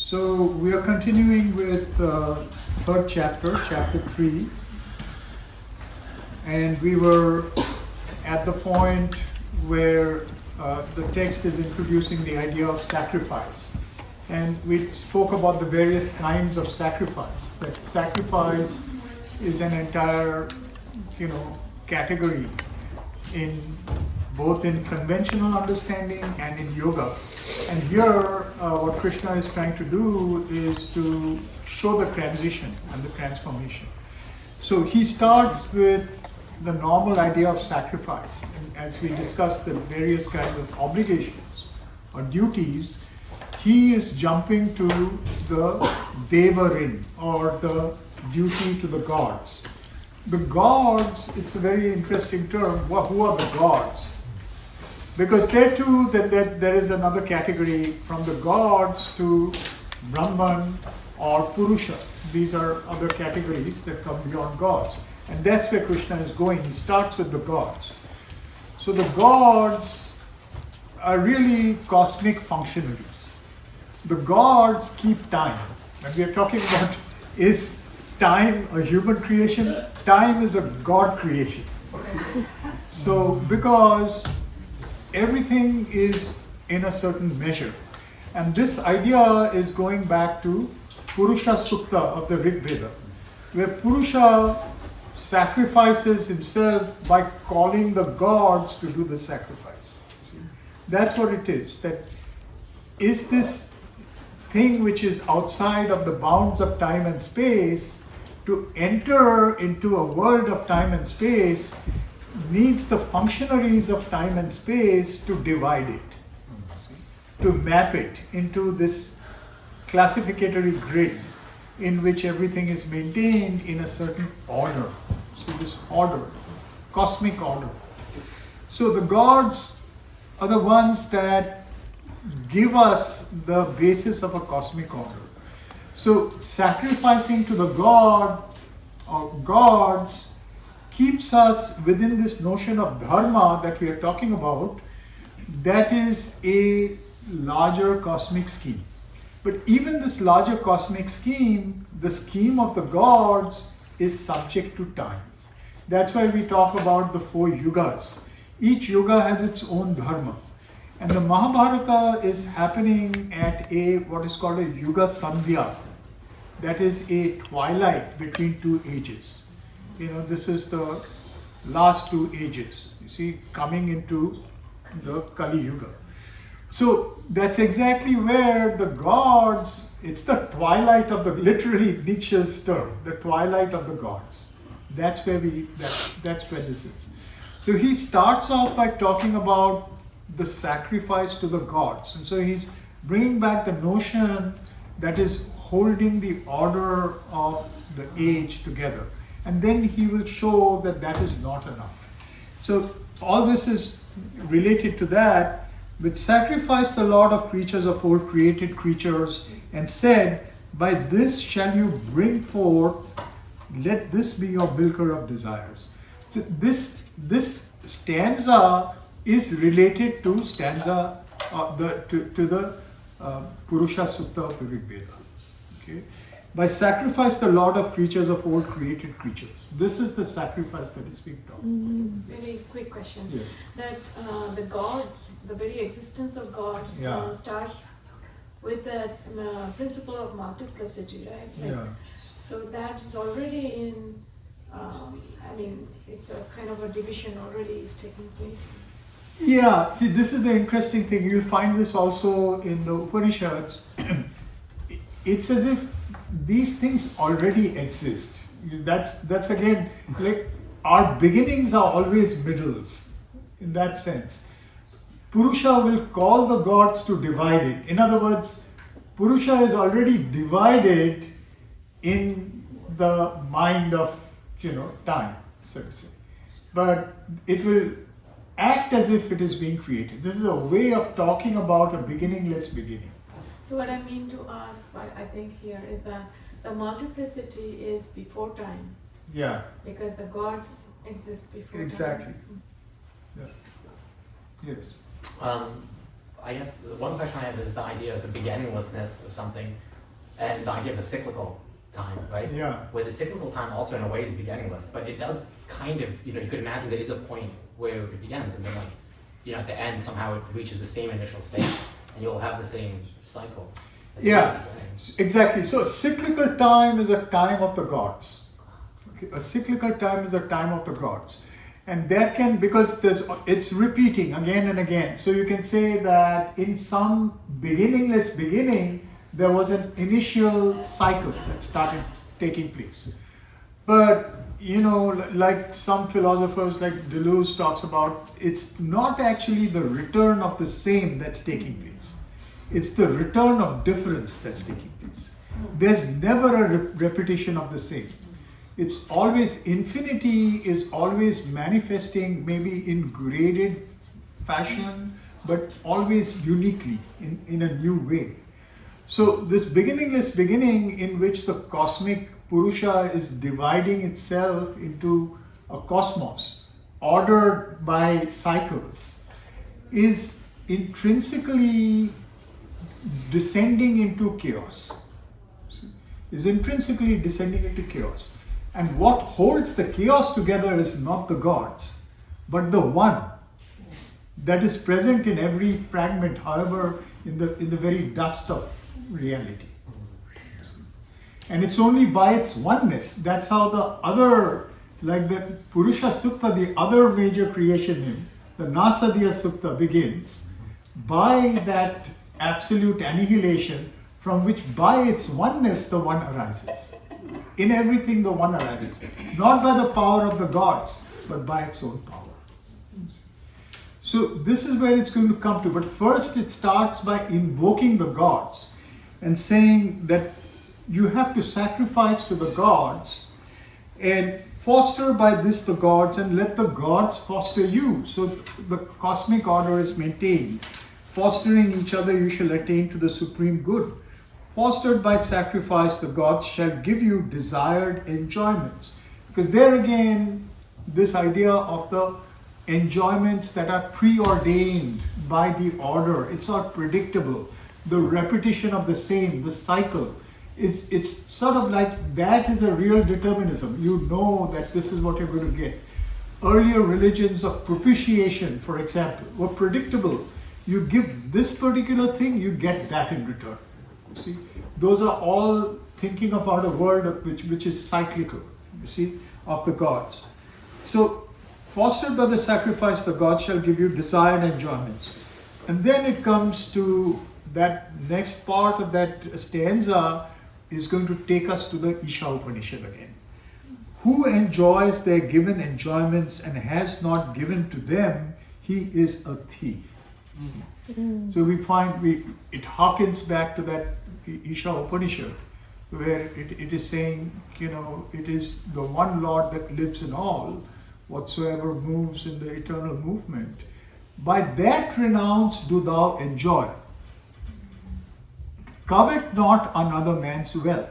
So we are continuing with third chapter, chapter 3, and we were at the point where the text is introducing the idea of sacrifice. And we spoke about the various kinds of sacrifice. That sacrifice is an entire, category in both in conventional understanding and in yoga. And here, what Krishna is trying to do is to show the transition and the transformation. So he starts with the normal idea of sacrifice. And as we discussed the various kinds of obligations or duties, he is jumping to the devarin, or the duty to the gods. The gods, it's a very interesting term. Who are the gods? Because there too, there is another category from the gods to Brahman or Purusha. These are other categories that come beyond gods. And that's where Krishna is going. He starts with the gods. So the gods are really cosmic functionaries. The gods keep time. And we are talking about, is time a human creation? Time is a God creation. So because everything is in a certain measure. And this idea is going back to Purusha Sukta of the Rig Veda, where Purusha sacrifices himself by calling the gods to do the sacrifice. See? That's what it is. That is this thing which is outside of the bounds of time and space, to enter into a world of time and space needs the functionaries of time and space to divide it, to map it into this classificatory grid in which everything is maintained in a certain order. So this order, cosmic order. So the gods are the ones that give us the basis of a cosmic order. So sacrificing to the god or gods keeps us within this notion of dharma that we are talking about, that is a larger cosmic scheme. But even this larger cosmic scheme, the scheme of the gods, is subject to time. That's why we talk about the 4 yugas. Each yuga has its own dharma. And the Mahabharata is happening at what is called a yuga sandhya. That is a twilight between 2 ages. This is the last 2 ages, coming into the Kali Yuga. So that's exactly where the gods, it's the twilight of literally Nietzsche's term, the twilight of the gods. That's where that's where this is. So he starts off by talking about the sacrifice to the gods. And so he's bringing back the notion that is holding the order of the age together. And then he will show that that is not enough. So all this is related to that. With sacrifice the Lord of creatures of old created creatures, and said, by this shall you bring forth, let this be your milker of desires. So this stanza is related to stanza to the Purusha Sutta of the Rig Veda. Okay? By sacrifice the Lord of creatures of old created creatures. This is the sacrifice that is being taught. Very quick question. Yes. That the gods, the very existence of gods starts with that principle of multiplicity, right? So that is already in, it's a kind of a division already is taking place. Yeah, see, this is the interesting thing. You'll find this also in the Upanishads. It's as if these things already exist. That's again, like our beginnings are always middles in that sense. Purusha will call the gods to divide it. In other words, Purusha is already divided in the mind of time, so to say. But it will act as if it is being created. This is a way of talking about a beginningless beginning. So what I mean to ask, I think here, is that the multiplicity is before time. Yeah. Because the gods exist before exactly. time. Yeah. Yes. I guess the one question I have is the idea of the beginninglessness of something. and the idea of the cyclical time, right? Yeah. Where the cyclical time also in a way is beginningless, but it does kind of, you could imagine there is a point where it begins, and then at the end somehow it reaches the same initial state, and you'll have the same cycle. Yeah, exactly. So cyclical time is a time of the gods. Okay? A cyclical time is a time of the gods. And that can, because it's repeating again and again. So you can say that in some beginningless beginning, there was an initial cycle that started taking place. But, like some philosophers like Deleuze talks about, it's not actually the return of the same that's taking place. It's the return of difference that's taking place. There's never a repetition of the same. It's always, infinity is always manifesting maybe in graded fashion, but always uniquely in a new way. So this beginningless beginning in which the cosmic Purusha is dividing itself into a cosmos ordered by cycles is intrinsically descending into chaos. Is intrinsically descending into chaos. And what holds the chaos together is not the gods, but the one that is present in every fragment, however, in the very dust of reality. And it's only by its oneness. That's how the other, like the Purusha Sukta, the other major creation hymn, the Nasadiya Sukta begins by that absolute annihilation from which by its oneness the one arises. In everything the one arises. Not by the power of the gods, but by its own power. So this is where it's going to come to. But first it starts by invoking the gods and saying that you have to sacrifice to the gods and foster by this the gods and let the gods foster you. So the cosmic order is maintained. Fostering each other, you shall attain to the supreme good. Fostered by sacrifice, the gods shall give you desired enjoyments. Because there again, this idea of the enjoyments that are preordained by the order, it's not predictable. The repetition of the same, the cycle, it's sort of like that is a real determinism. You know that this is what you're going to get. Earlier religions of propitiation, for example, were predictable. You give this particular thing, you get that in return. See, those are all thinking about a world which is cyclical, you see, of the gods. So, fostered by the sacrifice, the gods shall give you desired enjoyments. And then it comes to that next part of that stanza is going to take us to the Isha Upanishad again. Who enjoys their given enjoyments and has not given to them, he is a thief. Mm-hmm. So we find it harkens back to that Isha Upanishad, where it is saying, it is the one Lord that lives in all, whatsoever moves in the eternal movement. By that renounce do thou enjoy. Covet not another man's wealth.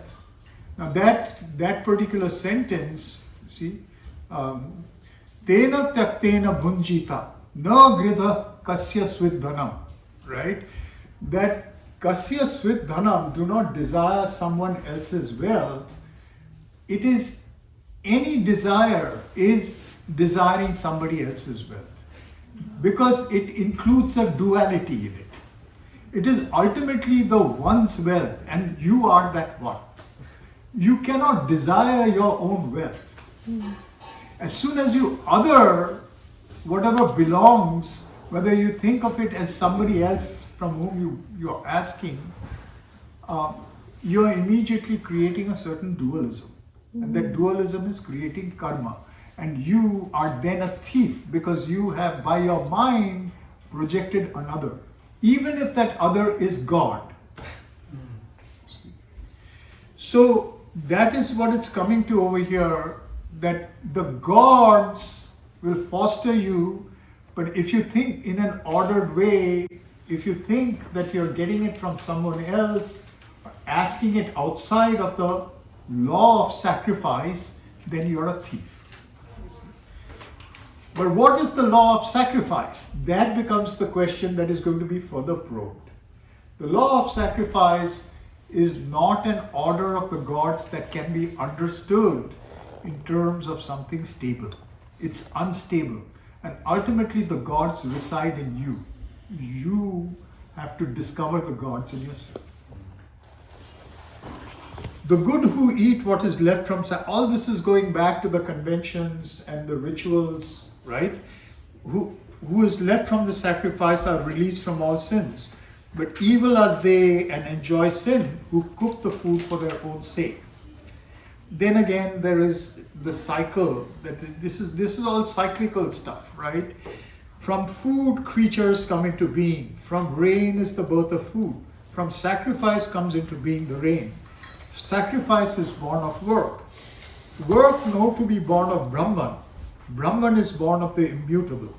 Now that particular sentence, see, Tena tyaktena bhunjita, na gridha kasya swidhanam, right? That kasya swidhanam, do not desire someone else's wealth. It is, any desire is desiring somebody else's wealth. Because it includes a duality in it. It is ultimately the one's wealth and you are that one. You cannot desire your own wealth. As soon as you other whatever belongs, whether you think of it as somebody else from whom you're asking, you're immediately creating a certain dualism. And that dualism is creating karma. And you are then a thief because you have by your mind projected another. Even if that other is God. So that is what it's coming to over here, that the gods will foster you, but if you think in an ordered way, if you think that you're getting it from someone else, asking it outside of the law of sacrifice, then you're a thief. But what is the law of sacrifice? That becomes the question that is going to be further probed. The law of sacrifice is not an order of the gods that can be understood in terms of something stable. It's unstable. And ultimately the gods reside in you. You have to discover the gods in yourself. The good who eat what is left from all this is going back to the conventions and the rituals, right? Who is left from the sacrifice are released from all sins. But evil as they and enjoy sin, who cook the food for their own sake. Then again, there is the cycle. That this is all cyclical stuff, right? From food, creatures come into being. From rain is the birth of food. From sacrifice comes into being the rain. Sacrifice is born of work. Work know to be born of Brahman. Brahman is born of the immutable.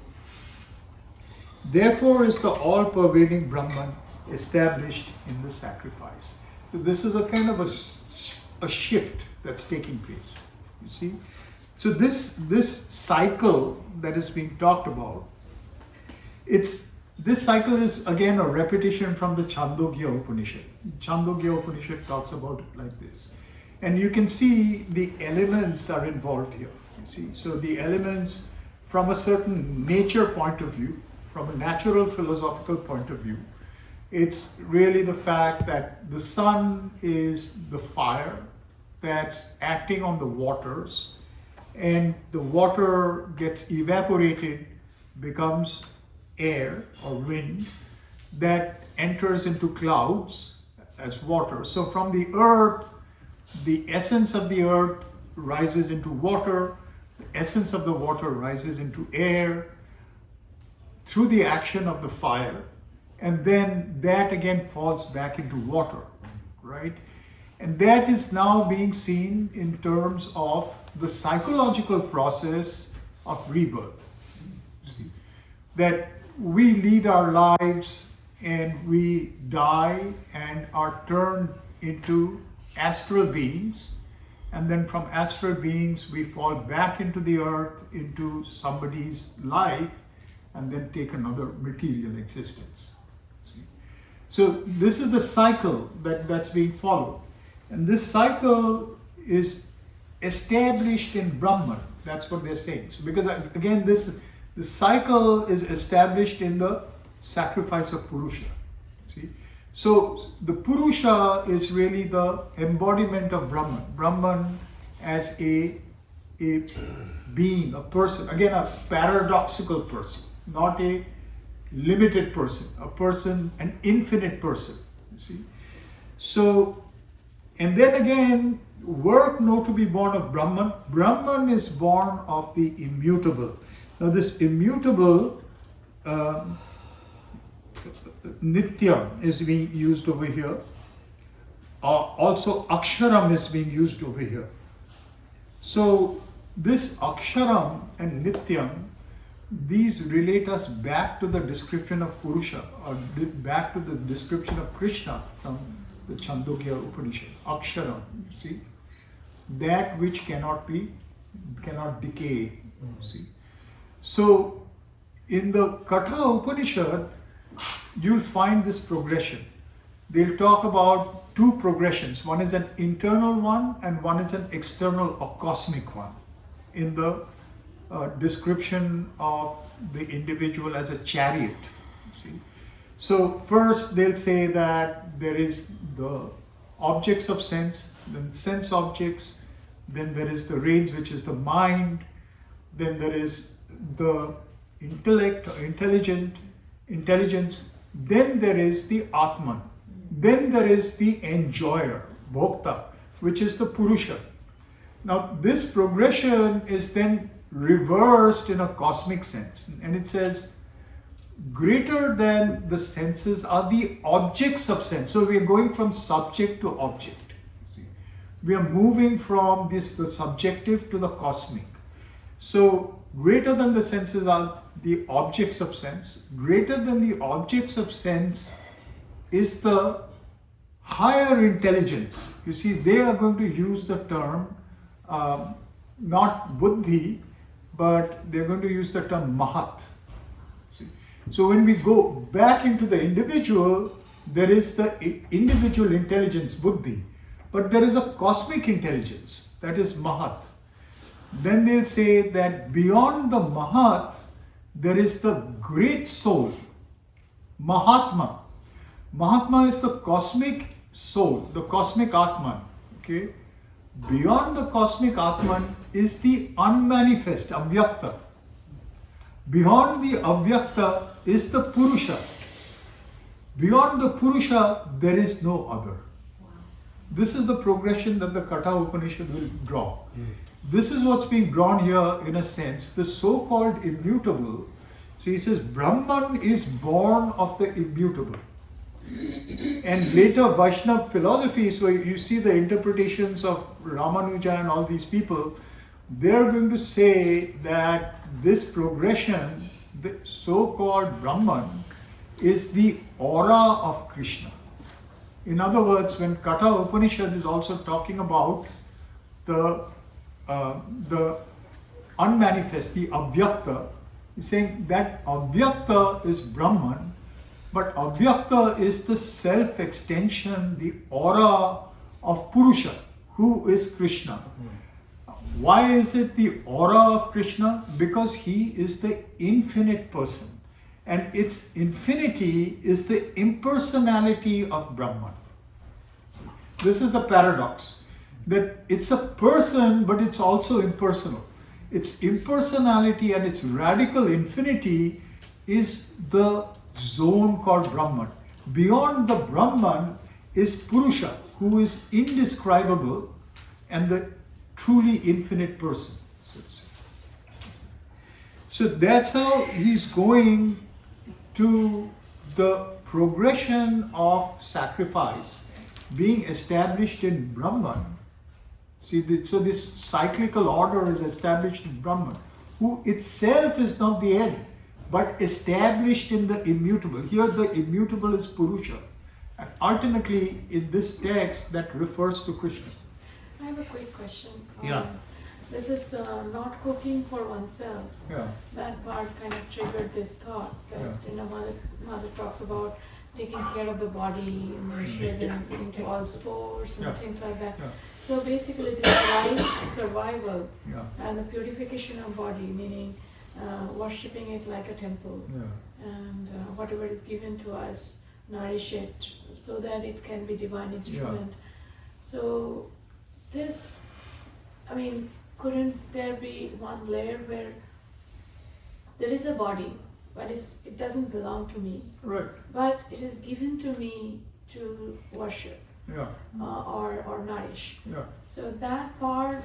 Therefore is the all-pervading Brahman established in the sacrifice. So this is a kind of a shift that's taking place. You see? So this cycle that is being talked about, this cycle is again a repetition from the Chandogya Upanishad. Chandogya Upanishad talks about it like this. And you can see the elements are involved here. You see? So the elements from a certain nature point of view, from a natural philosophical point of view, it's really the fact that the sun is the fire that's acting on the waters, and the water gets evaporated, becomes air or wind that enters into clouds as water. So from the earth, the essence of the earth rises into water, the essence of the water rises into air through the action of the fire, and then that again falls back into water, right? And that is now being seen in terms of the psychological process of rebirth. See? That we lead our lives and we die and are turned into astral beings, and then from astral beings we fall back into the earth, into somebody's life, and then take another material existence. See? So this is the cycle that's being followed. And this cycle is established in Brahman. That's what they're saying. So because again, this cycle is established in the sacrifice of Purusha. See? So the Purusha is really the embodiment of Brahman. Brahman as a being, a person. Again, a paradoxical person, not a limited person, a person, an infinite person. You see? So, and then again, work know to be born of Brahman. Brahman is born of the immutable. Now this immutable, Nityam is being used over here. Also Aksharam is being used over here. So this Aksharam and Nityam, these relate us back to the description of Purusha, or back to the description of Krishna from the Chandogya Upanishad. Aksharam, you see, that which cannot decay. See. So in the Katha Upanishad, you'll find this progression. They'll talk about two progressions. One is an internal one and one is an external or cosmic one in the description of the individual as a chariot. See? So first they'll say that there is the objects of sense, then sense objects, then there is the range which is the mind, then there is the intellect or intelligence, then there is the Atman, then there is the enjoyer, Bhokta, which is the Purusha. Now this progression is then reversed in a cosmic sense, and it says greater than the senses are the objects of sense. So we are going from subject to object. See? We are moving from the subjective to the cosmic. So greater than the senses are the objects of sense. Greater than the objects of sense is the higher intelligence. You see, they are going to use the term not buddhi, but they're going to use the term mahat. See? So when we go back into the individual, there is the individual intelligence, buddhi, but there is a cosmic intelligence, that is Mahat. Then they'll say that beyond the Mahat, there is the great soul, Mahatma. Mahatma is the cosmic soul, the cosmic Atman. Okay? Beyond the cosmic Atman is the unmanifest, Avyakta. Beyond the Avyakta is the Purusha. Beyond the Purusha, there is no other. This is the progression that the Katha Upanishad will draw. This is what's being drawn here in a sense, the so-called immutable. So he says, Brahman is born of the immutable. And later Vaishnava philosophies, where you see the interpretations of Ramanuja and all these people, they're going to say that this progression, the so-called Brahman, is the aura of Krishna. In other words, when Katha Upanishad is also talking about the unmanifest, the Avyakta, he's saying that Avyakta is Brahman, but Avyakta is the self-extension, the aura of Purusha, who is Krishna. Why is it the aura of Krishna? Because he is the infinite person. And its infinity is the impersonality of Brahman. This is the paradox, that it's a person, but it's also impersonal. Its impersonality and its radical infinity is the zone called Brahman. Beyond the Brahman is Purusha, who is indescribable and the truly infinite person. So that's how he's going to the progression of sacrifice being established in Brahman. See, so this cyclical order is established in Brahman, who itself is not the end, but established in the immutable. Here the immutable is Purusha. And ultimately, in this text, that refers to Krishna. I have a quick question. Yeah. This is not cooking for oneself. Yeah. That part kind of triggered this thought that Mother talks about taking care of the body, and she is into all sports and things like that. Yeah. So basically, this life survival Yeah. and the purification of body, meaning worshipping it like a temple, and whatever is given to us, nourish it so that it can be divine instrument. So this, I mean, couldn't there be one layer where there is a body, but it doesn't belong to me, Right. but it is given to me to worship Yeah. or nourish. Yeah. So that part,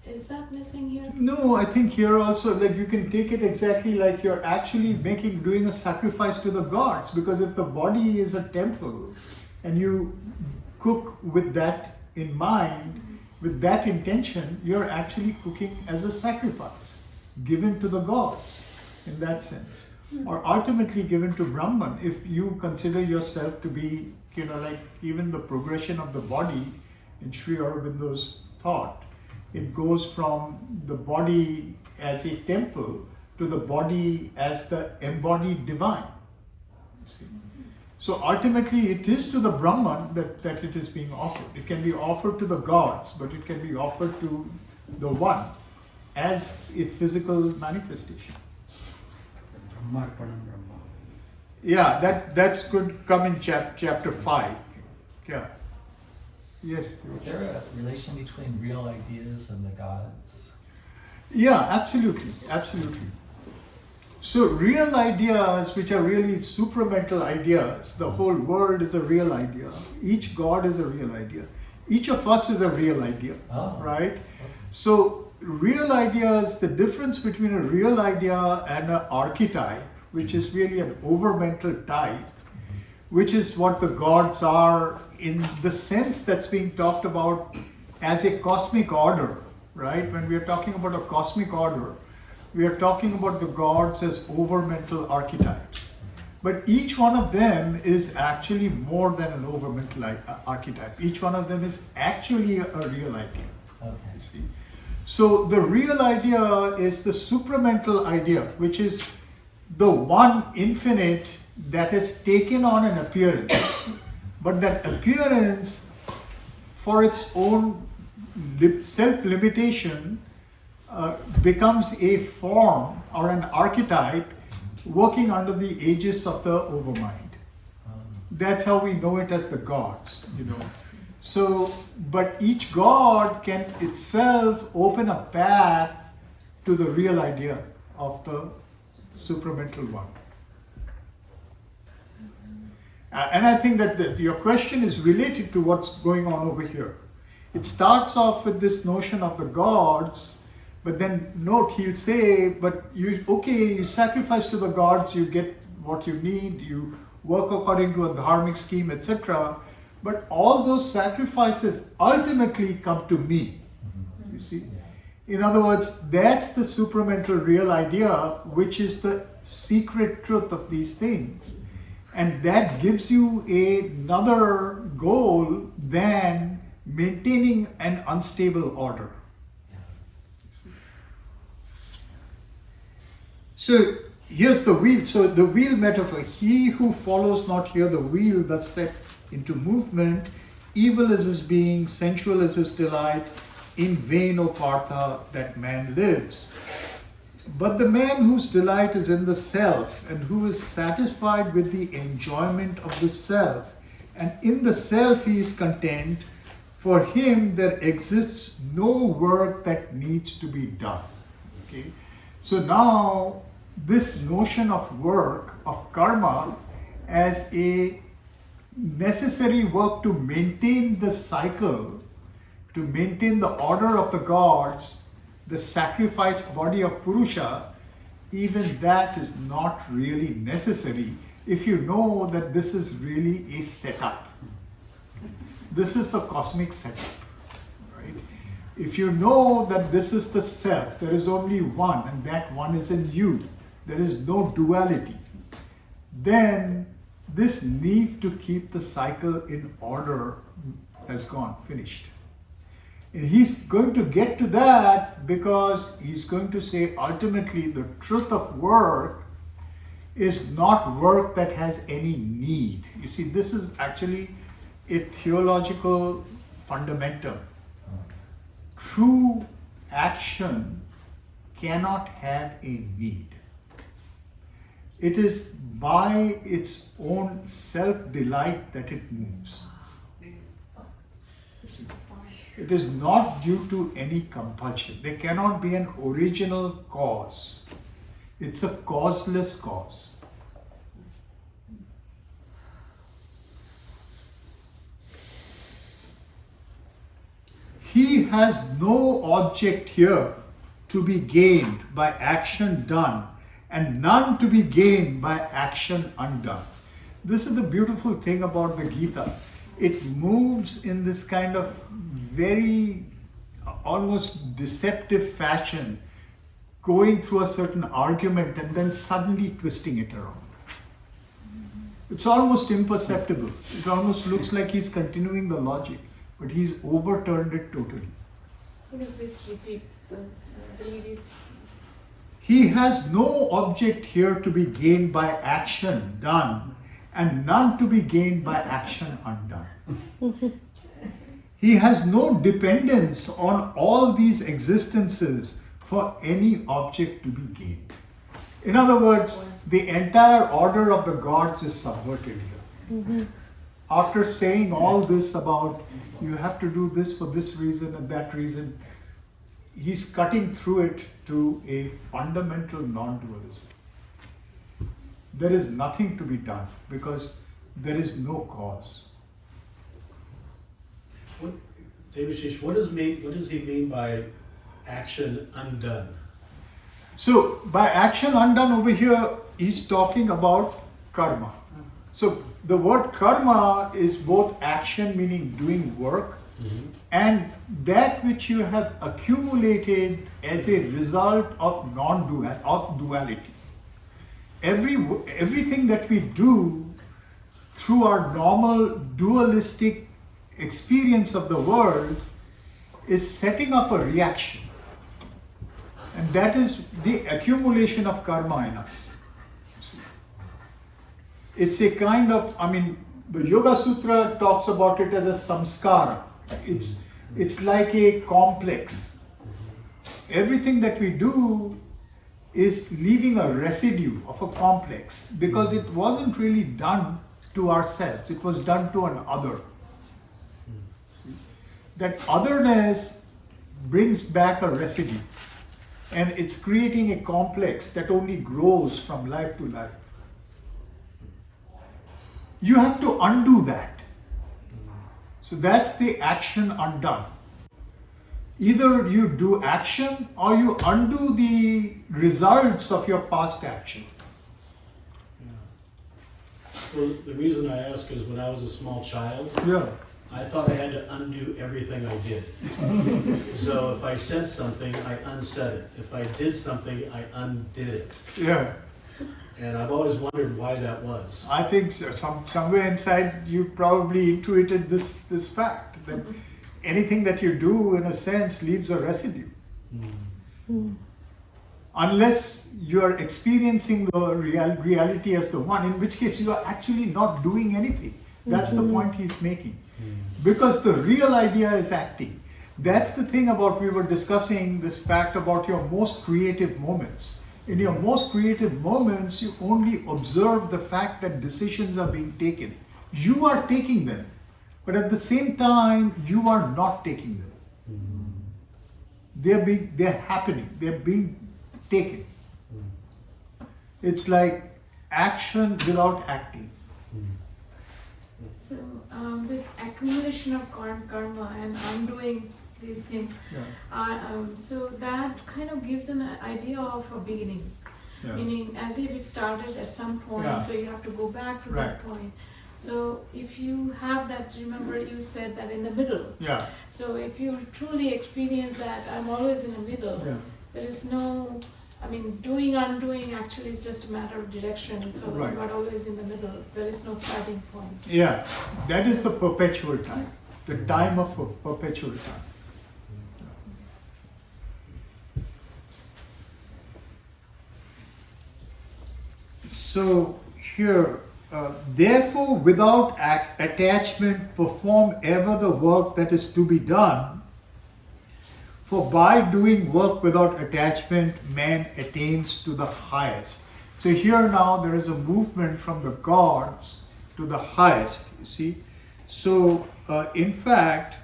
is that missing here? No, I think here also, like, you can take it exactly like you're actually doing a sacrifice to the gods, because if the body is a temple and you cook with that in mind, with that intention, you're actually cooking as a sacrifice given to the gods in that sense, or ultimately given to Brahman. If you consider yourself to be, like even the progression of the body in Sri Aurobindo's thought, it goes from the body as a temple to the body as the embodied divine. See? So ultimately it is to the Brahman that it is being offered. It can be offered to the gods, but it can be offered to the one as a physical manifestation. Yeah, that's could come in chapter 5. Yeah. Yes. Is there a relation between real ideas and the gods? Yeah, absolutely. So real ideas, which are really supramental ideas, the whole world is a real idea. Each god is a real idea. Each of us is a real idea, right? Okay. So real ideas, the difference between a real idea and an archetype, which is really an overmental type, which is what the gods are in the sense that's being talked about as a cosmic order, right? When we are talking about a cosmic order, we are talking about the gods as overmental archetypes. But each one of them is actually more than an overmental archetype. Each one of them is actually a real idea. Okay. You see? So the real idea is the supramental idea, which is the one infinite that has taken on an appearance, but that appearance, for its own self-limitation, becomes a form or an archetype working under the aegis of the overmind. That's how we know it as the gods, you know. So, but each god can itself open a path to the real idea of the supramental one. And I think that your question is related to what's going on over here. It starts off with this notion of the gods, but then note, he'll say, but you sacrifice to the gods, you get what you need, you work according to a dharmic scheme, etc. But all those sacrifices ultimately come to me. You see? In other words, that's the supramental real idea, which is the secret truth of these things. And that gives you another goal than maintaining an unstable order. So here's the wheel. So the wheel metaphor. He who follows not here the wheel thus set into movement, evil is his being, sensual is his delight, in vain, O Partha, that man lives. But the man whose delight is in the self and who is satisfied with the enjoyment of the self, and in the self he is content, for him there exists no work that needs to be done. Okay? So now this notion of work, of karma, as a necessary work to maintain the cycle, to maintain the order of the gods, the sacrificed body of Purusha, even that is not really necessary if you know that this is really a setup. This is the cosmic setup, right? If you know that this is the self, there is only one, and that one is in you, there is no duality, then this need to keep the cycle in order has gone, finished. And he's going to get to that because he's going to say ultimately the truth of work is not work that has any need. You see, this is actually a theological fundamentum. True action cannot have a need. It is by its own self-delight that it moves. It is not due to any compulsion. There cannot be an original cause. It's a causeless cause. He has no object here to be gained by action done, and none to be gained by action undone. This is the beautiful thing about the Gita. It moves in this kind of very almost deceptive fashion, going through a certain argument and then suddenly twisting it around. It's almost imperceptible. It almost looks like he's continuing the logic, but he's overturned it totally. Could you please repeat read it? He has no object here to be gained by action done, and none to be gained by action undone. He has no dependence on all these existences for any object to be gained. In other words, the entire order of the gods is subverted here. After saying all this about you have to do this for this reason and that reason, he's cutting through it to a fundamental non-dualism. There is nothing to be done because there is no cause. Devashish, what does he mean by action undone? So by action undone over here, he's talking about karma. So the word karma is both action, meaning doing work, and that which you have accumulated as a result of duality. Everything that we do through our normal dualistic experience of the world is setting up a reaction. And that is the accumulation of karma in us. It's a kind of, the Yoga Sutra talks about it as a samskara. It's like a complex. Everything that we do is leaving a residue of a complex because it wasn't really done to ourselves, it was done to an other. That otherness brings back a residue, and it's creating a complex that only grows from life to life. You have to undo that. So that's the action undone. Either you do action or you undo the results of your past action. Well, the reason I ask is when I was a small child, Yeah. I thought I had to undo everything I did. So if I said something, I unsaid it. If I did something, I undid it. Yeah. And I've always wondered why that was. I think so. Somewhere inside you probably intuited this fact that anything that you do in a sense leaves a residue. Unless you are experiencing the reality as the one, in which case you are actually not doing anything. That's the point he's making. Because the real idea is acting. That's the thing about, we were discussing this fact about your most creative moments. In your most creative moments, you only observe the fact that decisions are being taken. You are taking them, but at the same time, you are not taking them. They're happening, they're being taken. It's like action without acting. So this accumulation of karma and undoing these things, so that kind of gives an idea of a beginning. Yeah. Meaning as if it started at some point, Yeah. so you have to go back to Right. that point. So if you have that, remember you said that in the middle. Yeah. So if you truly experience that I'm always in the middle, Yeah. there is no, doing, undoing actually is just a matter of direction. So Right. you are always in the middle. There is no starting point. Yeah, that is the perpetual time, the time of perpetual time. So here, therefore without attachment perform ever the work that is to be done, for by doing work without attachment man attains to the highest. So here now there is a movement from the gods to the highest, you see. So in fact,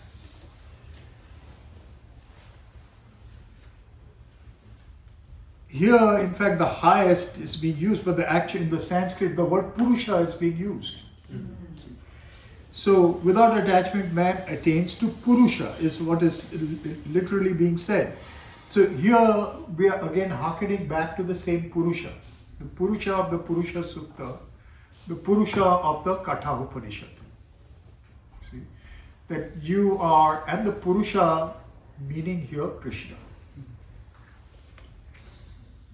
here, in fact, the highest is being used, but in the Sanskrit, the word Purusha is being used. So, without attachment, man attains to Purusha, is what is literally being said. So, here we are again hearkening back to the same Purusha. The Purusha of the Purusha Sukta, the Purusha of the Katha Upanishad. See? That you are, and the Purusha meaning here Krishna,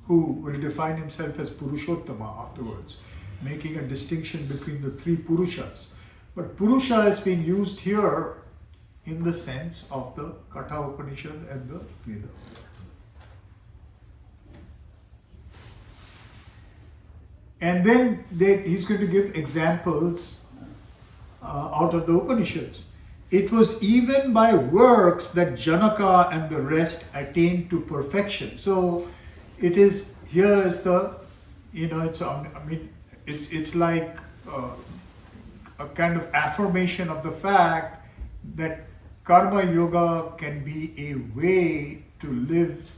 who will define himself as Purushottama afterwards, making a distinction between the three Purushas. But Purusha is being used here in the sense of the Katha Upanishad and the Veda. And then he's going to give examples out of the Upanishads. It was even by works that Janaka and the rest attained to perfection. So it is, here is the, it's like a kind of affirmation of the fact that karma yoga can be a way to live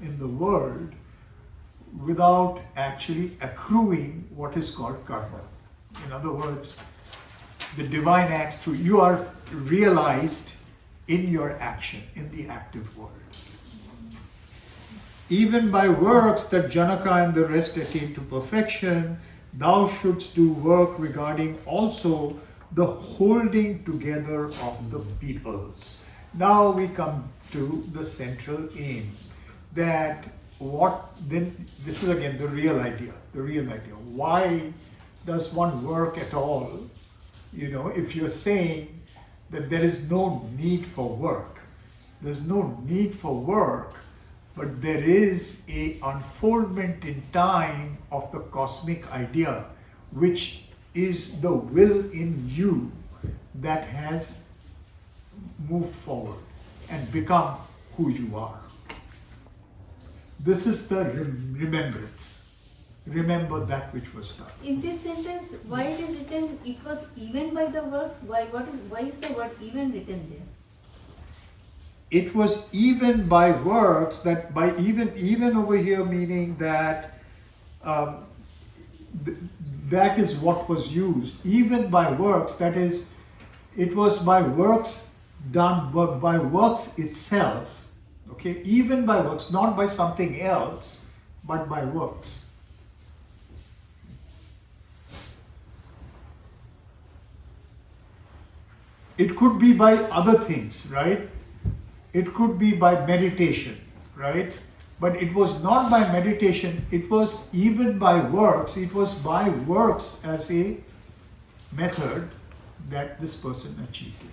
in the world without actually accruing what is called karma. In other words, the divine acts through you are realized in your action, in the active world. Even by works that Janaka and the rest attain to perfection, thou shouldst do work regarding also the holding together of the peoples. Now we come to the central aim, that this is again the real idea. Why does one work at all? If you're saying that there is no need for work, there's no need for work, but there is a unfoldment in time of the cosmic idea, which is the will in you that has moved forward and become who you are. This is the remembrance. Remember that which was done. In this sentence, why it is written it was even by the works? Why is the word even written there? It was even by works, that by even over here meaning that that is what was used. Even by works, that is, it was by works done, by works itself. Okay, even by works, not by something else, but by works. It could be by other things, right? It could be by meditation, right? But it was not by meditation, it was even by works. It was by works as a method that this person achieved it.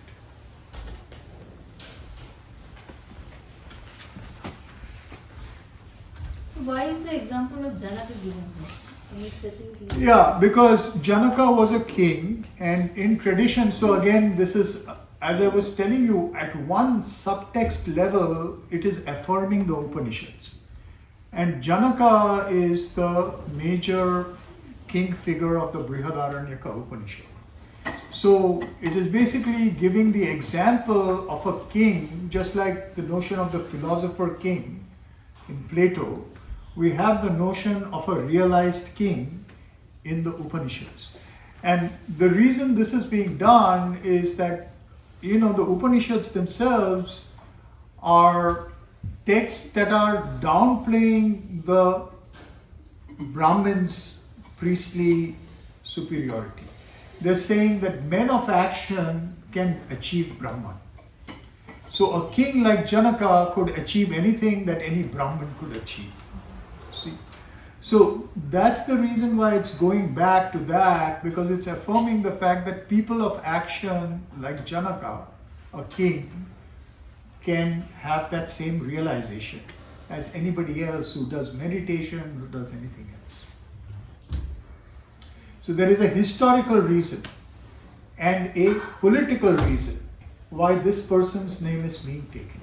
So why is the example of Janaka given here? Any specifically? Yeah, because Janaka was a king, and in tradition, so again, this is, as I was telling you, at one subtext level, it is affirming the Upanishads. And Janaka is the major king figure of the Brihadaranyaka Upanishad. So it is basically giving the example of a king, just like the notion of the philosopher king in Plato. We have the notion of a realized king in the Upanishads. And the reason this is being done is that, the Upanishads themselves are texts that are downplaying the Brahmin's priestly superiority. They're saying that men of action can achieve Brahman. So a king like Janaka could achieve anything that any Brahmin could achieve. See? So that's the reason why it's going back to that, because it's affirming the fact that people of action like Janaka, a king, can have that same realization as anybody else who does meditation, who does anything else. So there is a historical reason and a political reason why this person's name is being taken.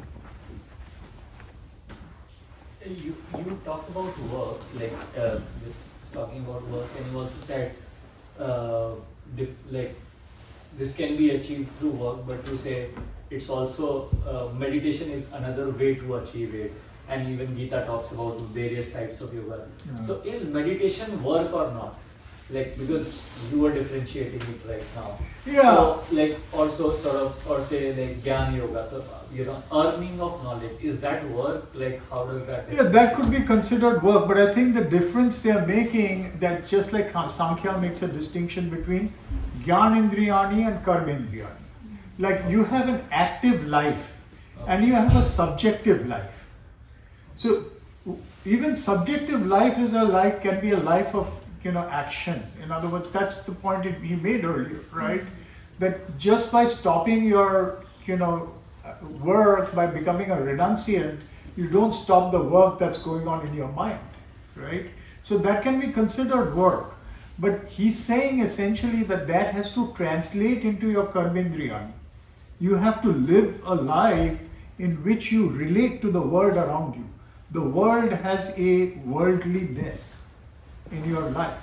You talked about work, like this is talking about work, and you also said this can be achieved through work, but you say it's also meditation is another way to achieve it, and even Gita talks about various types of yoga. Yeah. So is meditation work or not? Like, because you were differentiating it right now. Yeah. So like also sort of, or say like Jnana yoga, so earning of knowledge, is that work? Like how does that? Yeah, that could be considered work, but I think the difference they are making, that just like Sankhya makes a distinction between Jnanendriyani and Karmendriyani. Like you have an active life and you have a subjective life. So even subjective life can be a life of action. In other words, that's the point he made earlier, right? That just by stopping your work, by becoming a renunciant, you don't stop the work that's going on in your mind, right? So that can be considered work. But he's saying essentially that has to translate into your karmendriyani. You have to live a life in which you relate to the world around you. The world has a worldliness in your life.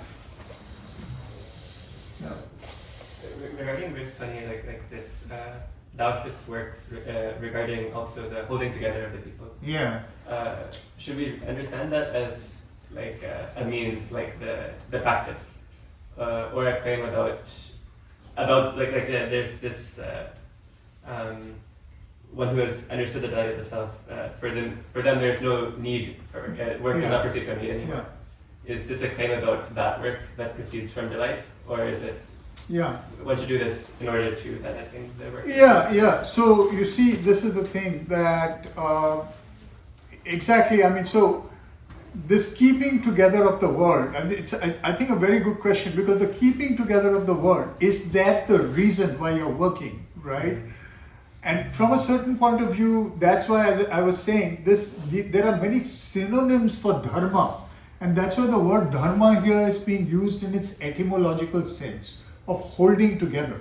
Yeah. Regarding this, funny, like this Taoist works regarding also the holding together of the peoples. Yeah. Should we understand that as like a means, like the practice, or a claim about there's this one who has understood the delight of the self. For them, there's no need for work is not perceived from need anymore. Yeah. Is this a claim about that work that proceeds from delight, or is it? Yeah. One should do this in order to then attain the work. Yeah. So you see, this is the thing that exactly. I mean, so this keeping together of the world, and it's I think a very good question, because the keeping together of the world, is that the reason why you're working, right? And from a certain point of view, that's why, as I was saying, there are many synonyms for dharma. And that's why the word dharma here is being used in its etymological sense of holding together.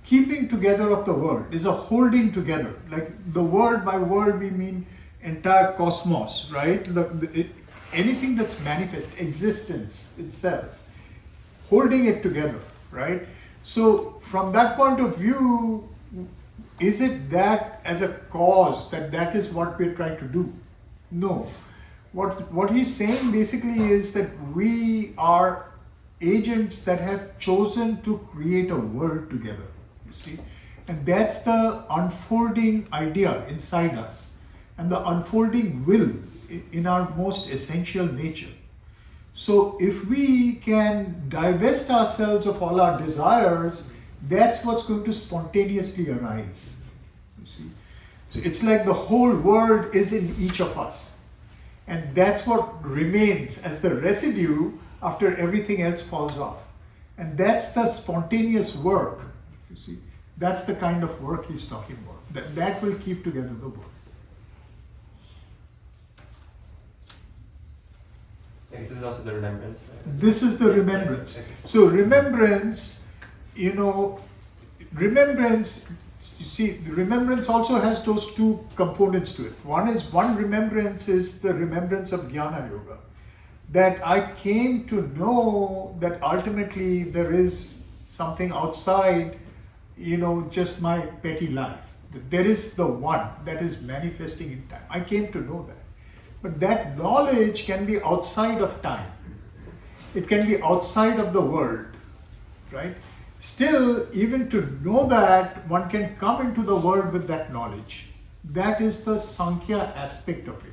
Keeping together of the world is a holding together. Like the word, by word we mean entire cosmos, right? Anything that's manifest, existence itself, holding it together, right? So from that point of view, is it that as a cause that is what we're trying to do? No. What he's saying basically is that we are agents that have chosen to create a world together, you see? And that's the unfolding idea inside us and the unfolding will in our most essential nature. So if we can divest ourselves of all our desires, that's what's going to spontaneously arise, you see? So it's like the whole world is in each of us. And that's what remains as the residue after everything else falls off. And that's the spontaneous work, you see. That's the kind of work he's talking about. That will keep together the world. This is also the remembrance. This is the remembrance. Okay. So remembrance, remembrance, you see, the remembrance also has those two components to it. One remembrance is the remembrance of Jnana Yoga. That I came to know that ultimately there is something outside, just my petty life. That there is the one that is manifesting in time. I came to know that. But that knowledge can be outside of time. It can be outside of the world, right? Still, even to know that, one can come into the world with that knowledge. That is the Sankhya aspect of it.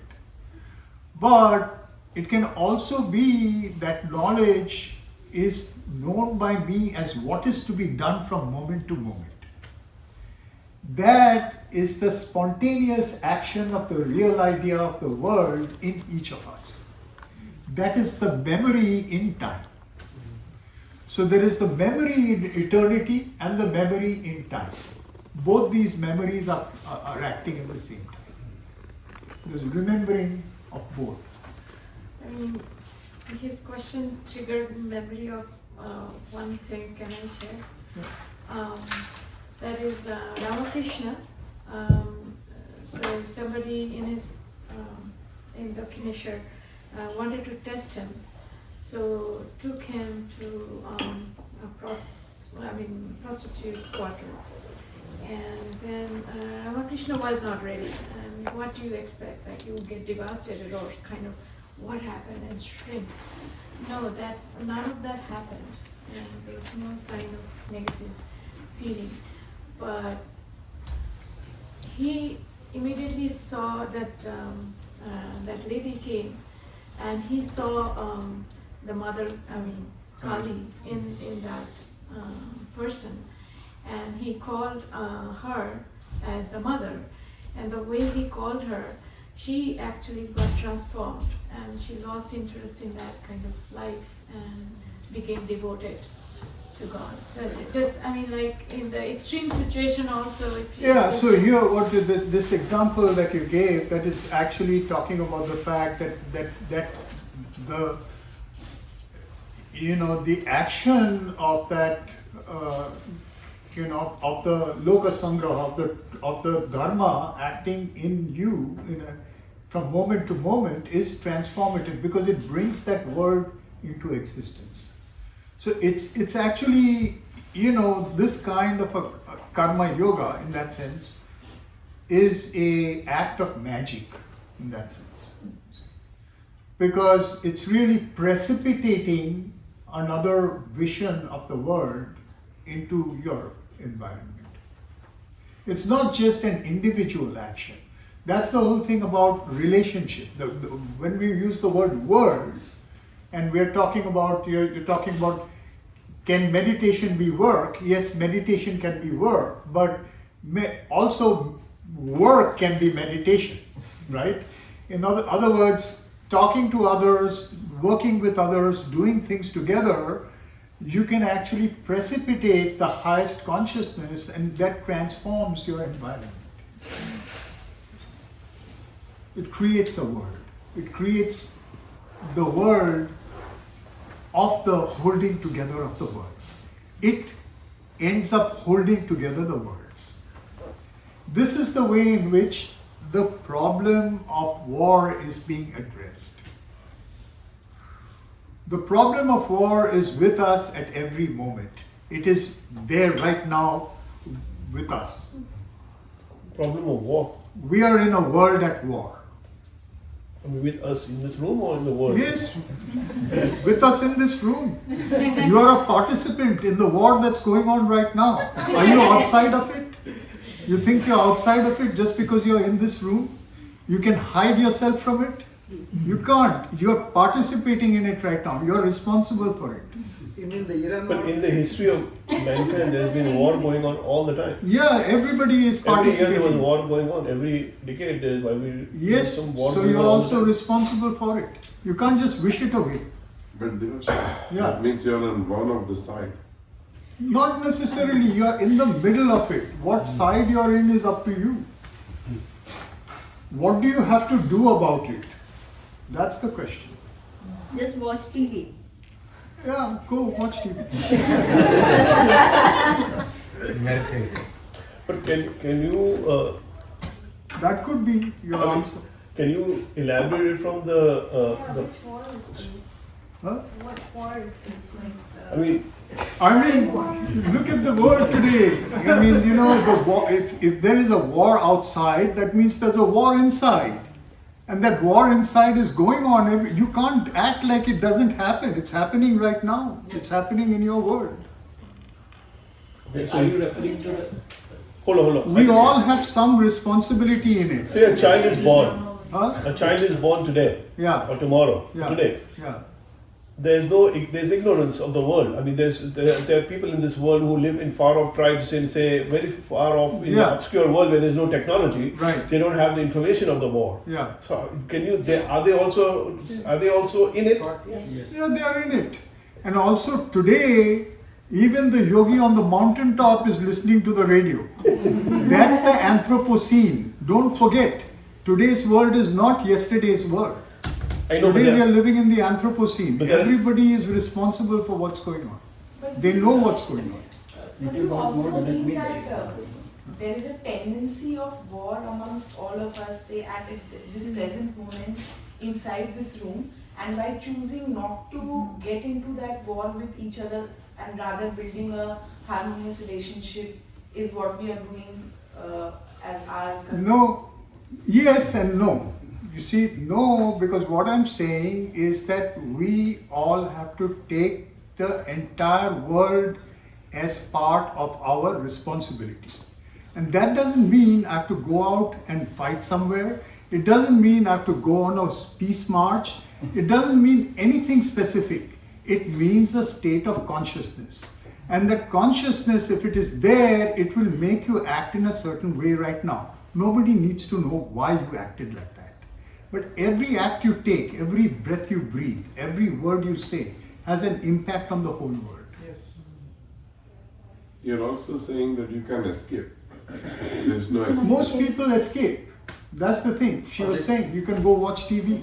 But it can also be that knowledge is known by me as what is to be done from moment to moment. That is the spontaneous action of the real idea of the world in each of us. That is the memory in time. So there is the memory in eternity and the memory in time. Both these memories are acting at the same time. There's remembering of both. I mean, his question triggered memory of one thing. Can I share? Yeah. That is Ramakrishna. So somebody in Dakshineshwar wanted to test him. So took him to prostitute's quarter, and then Ramakrishna was not ready. And what do you expect? Like you would get devastated or kind of what happened and shrink? No, none of that happened, and there was no sign of negative feeling. But he immediately saw that that lady came, and he saw the mother, Kali, in that person, and he called her as the mother, and the way he called her, she actually got transformed, and she lost interest in that kind of life and became devoted to God. So like in the extreme situation also. If you So here, this example that you gave, that is actually talking about the fact that the action of that, of the loka sangraha, of the dharma acting in you, from moment to moment, is transformative because it brings that world into existence. So it's actually, this kind of a karma yoga in that sense is a act of magic in that sense. Because it's really precipitating another vision of the world into your environment. It's not just an individual action. That's the whole thing about relationship. When we use the word world, and we're talking about, you're talking about, can meditation be work? Yes, meditation can be work, but also work can be meditation, right? In other words, talking to others, working with others, doing things together, you can actually precipitate the highest consciousness, and that transforms your environment. It creates a world. It creates the word of the holding together of the words. It ends up holding together the words. This is the way in which the problem of war is being addressed. The problem of war is with us at every moment. It is there right now with us. Problem of war. We are in a world at war. I mean, with us in this room or in the world? Yes, with us in this room. You are a participant in the war that's going on right now. Are you outside of it? You think you're outside of it just because you're in this room? You can hide yourself from it? You can't. You're participating in it right now. You're responsible for it. You mean the Iran But war? in the history of mankind, there's been war going on all the time. Yeah, everybody is Every year there was participating. war going on. Every decade there's Yes, some war so going you're on all the also time. responsible for it. You can't just wish it away. But Dinesh, Yeah. that means you're on one of the side. Not necessarily, you're in the middle of it. What side you're in is up to you. What do you have to do about it? That's the question. Just watch TV. Yeah, go watch TV. Meditate. But can you That could be your Okay. answer. can you elaborate it from the Huh? What war is like? I mean, I mean, look at the world today. I mean, you know, the war, if there is a war outside, that means there's a war inside. And that war inside is going on. You can't act like it doesn't happen. It's happening right now. It's happening in your world. Are you referring to the? hold on. We all have some responsibility in it. Say a child is born. Huh? A child is born today Yeah. or tomorrow. Yeah. Today. Yeah. There's ignorance of the world. I mean, there are people in this world who live in far off tribes in, say, very far off in Yeah. the obscure world where there's no technology. Right. They don't have the information of the war. Yeah. So are they also in it? Yeah, they are in it. And also today, even the yogi on the mountaintop is listening to the radio. That's the Anthropocene. Don't forget, today's world is not yesterday's world. I know, but Today we there- are living in the Anthropocene. But there is- Everybody is responsible for what's going on. They know what's going on. But you also mean that there is a tendency of war amongst all of us, say at this present moment inside this room, and by choosing not to get into that war with each other and rather building a harmonious relationship is what we are doing as our No, yes and no. You see, no, because what I'm saying is that we all have to take the entire world as part of our responsibility. And that doesn't mean I have to go out and fight somewhere. It doesn't mean I have to go on a peace march. It doesn't mean anything specific. It means a state of consciousness. And that consciousness, if it is there, it will make you act in a certain way right now. Nobody needs to know why you acted like that. But every act you take, every breath you breathe, every word you say has an impact on the whole world. Yes. You're also saying that you can escape. There's no escape. Most people escape. That's the thing. She was saying you can go watch TV.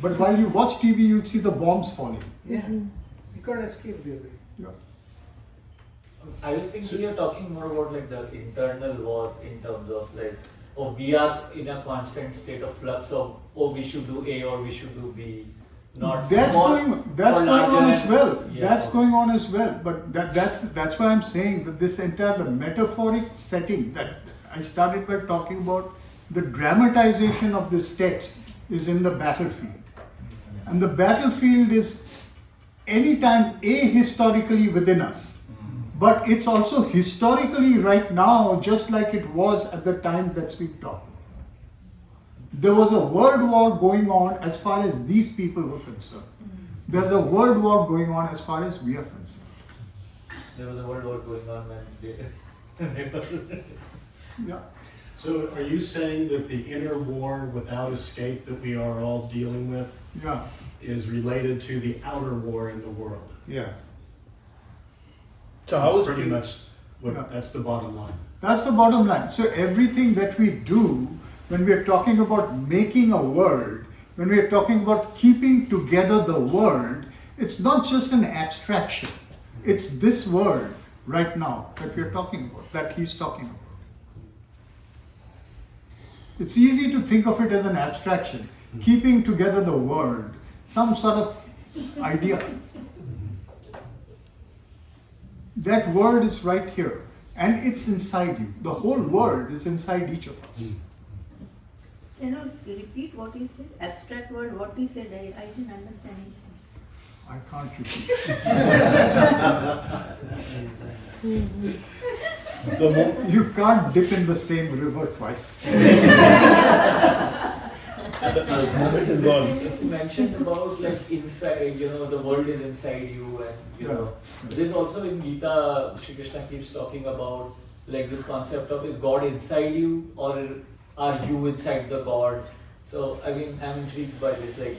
But while you watch TV, you'll see the bombs falling. Yeah. You can't escape really. Yeah. I was thinking you're talking more about like the internal war in terms of like, oh, we are in a constant state of flux of, oh, we should do A or we should do B. Not That's more going for on larger as and- well. Yeah, That's okay. going on as well. But that's why I'm saying that this entire the metaphoric setting that I started by talking about, the dramatization of this text is in the battlefield. And the battlefield is anytime ahistorically within us. But it's also historically right now, just like it was at the time that's being talked. There was a world war going on as far as these people were concerned. There's a world war going on as far as we are concerned. There was a world war going on when they Yeah. So are you saying that the inner war without escape that we are all dealing with Yeah. is related to the outer war in the world? Yeah. So how That's is pretty much what, Yeah. that's the bottom line. That's the bottom line. So everything that we do when we are talking about making a world When we are talking about keeping together the world, it's not just an abstraction. It's this world right now that we are talking about, that he's talking about. It's easy to think of it as an abstraction, keeping together the world, some sort of idea. That word is right here, and it's inside you. The whole world is inside each of us. Can you repeat what he said? Abstract word, what he said, I didn't understand it. I can't repeat. You can't dip in the same river twice. The moment is gone. You mentioned about like inside, the world is inside you, and there's also in Gita, Shri Krishna keeps talking about like this concept of is God inside you or are you inside the God? So I mean, I'm intrigued by this, like,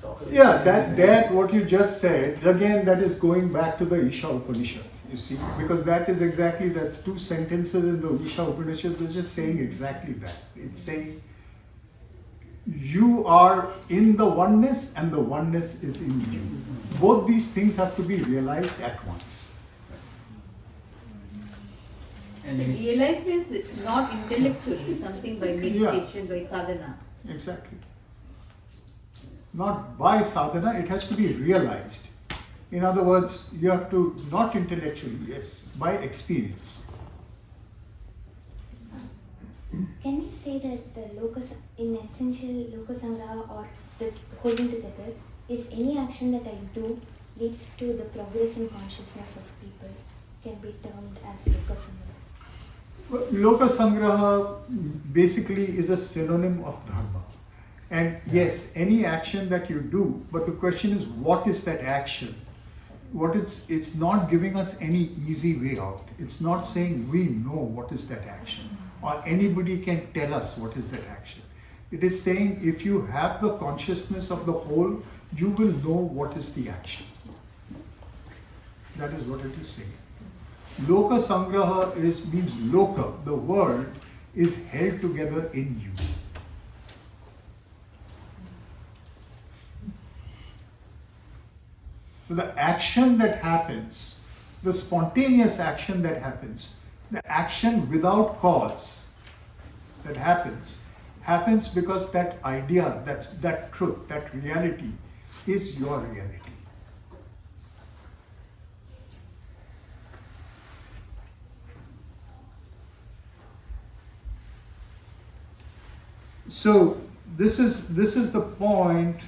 talk. Yeah, that what you just said, again, that is going back to the Isha Upanishad, you see, because that's 2 sentences in the Isha Upanishad, which is saying exactly that. It's saying, you are in the oneness and the oneness is in you. Both these things have to be realized at once. So realize means not intellectually, something by meditation, by sadhana. Exactly. Not by sadhana, it has to be realized. In other words, you have to, not intellectually, yes, by experience. Can we say that the in essential loka sangraha or the holding together is any action that I do leads to the progress in consciousness of people can be termed as loka sangraha? Loka sangraha basically is a synonym of dharma. And yes, any action that you do, but the question is, what is that action? It's not giving us any easy way out. It's not saying we know what is that action, or anybody can tell us what is that action. It is saying if you have the consciousness of the whole, you will know what is the action. That is what it is saying. Loka sangraha means loka, the world is held together in you. So the action that happens, the spontaneous action that happens, the action without cause that happens because that idea, that truth, that reality is your reality. So this is the point.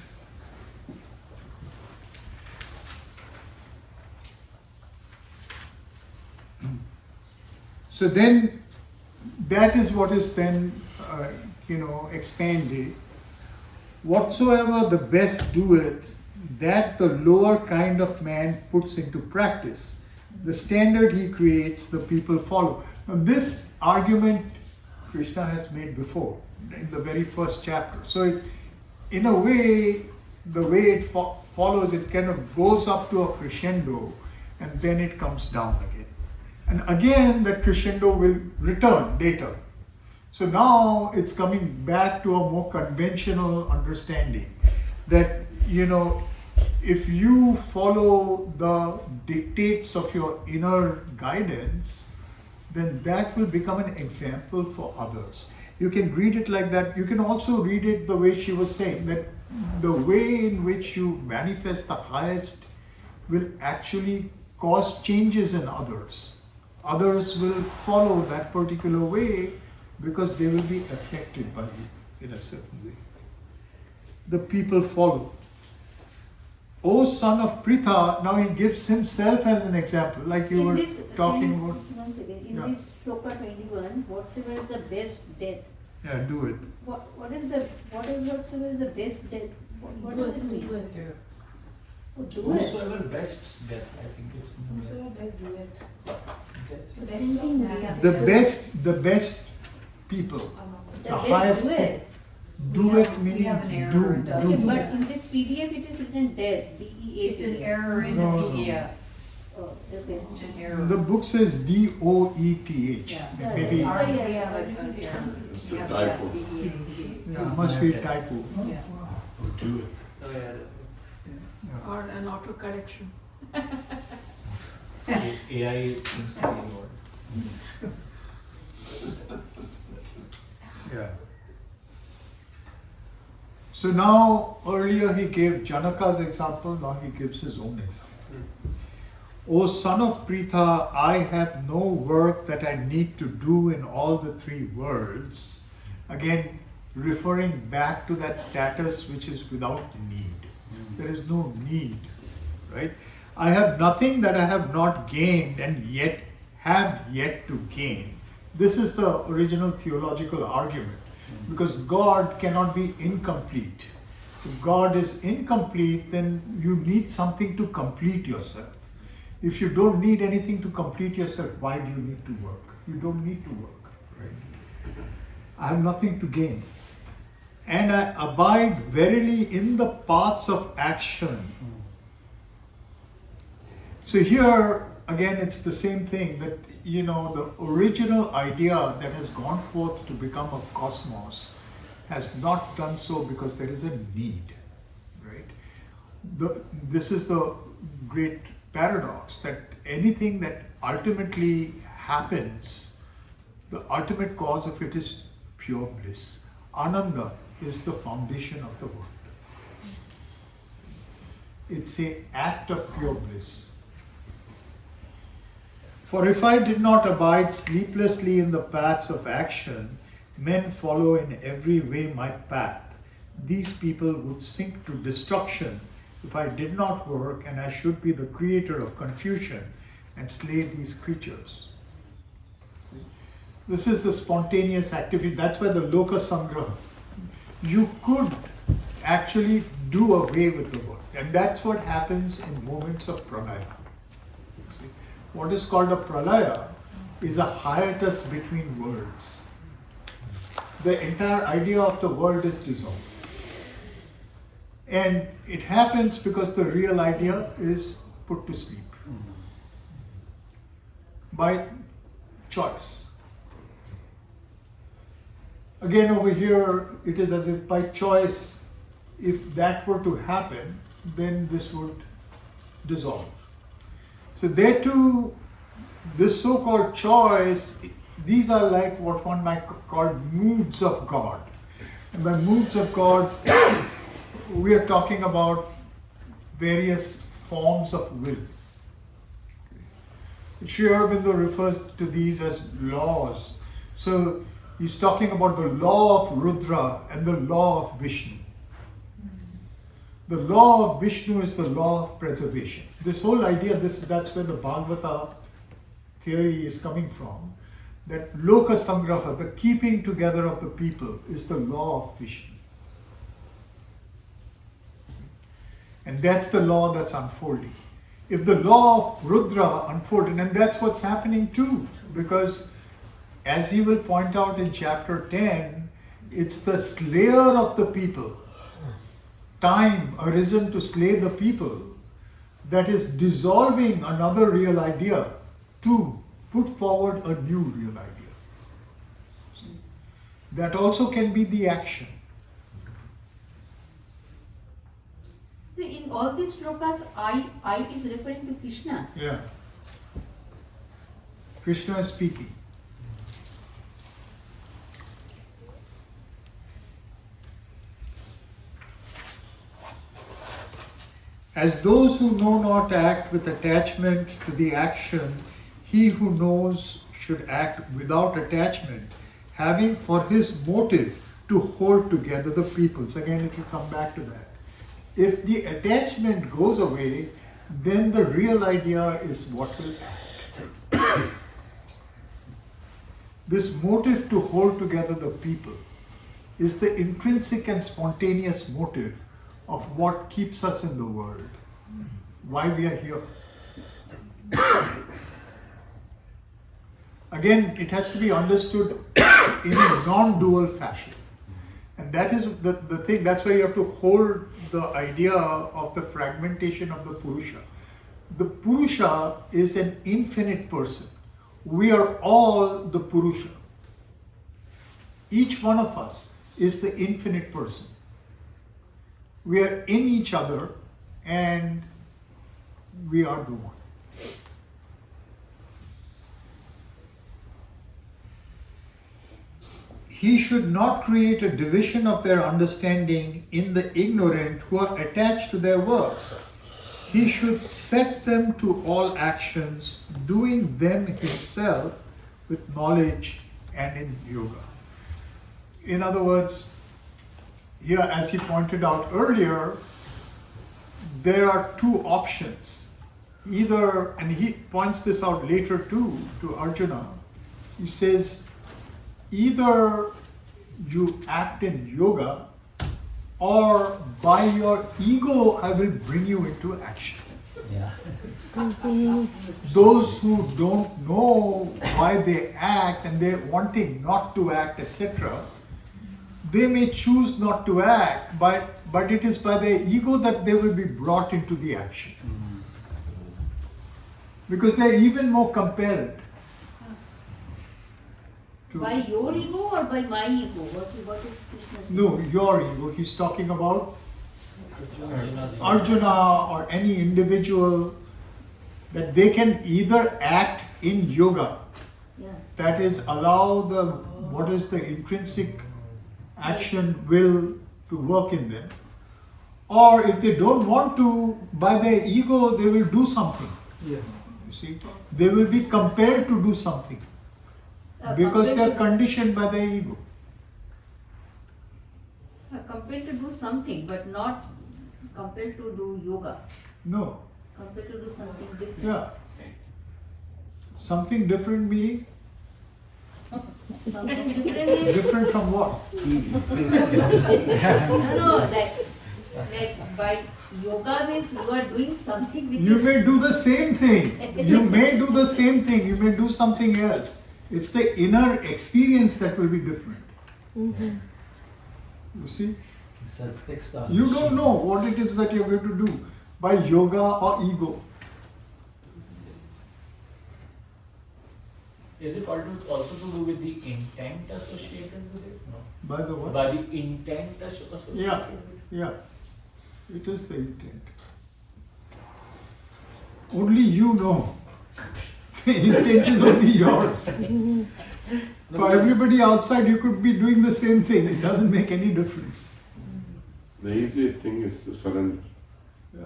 So then, that is what is then, expanded. Whatsoever the best doeth, that the lower kind of man puts into practice. The standard he creates, the people follow. Now, this argument Krishna has made before, in the very first chapter. So, in a way, the way it follows, it kind of goes up to a crescendo and then it comes down again. And again, that crescendo will return later. So now it's coming back to a more conventional understanding that, if you follow the dictates of your inner guidance, then that will become an example for others. You can read it like that. You can also read it the way she was saying, that the way in which you manifest the highest will actually cause changes in others. Others will follow that particular way because they will be affected by you in a certain way. The people follow. O son of Pritha, now he gives himself as an example, like you were talking about. Once again, in this Shloka 21, whatsoever is the best death? Yeah, do it. What is whatsoever is the best death? What does it mean? Oh, do it. Whosoever bests death, I think it's more. Whosoever best do it. The best of man. The best people. The The best highest. do it. Do it meaning do. Okay, but in this PDF it is written death, D-E-A-T. It's an error in No, the no. PDF. Oh, okay. It's an error. The book says D-O-E-T-H. Yeah. Maybe Yeah, We yeah. have an error. It's We a have typo. that DEAT. it must be a typo. Yeah. Oh, do it. Oh yeah. or an auto correction. AI seems to be involved. Yeah. So now, earlier he gave Janaka's example, now he gives his own example. O son of Pritha, I have no work that I need to do in all the three worlds. Again, referring back to that status which is without need. There is no need, right? I have nothing that I have not gained and yet have yet to gain. This is the original theological argument, because God cannot be incomplete. If God is incomplete, then you need something to complete yourself. If you don't need anything to complete yourself, why do you need to work? You don't need to work, right? I have nothing to gain. And I abide verily in the paths of action. So here, again, it's the same thing that, the original idea that has gone forth to become a cosmos has not done so because there is a need, right? This is the great paradox, that anything that ultimately happens, the ultimate cause of it is pure bliss. Ananda is the foundation of the world. It's an act of pure bliss. For if I did not abide sleeplessly in the paths of action, men follow in every way my path. These people would sink to destruction if I did not work, and I should be the creator of confusion and slay these creatures. This is the spontaneous activity. That's why the Loka Sangraha. You could actually do away with the work. And that's what happens in moments of pralaya. What is called a pralaya is a hiatus between worlds. The entire idea of the world is dissolved. And it happens because the real idea is put to sleep by choice. Again, over here, it is as if by choice, if that were to happen, then this would dissolve. So there too, this so-called choice, these are like what one might call moods of God. And by moods of God, we are talking about various forms of will. Sri Aurobindo refers to these as laws. So he's talking about the law of Rudra and the law of Vishnu. The law of Vishnu is the law of preservation. This whole idea, that's where the Bhagavata theory is coming from, that Loka Sangraha, the keeping together of the people, is the law of Vishnu. And that's the law that's unfolding. If the law of Rudra unfolded, and that's what's happening too, because as he will point out in chapter 10, it's the slayer of the people, time arisen to slay the people, that is dissolving another real idea to put forward a new real idea. That also can be the action. So in all these shlokas, I is referring to Krishna. Yeah. Krishna is speaking. As those who know not act with attachment to the action, he who knows should act without attachment, having for his motive to hold together the peoples. Again, it will come back to that. If the attachment goes away, then the real idea is what will act. This motive to hold together the people is the intrinsic and spontaneous motive of what keeps us in the world, why we are here. Again, it has to be understood in a non-dual fashion. And that is the thing, that's why you have to hold the idea of the fragmentation of the Purusha. The Purusha is an infinite person. We are all the Purusha. Each one of us is the infinite person. we are in each other and we are the one. He should not create a division of their understanding in the ignorant who are attached to their works. He should set them to all actions, doing them himself with knowledge and in yoga. In other words, here, as he pointed out earlier, there are two options. Either, and he points this out later too to Arjuna, he says, either you act in yoga or by your ego I will bring you into action. Yeah. Those who don't know why they act and they're wanting not to act, etc., they may choose not to act, but it is by their ego that they will be brought into the action. Because they're even more compelled. By your ego or by my ego? What is Krishna saying? No, your ego. He's talking about Arjuna or any individual, that they can either act in yoga, Yeah. that is allow the, what is the intrinsic action, will to work in them, or if they don't want to, by their ego they will do something. Yeah. You see, they will be compelled to do something because they are conditioned by their ego. Compelled to do something, but not compelled to do yoga. No. Compelled to do something different. Yeah. Something different meaning? Something different is Different from what? no, like by yoga means you are doing something which You is may do the same thing. You may do the same thing. You may do something else. It's the inner experience that will be different. You see? It's fixed on. You don't know what it is that you're going to do by yoga or ego. Is it also to do with the intent associated with it? No. By the what? By the intent associated Yeah, with it? yeah. It is the intent. Only you know. The intent is only yours. For everybody outside, you could be doing the same thing. It doesn't make any difference. The easiest thing is to surrender. Yeah.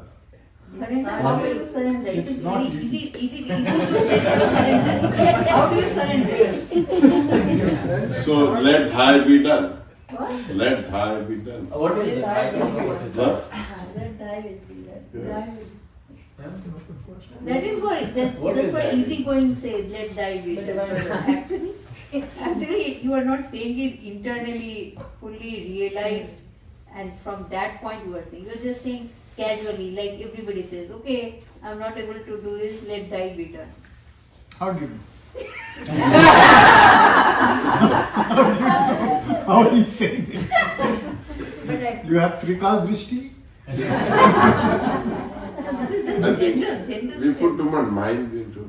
surrender. How will you surrender? It It's is not very easy. easy to say surrender. How do you surrender? So let thy be done. What? Let thy be done. What is that? I don't know what is that. Yeah. That is what that's What that's is what that? easygoing say, let die be done. Actually you are not saying it internally fully realized, and from that point you are saying, you are just saying casually, like everybody says, okay, I'm not able to do this, let die be done. How do you know? How are you saying it? You have Trikal Drishti? This is I just think general we put statement. too much mind into it.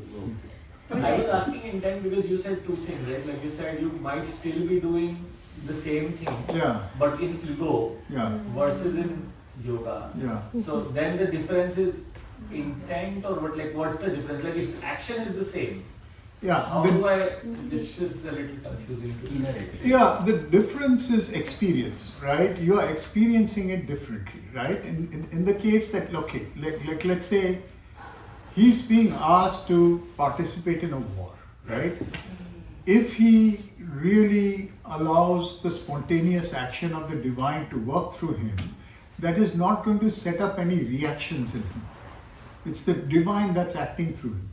I was asking intent because you said two things, right? Like you said you might still be doing the same thing, Yeah, but in ego yeah, versus in yoga. yeah. So then the difference is intent, or what? Like what's the difference? Like if action is the same, Yeah, how the, do I? This is a little confusing to me. yeah, the difference is experience, right? You are experiencing it differently, right? In the case that, okay, like let's say he's being asked to participate in a war, right? If he really allows the spontaneous action of the divine to work through him, that is not going to set up any reactions in him. It's the divine that's acting through him.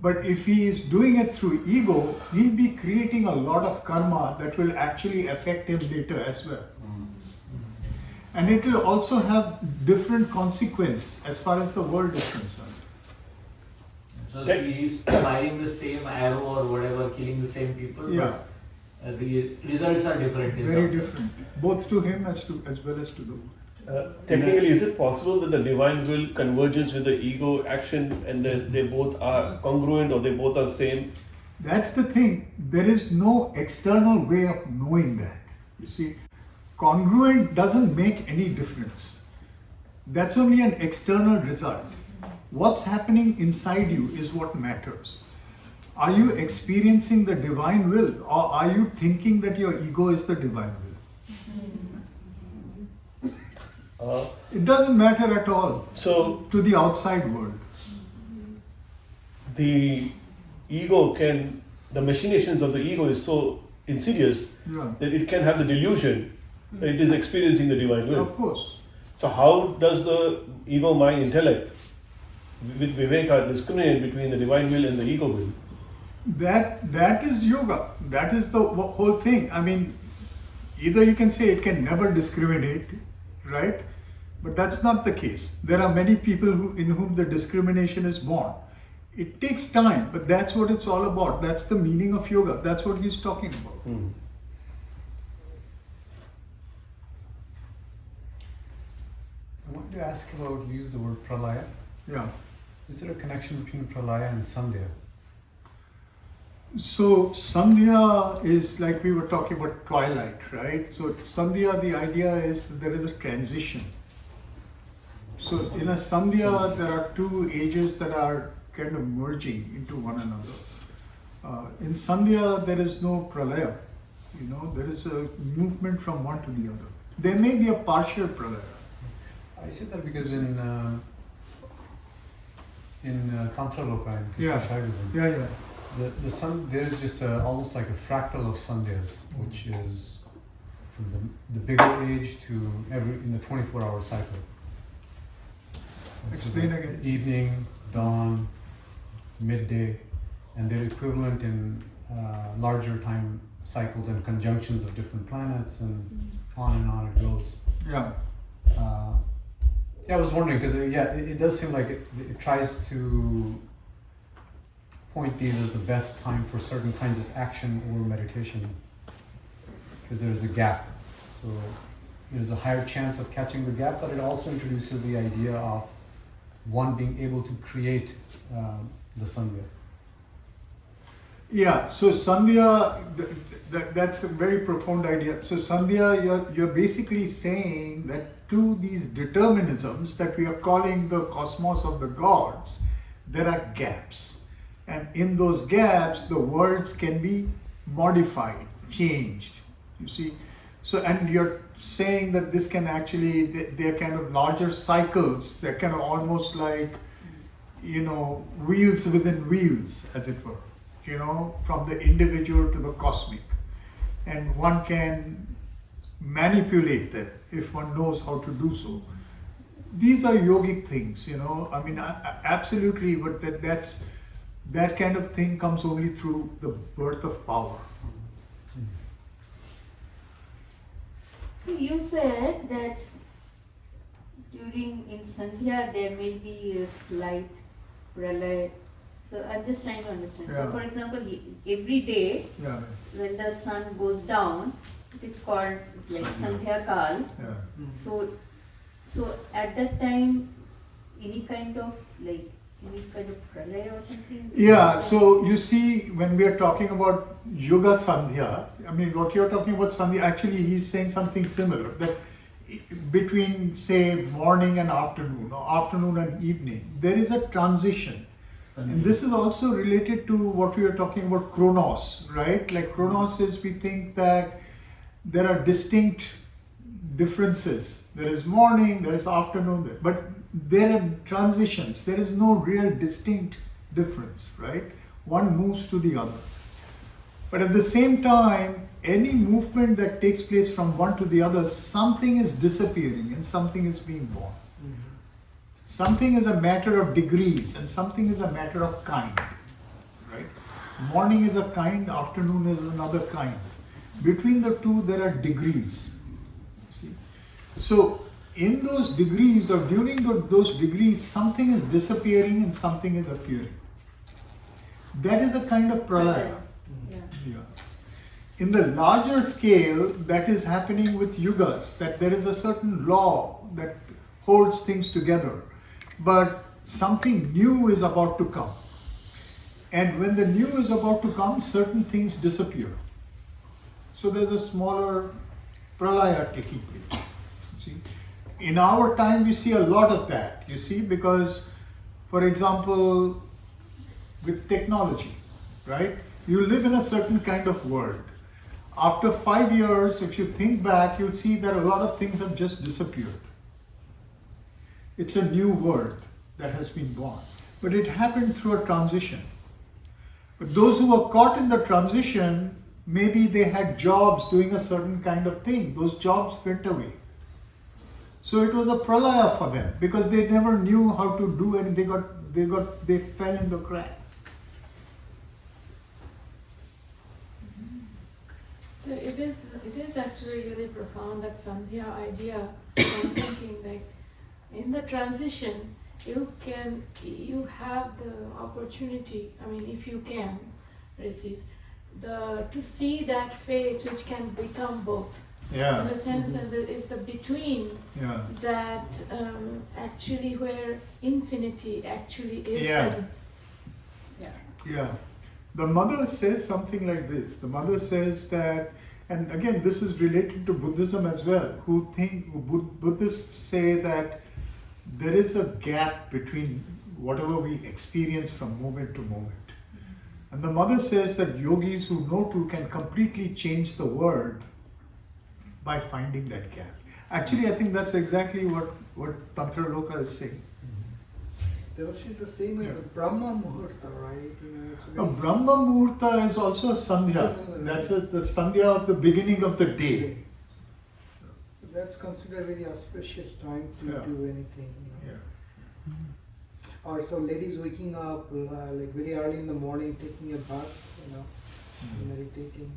But if he is doing it through ego, he'll be creating a lot of karma that will actually affect him later as well. And it will also have different consequence as far as the world is concerned. So he's firing the same arrow or whatever, killing the same people. Yeah. But, the results are different. in Very some sense. different, both to him as well as to the world. Technically, is it possible that the divine will converges with the ego action and that they both are congruent or they both are same? That's the thing. There is no external way of knowing that. You see, congruent doesn't make any difference. That's only an external result. What's happening inside you is what matters. Are you experiencing the divine will, or are you thinking that your ego is the divine will? It doesn't matter at all So to the outside world. the ego the machinations of the ego is so insidious Yeah. that it can have the delusion that it is experiencing the divine will. Of course. So how does the ego, mind, intellect with Viveka discriminate between the divine will and the ego will? That is yoga. That is the whole thing. I mean, either you can say it can never discriminate, right? But that's not the case. There are many people in whom the discrimination is born. It takes time, but that's what it's all about. That's the meaning of yoga. That's what he's talking about. I wanted to ask about, you used the word pralaya. Yeah. Is there a connection between pralaya and sandhya? So Sandhya is like we were talking about twilight, right? So Sandhya, the idea is that there is a transition. So in a Sandhya, there are two ages that are kind of merging into one another. In Sandhya, there is no pralaya. You know, there is a movement from one to the other. There may be a partial pralaya. I said that because in Tantra Loka, in Krishna Yeah. Shaivism, Yeah. the sun, there is just almost like a fractal of sandhyas, which is from the bigger age to in the 24-hour cycle. Explain again. Evening, dawn, midday, and they're equivalent in larger time cycles and conjunctions of different planets, and on it goes. Yeah. Yeah, I was wondering because it does seem like it tries to point these as the best time for certain kinds of action or meditation, because there's a gap. So there's a higher chance of catching the gap, but it also introduces the idea of one being able to create the sandhya. Yeah, so Sandhya, that's a very profound idea. So Sandhya, you're basically saying that to these determinisms that we are calling the cosmos of the gods, there are gaps. And in those gaps, the worlds can be modified, changed, you see. So, and you're saying that this can actually, they're kind of larger cycles, they're kind of almost like, you know, wheels within wheels, as it were. You know, from the individual to the cosmic, and one can manipulate that if one knows how to do so. These are yogic things, you know. I mean, absolutely, but that kind of thing comes only through the birth of power. You said that in Sandhya there may be a slight pralaya. So I'm just trying to understand. Yeah. So for example, every day when the sun goes down, it's called like Sandhya Kal. Yeah. So at that time, any kind of pralaya or something? Yeah, so you see, when we are talking about Yoga Sandhya, I mean, what you're talking about Sandhya, actually he's saying something similar, that between, say, morning and afternoon, or afternoon and evening, there is a transition. And this is also related to what we were talking about chronos, right? Like chronos is, we think that there are distinct differences. There is morning, there is afternoon, but there are transitions. There is no real distinct difference, right? One moves to the other. But at the same time, any movement that takes place from one to the other, something is disappearing and something is being born. Something is a matter of degrees and something is a matter of kind, right? Morning is a kind, afternoon is another kind. Between the two, there are degrees. See? So, in those degrees or during those degrees, something is disappearing and something is appearing. That is a kind of pralaya. Yeah. In the larger scale, that is happening with yugas, that there is a certain law that holds things together. But something new is about to come. And when the new is about to come, certain things disappear. So there's a smaller pralaya taking place. See? in our time we see a lot of that, you see, because, for example, with technology, right? You live in a certain kind of world. After 5 years, if you think back, you'll see that a lot of things have just disappeared. It's a new world that has been born. But it happened through a transition. But those who were caught in the transition, maybe they had jobs doing a certain kind of thing. Those jobs went away. So it was a pralaya for them because they never knew how to do it. They fell in the cracks. So it is actually really profound, that Sandhya idea. I'm thinking like in the transition, you have the opportunity, I mean, if you can receive, to see that phase which can become both. Yeah. In the sense that it's the between that actually where infinity actually is present. Yeah. The mother says something like this. The mother says that, and again, this is related to Buddhism as well, Buddhists say that there is a gap between whatever we experience from moment to moment. And the mother says that yogis who know to can completely change the world by finding that gap. Actually, I think that's exactly what Tantra Loka is saying. Devoshi, the same as the Brahma Muhurta, right? It's Brahma Muhurta is also a Sandhya. That's the Sandhya of the beginning of the day. That's considered a very auspicious time to do anything. Or so ladies waking up like very early in the morning, taking a bath, meditating.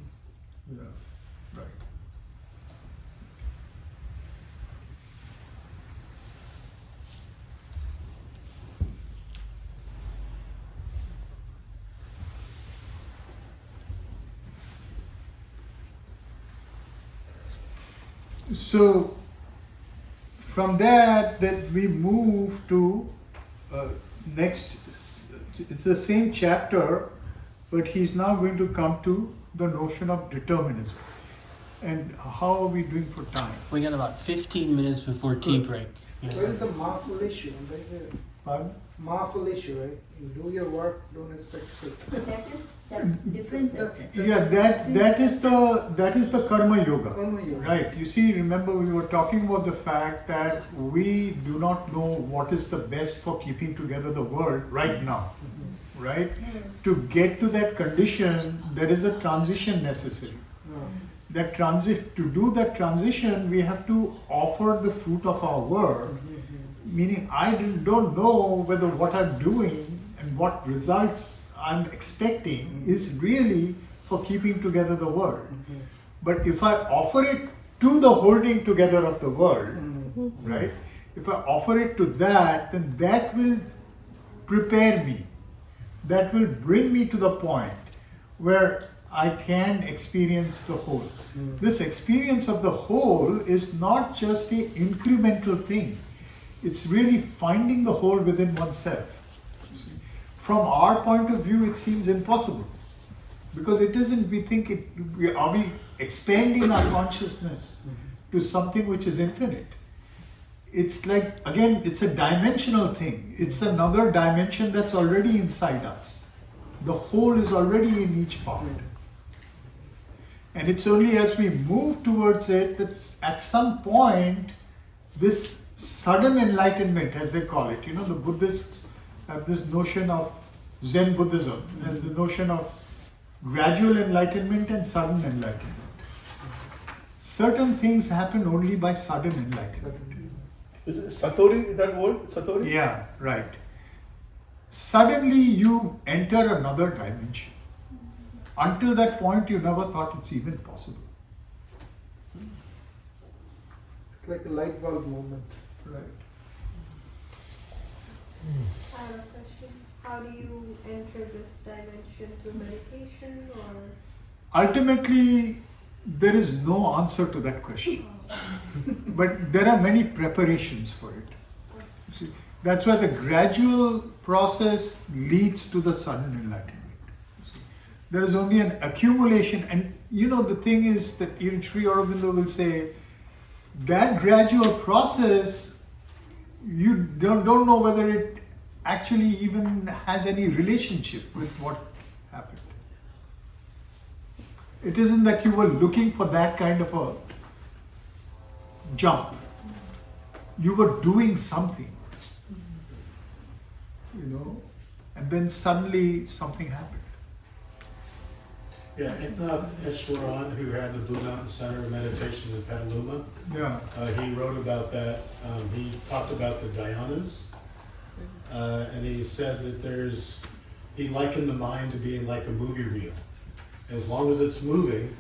Yeah, right. So from that we move to next. It's the same chapter, but he's now going to come to the notion of determinism. And how are we doing for time? We got about 15 minutes before tea break. Where is the mindful issue? There is a Pardon? mindful issue, right? You do your work, don't expect it. That is that difference. Yeah, that is the karma yoga. Karma yoga. Right. You see, remember we were talking about the fact that we do not know what is the best for keeping together the world right now. Right? To get to that condition, there is a transition necessary. To do that transition, we have to offer the fruit of our work. Meaning, I don't know whether what I'm doing and what results I'm expecting is really for keeping together the world. But if I offer it to the holding together of the world, right? If I offer it to that, then that will prepare me. That will bring me to the point where I can experience the whole. This experience of the whole is not just an incremental thing. It's really finding the whole within oneself. From our point of view, it seems impossible. Because it isn't, are we expanding our consciousness to something which is infinite? It's like, again, it's a dimensional thing. It's another dimension that's already inside us. The whole is already in each part. And it's only as we move towards it that at some point, this sudden enlightenment, as they call it, the Buddhists have this notion of Zen Buddhism. There's the notion of gradual enlightenment and sudden enlightenment. Certain things happen only by sudden enlightenment. Is it Satori, that word? Satori? Yeah, right. Suddenly you enter another dimension. Until that point, you never thought it's even possible. It's like a light bulb moment. Right. I have a question. How do you enter this dimension through meditation or? Ultimately, there is no answer to that question. But there are many preparations for it. See, that's why the gradual process leads to the sudden enlightenment. See, there is only an accumulation, and the thing is that even Sri Aurobindo will say, that gradual process, you don't know whether it actually even has any relationship with what happened. It isn't that you were looking for that kind of a jump. You were doing something, and then suddenly something happened. Yeah, Eknath Easwaran, who had the Blue Mountain Center of Meditation in Petaluma, he wrote about that. He talked about the dhyanas, and he said that he likened the mind to being like a movie reel. As long as it's moving,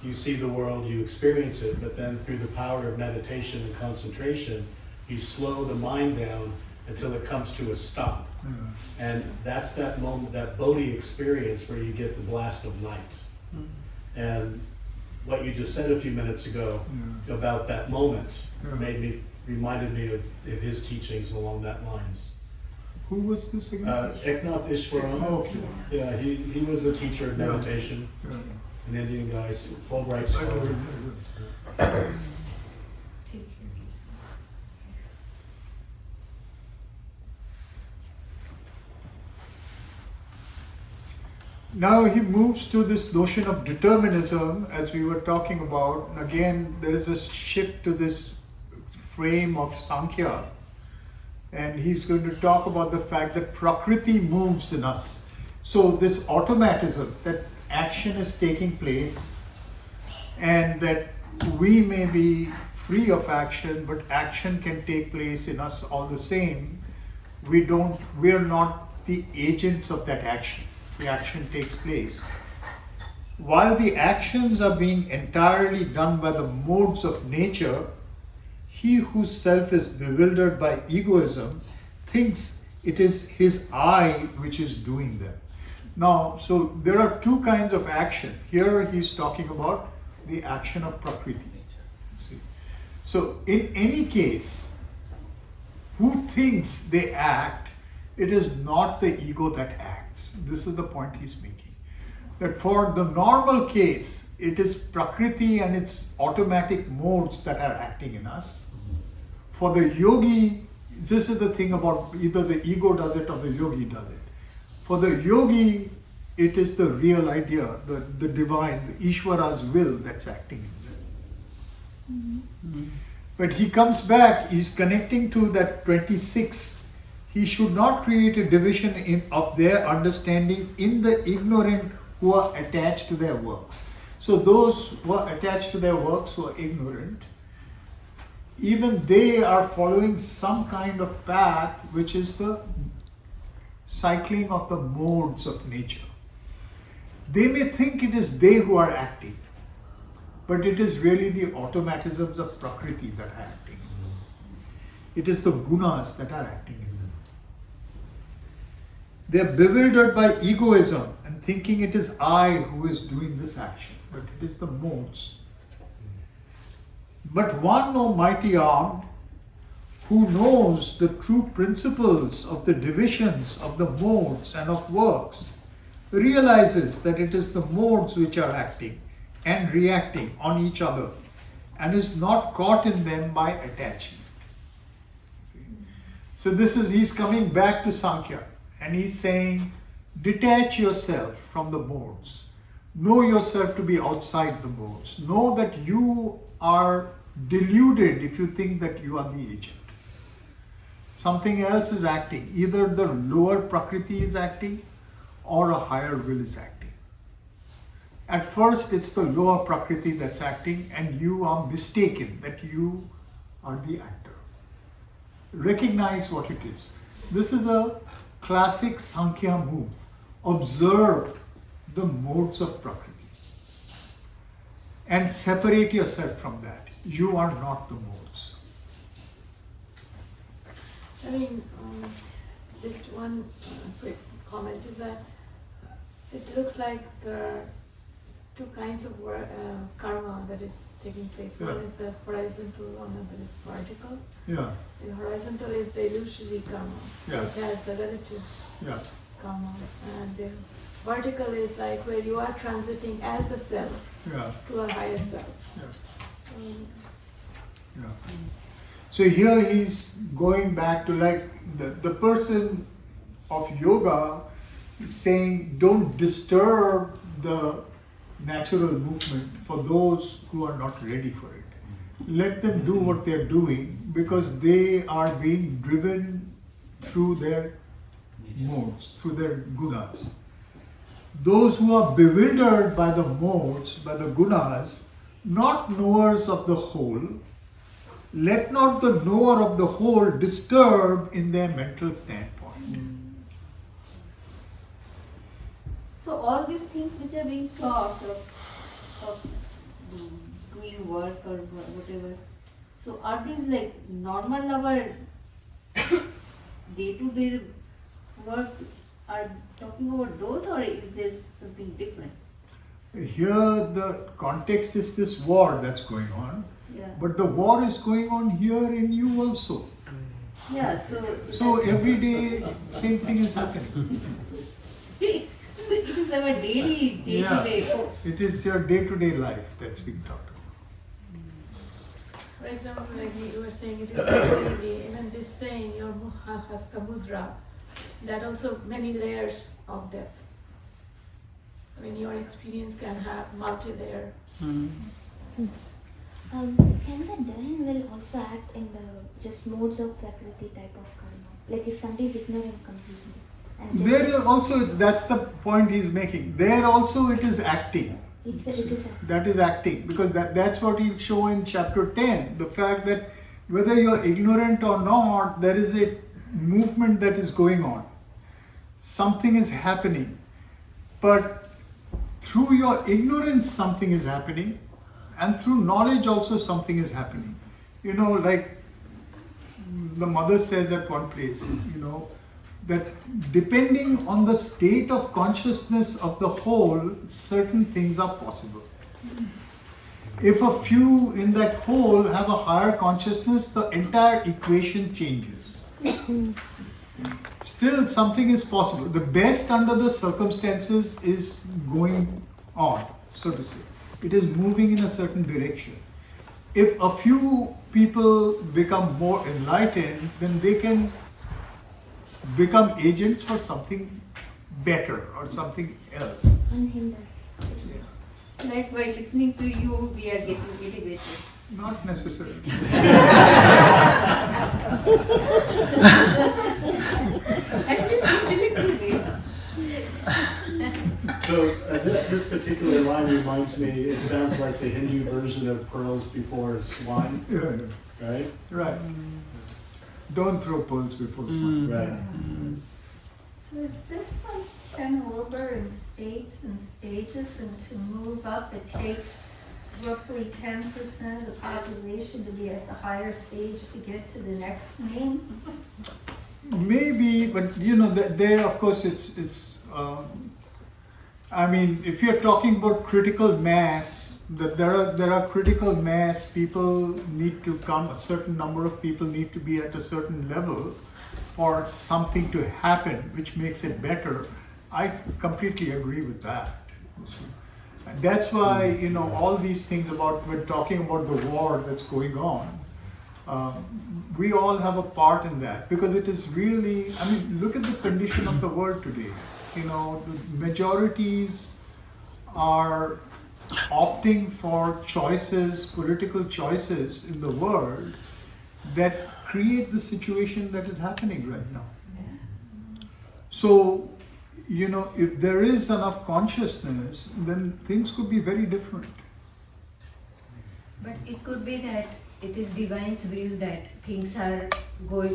you see the world, you experience it, but then through the power of meditation and concentration, you slow the mind down until it comes to a stop. And that's that moment, that Bodhi experience where you get the blast of light. And what you just said a few minutes ago about that moment reminded me of his teachings along that lines. Who was this again? Eknath Easwaran. Oh, okay. Yeah, he was a teacher of meditation. An Indian guy, Fulbright scholar. Now he moves to this notion of determinism, as we were talking about. And again, there is a shift to this frame of Sankhya. And he's going to talk about the fact that Prakriti moves in us. So this automatism, that action is taking place, and that we may be free of action, but action can take place in us all the same. We are not the agents of that action. The action takes place. While the actions are being entirely done by the modes of nature, he whose self is bewildered by egoism thinks it is his I which is doing them. Now, so there are two kinds of action. Here he's talking about the action of Prakriti. See? So in any case, who thinks they act, it is not the ego that acts. This is the point he's making. That for the normal case, it is Prakriti and its automatic modes that are acting in us. For the yogi, this is the thing about either the ego does it or the yogi does it. For the yogi, it is the real idea, the divine, the Ishvara's will that's acting in them. But he comes back, he's connecting to that 26. He should not create a division of their understanding in the ignorant who are attached to their works. So those who are attached to their works, who are ignorant, even they are following some kind of path which is the cycling of the modes of nature. They may think it is they who are acting, but it is really the automatisms of Prakriti that are acting. It is the gunas that are acting in them. They are bewildered by egoism and thinking it is I who is doing this action, but it is the modes. But one, O mighty armed, who knows the true principles of the divisions of the modes and of works, realizes that it is the modes which are acting and reacting on each other and is not caught in them by attachment. So he's coming back to Sankhya and he's saying, detach yourself from the modes. Know yourself to be outside the modes. Know that you are deluded if you think that you are the agent. Something else is acting. Either the lower Prakriti is acting or a higher will is acting. At first it's the lower Prakriti that's acting and you are mistaken that you are the actor. Recognize what it is. This is a classic Sankhya move. Observe the modes of Prakriti and separate yourself from that. You are not the modes. I mean, just one quick comment is that it looks like there are two kinds of karma that is taking place. One is the horizontal, one that is vertical. Yeah. The horizontal is the illusory karma, which has the relative karma, and the vertical is like where you are transiting as the self to a higher self. Yeah. So here he's going back to like the person of yoga is saying don't disturb the natural movement for those who are not ready for it. Let them do what they are doing because they are being driven through their modes, through their gunas. Those who are bewildered by the modes, by the gunas, not knowers of the whole, let not the knower of the whole disturb in their mental standpoint. So all these things which are being taught of doing work or whatever, so are these like normal our day-to-day work are talking about those, or is there something different? Here the context is this war that's going on, Yeah. but the war is going on here in you also. Yeah, So every day same thing is happening. so it is our daily day-to-day. Yeah, it is your day-to-day life that's being talked about. For example, like you were saying, it is daily, even this saying, your hasta mudra, that also many layers of depth. I mean, your experience can have multi-layer. Can the divine will also act in the just modes of Prakriti type of karma? Like if somebody is ignorant completely. And just There also, that's the point he's making. There also it is acting. it is acting. That is acting, because that's what he'll show in chapter 10. The fact that whether you're ignorant or not, there is a movement that is going on. Something is happening. But through your ignorance, something is happening. And through knowledge also something is happening. You know, like the mother says at one place, you know, that depending on the state of consciousness of the whole, certain things are possible. If a few in that whole have a higher consciousness, the entire equation changes. Still, something is possible. The best under the circumstances is going on, so to say. It is moving in a certain direction. If a few people become more enlightened, then they can become agents for something better or something else. Unhindered. Like by listening to you, we are getting elevated. Not necessarily. At least intellectually. So this particular line reminds me, it sounds like the Hindu version of pearls before swine, Yeah, right? right. Don't throw pearls before swine. Right. So is this like kind of over in states and stages, and to move up it takes roughly 10% of the population to be at the higher stage to get to the next name? Maybe, but you know, there of course it's. I mean, if you're talking about critical mass, that there are critical mass. People need to come. A certain number of people need to be at a certain level for something to happen, which makes it better. I completely agree with that. And that's why, you know, all these things about, we're talking about the war that's going on, we all have a part in that, because it is really, I mean, look at the condition of the world today. You know, the majorities are opting for choices, political choices in the world that create the situation that is happening right now. So, you know, if there is enough consciousness, then things could be very different. But it could be that it is divine's will that things are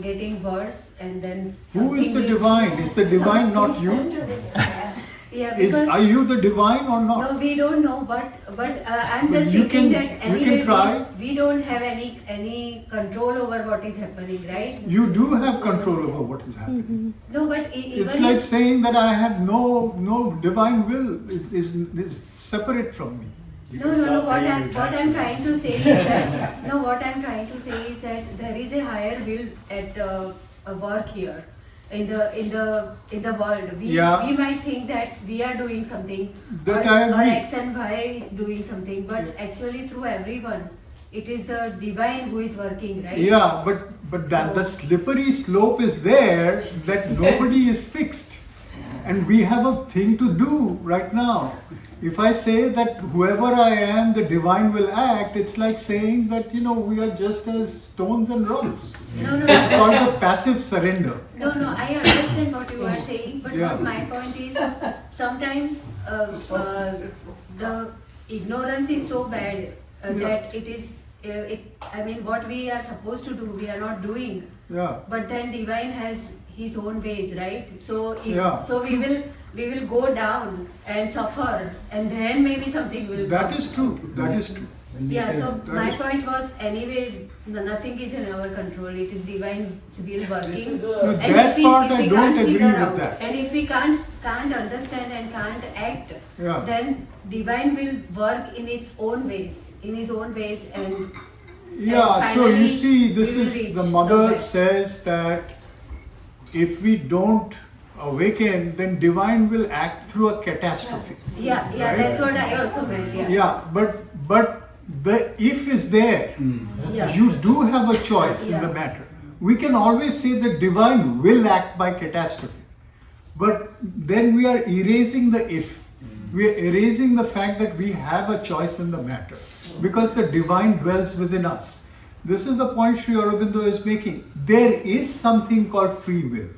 getting worse, and then Who is the divine? Is the divine not you? Yeah, because Are you the divine or not? no, we don't know, but I'm Well, just you thinking can- that you can anyway try. we don't have any control over what is happening, right? You do have control over what is happening. No, but even It's like saying that I have no divine will is separate from me. No. What I'm trying to say is that what I'm trying to say is that there is a higher will at work here in the world. We might think that we are doing something, That or, I agree. or X and Y is doing something, but actually through everyone it is the divine who is working, right? Yeah, but that the slippery slope is there that nobody is fixed. And we have a thing to do right now. If I say that whoever I am, the divine will act, it's like saying that, we are just as stones and rocks. No, It's called a passive surrender. No, I understand what you are saying, but Yeah. what my point is, sometimes the ignorance is so bad that it is, what we are supposed to do, we are not doing. Yeah. But then divine has his own ways, right? So, Yeah. so we will go down and suffer, and then maybe something will That come. is true. That is true. Yeah, so That my is- point was anyway, nothing is in our control. It is divine will working. This is No, And that if we, part if I we don't can't agree figure with out, that. and if we can't understand and can't act, Yeah. then divine will work in its own ways, and Yeah, and so you finally see, this we will is reach the mother somewhere. says that if we don't awaken, then divine will act through a catastrophe. Yeah, Right? that's what I also meant. Yeah. Yeah, but the if is there. Yeah. You do have a choice in the Yeah. matter. We can always say that divine will act by catastrophe. But then we are erasing the if. We are erasing the fact that we have a choice in the matter. Because the divine dwells within us. This is the point Sri Aurobindo is making. There is something called free will.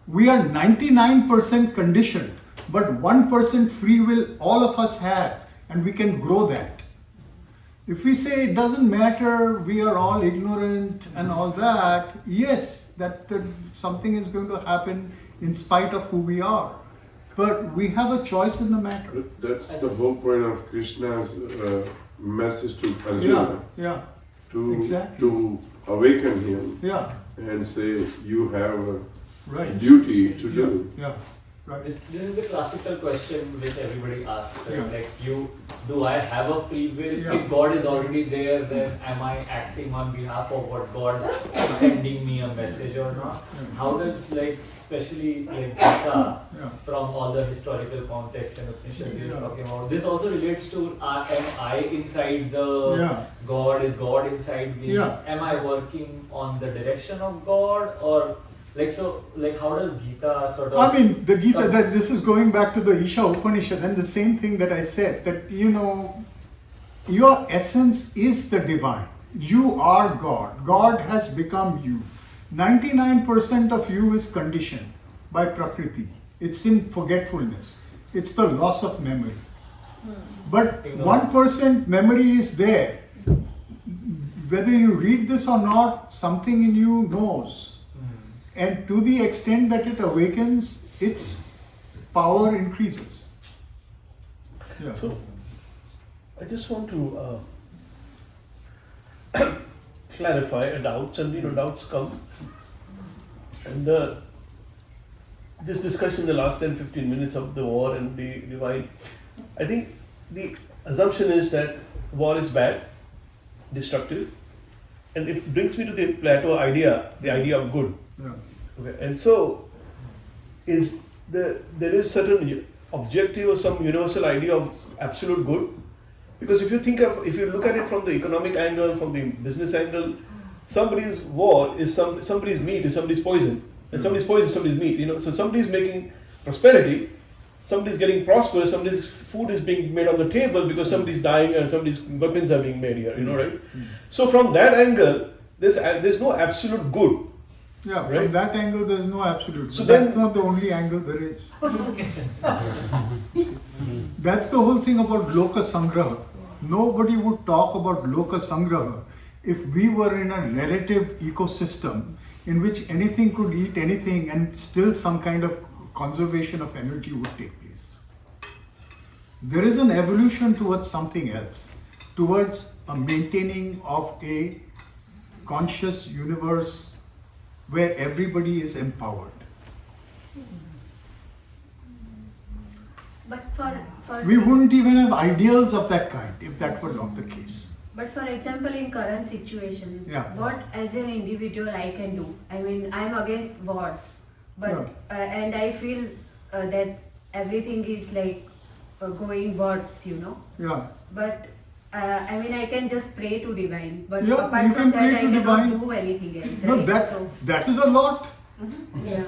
We are 99% conditioned, but 1% free will all of us have, and we can grow that. If we say it doesn't matter, we are all ignorant and all that, yes, that something is going to happen in spite of who we are. But we have a choice in the matter. That's the whole point of Krishna's message to Arjuna. Yeah, To, exactly. to awaken him Yeah, and say, you have a right. duty to do. Yeah, right. This is the classical question which everybody asks. Yeah. Like, do I have a free will? Yeah. If God is already there, then am I acting on behalf of what God is sending me a message or not? How does, especially Gita, Yeah. from all the historical context and Upanishads we are Yeah. talking about, this also relates to am I inside the Yeah. God? Is God inside me? Yeah. Am I working on the direction of God? Or how does Gita sort of... I mean, the Gita, comes- this is going back to the Isha Upanishad and the same thing that I said, that, your essence is the divine. You are God. God has become you. 99% of you is conditioned by Prakriti. It's in forgetfulness. It's the loss of memory. But 1% memory is there. Whether you read this or not, something in you knows. And to the extent that it awakens, its power increases. Yeah. So, I just want to clarify a doubts, and doubts come. And this discussion, the last 10-15 minutes of the war and the divine, I think the assumption is that war is bad, destructive, and it brings me to the Plato idea, the idea of good. Yeah. Okay. And so, there is certain objective or some universal idea of absolute good, because if you look at it from the economic angle, from the business angle, somebody's war is somebody's meat is somebody's poison, and somebody's poison is somebody's meat. So somebody's making prosperity, somebody's getting prosperous, somebody's food is being made on the table because somebody's dying and somebody's weapons are being made here. Right? So from that angle, there's no absolute good. Yeah, Right? from that angle, there is no absolute. So But that's then- not the only angle there is. That's the whole thing about Loka Sangraha. Nobody would talk about Loka Sangraha if we were in a relative ecosystem in which anything could eat anything and still some kind of conservation of energy would take place. There is an evolution towards something else, towards a maintaining of a conscious universe where everybody is empowered. But for We wouldn't even have ideals of that kind if that were not the case. But for example, in current situation, Yeah. what as an individual I can do? I mean, I'm against wars, but and I feel that everything is going worse, Yeah. But I mean, I can just pray to divine, but Yeah, apart you from can pray that, I to cannot divine. do anything else. No, Right? that is a lot. Yeah.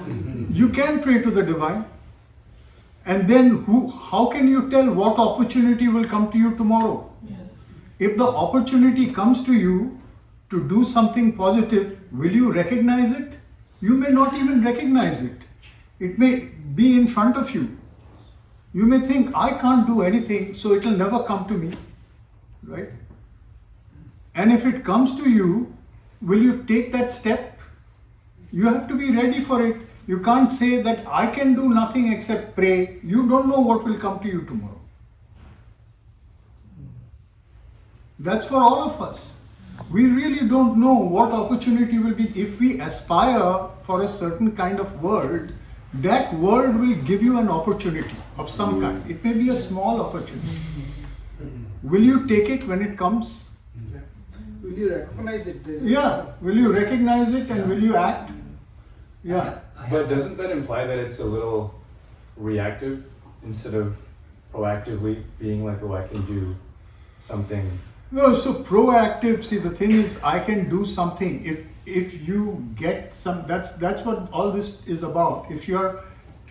You can pray to the divine. And then how can you tell what opportunity will come to you tomorrow? If the opportunity comes to you to do something positive, will you recognize it? You may not even recognize it. It may be in front of you. You may think, I can't do anything, so it will never come to me. Right? And if it comes to you, will you take that step? You have to be ready for it. You can't say that I can do nothing except pray. You don't know what will come to you tomorrow. That's for all of us. We really don't know what opportunity will be. If we aspire for a certain kind of world, that world will give you an opportunity of some kind. It may be a small opportunity. Will you take it when it comes? Will you recognize it? Yeah. Will you recognize it and will you act? Yeah. But doesn't that imply that it's a little reactive instead of proactively being like, oh, I can do something? No, so proactive, see the thing is I can do something if you get some, that's what all this is about. If you're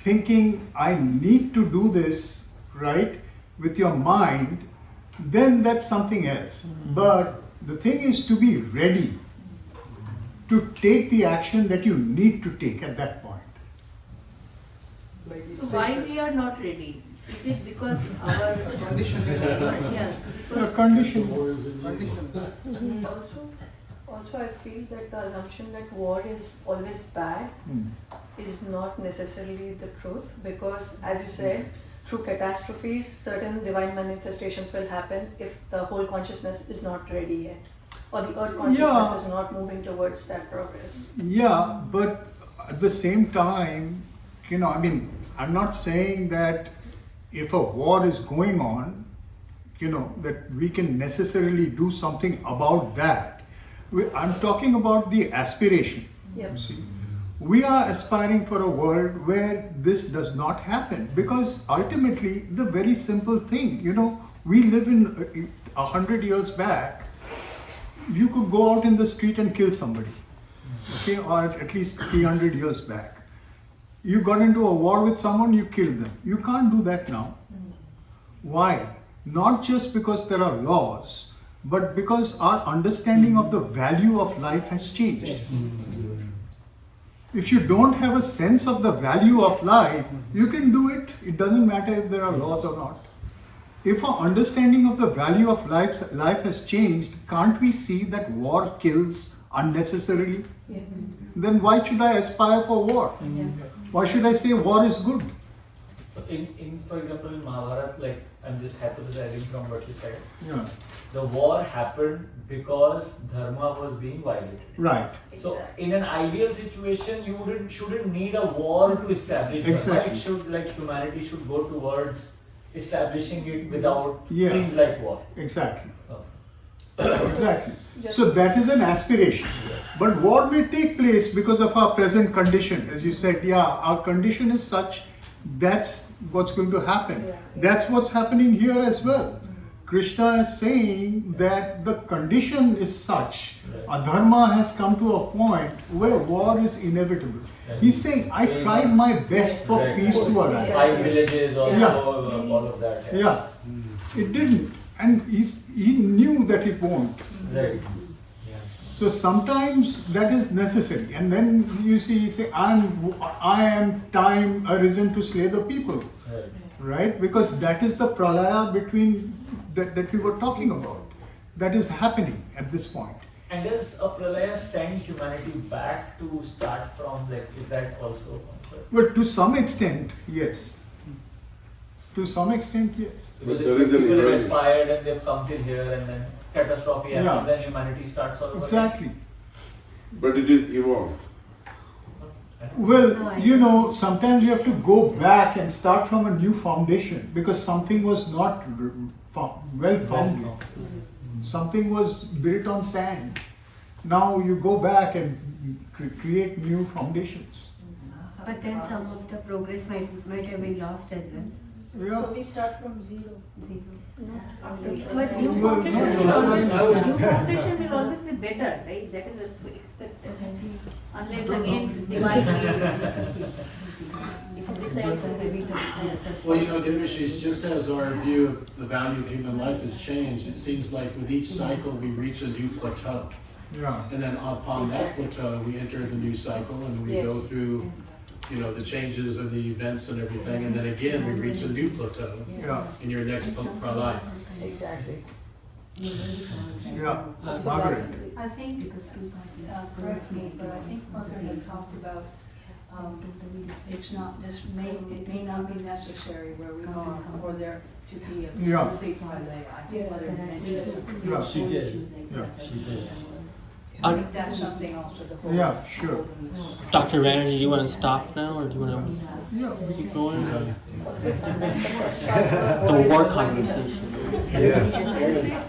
thinking I need to do this, right, with your mind, then that's something else. But the thing is to be ready to take the action that you need to take at that point. So why we are not ready? Is it because our condition? Yeah, The condition. Also, I feel that the assumption that war is always bad is not necessarily the truth, because as you said, through catastrophes, certain divine manifestations will happen if the whole consciousness is not ready yet, or the earth consciousness is not moving towards that progress. Yeah, but at the same time, I mean, I'm not saying that if a war is going on, that we can necessarily do something about that. I'm talking about the aspiration. Yep. See, we are aspiring for a world where this does not happen, because ultimately the very simple thing, we live in 100 years back, you could go out in the street and kill somebody, okay, or at least 300 years back. You got into a war with someone, you killed them. You can't do that now. Why? Not just because there are laws, but because our understanding of the value of life has changed. If you don't have a sense of the value of life, you can do it. It doesn't matter if there are laws or not. If our understanding of the value of life has changed, can't we see that war kills unnecessarily? Yeah. Then why should I aspire for war? Why should I say war is good? So for example, in Mahabharata, like I'm just hypothesizing from what you said. Yeah. The war happened because dharma was being violated. Right. So in an ideal situation, you shouldn't need a war to establish Exactly. dharma. Humanity should go towards establishing it without Yeah. things like war. Exactly. Oh. Exactly. So that is an aspiration. But war may take place because of our present condition. As you said, our condition is such, that's what's going to happen. That's what's happening here as well. Krishna is saying that the condition is such, adharma has come to a point where war is inevitable. He's saying, I tried my best for peace to arise. 5 villages also, all of that. Yeah. It didn't. And he knew that it won't. Right. So sometimes that is necessary. And then you see, he say, I am time arisen to slay the people. Right? Because that is the pralaya that we were talking about. That is happening at this point. And does a pralaya send humanity back to start from, like, is that also? But to some extent, yes. To some extent, yes. Because if people have aspired and they've come till here and then catastrophe happens, then humanity starts all over. Exactly. But it is evolved. Well, sometimes you have to go back and start from a new foundation because something was not well founded. Something was built on sand. Now you go back and create new foundations. But then some of the progress might have been lost as well. Yeah. So we start from zero. But new foundation will always be better, right? That is expected. Unless again divine will decides to be Well, you know, Divishes, just as our view of the value of human life has changed, it seems like with each cycle we reach a new plateau. Yeah. And then upon that plateau, we enter the new cycle and we go through, you know, the changes and the events and everything, and then again we reach a new plateau in your next life. Exactly. Yeah. So Margaret. I think, correct me, but I think Margaret had talked about it's not, it may not be necessary where we are for there to be a complete highlight. I think Mother mentioned something. Yeah. She did. Yeah. She did. I think that's something also to hold. Yeah, sure. Dr. Ranner, do you want to stop now, or do you want to keep going? The war conversation. Yes.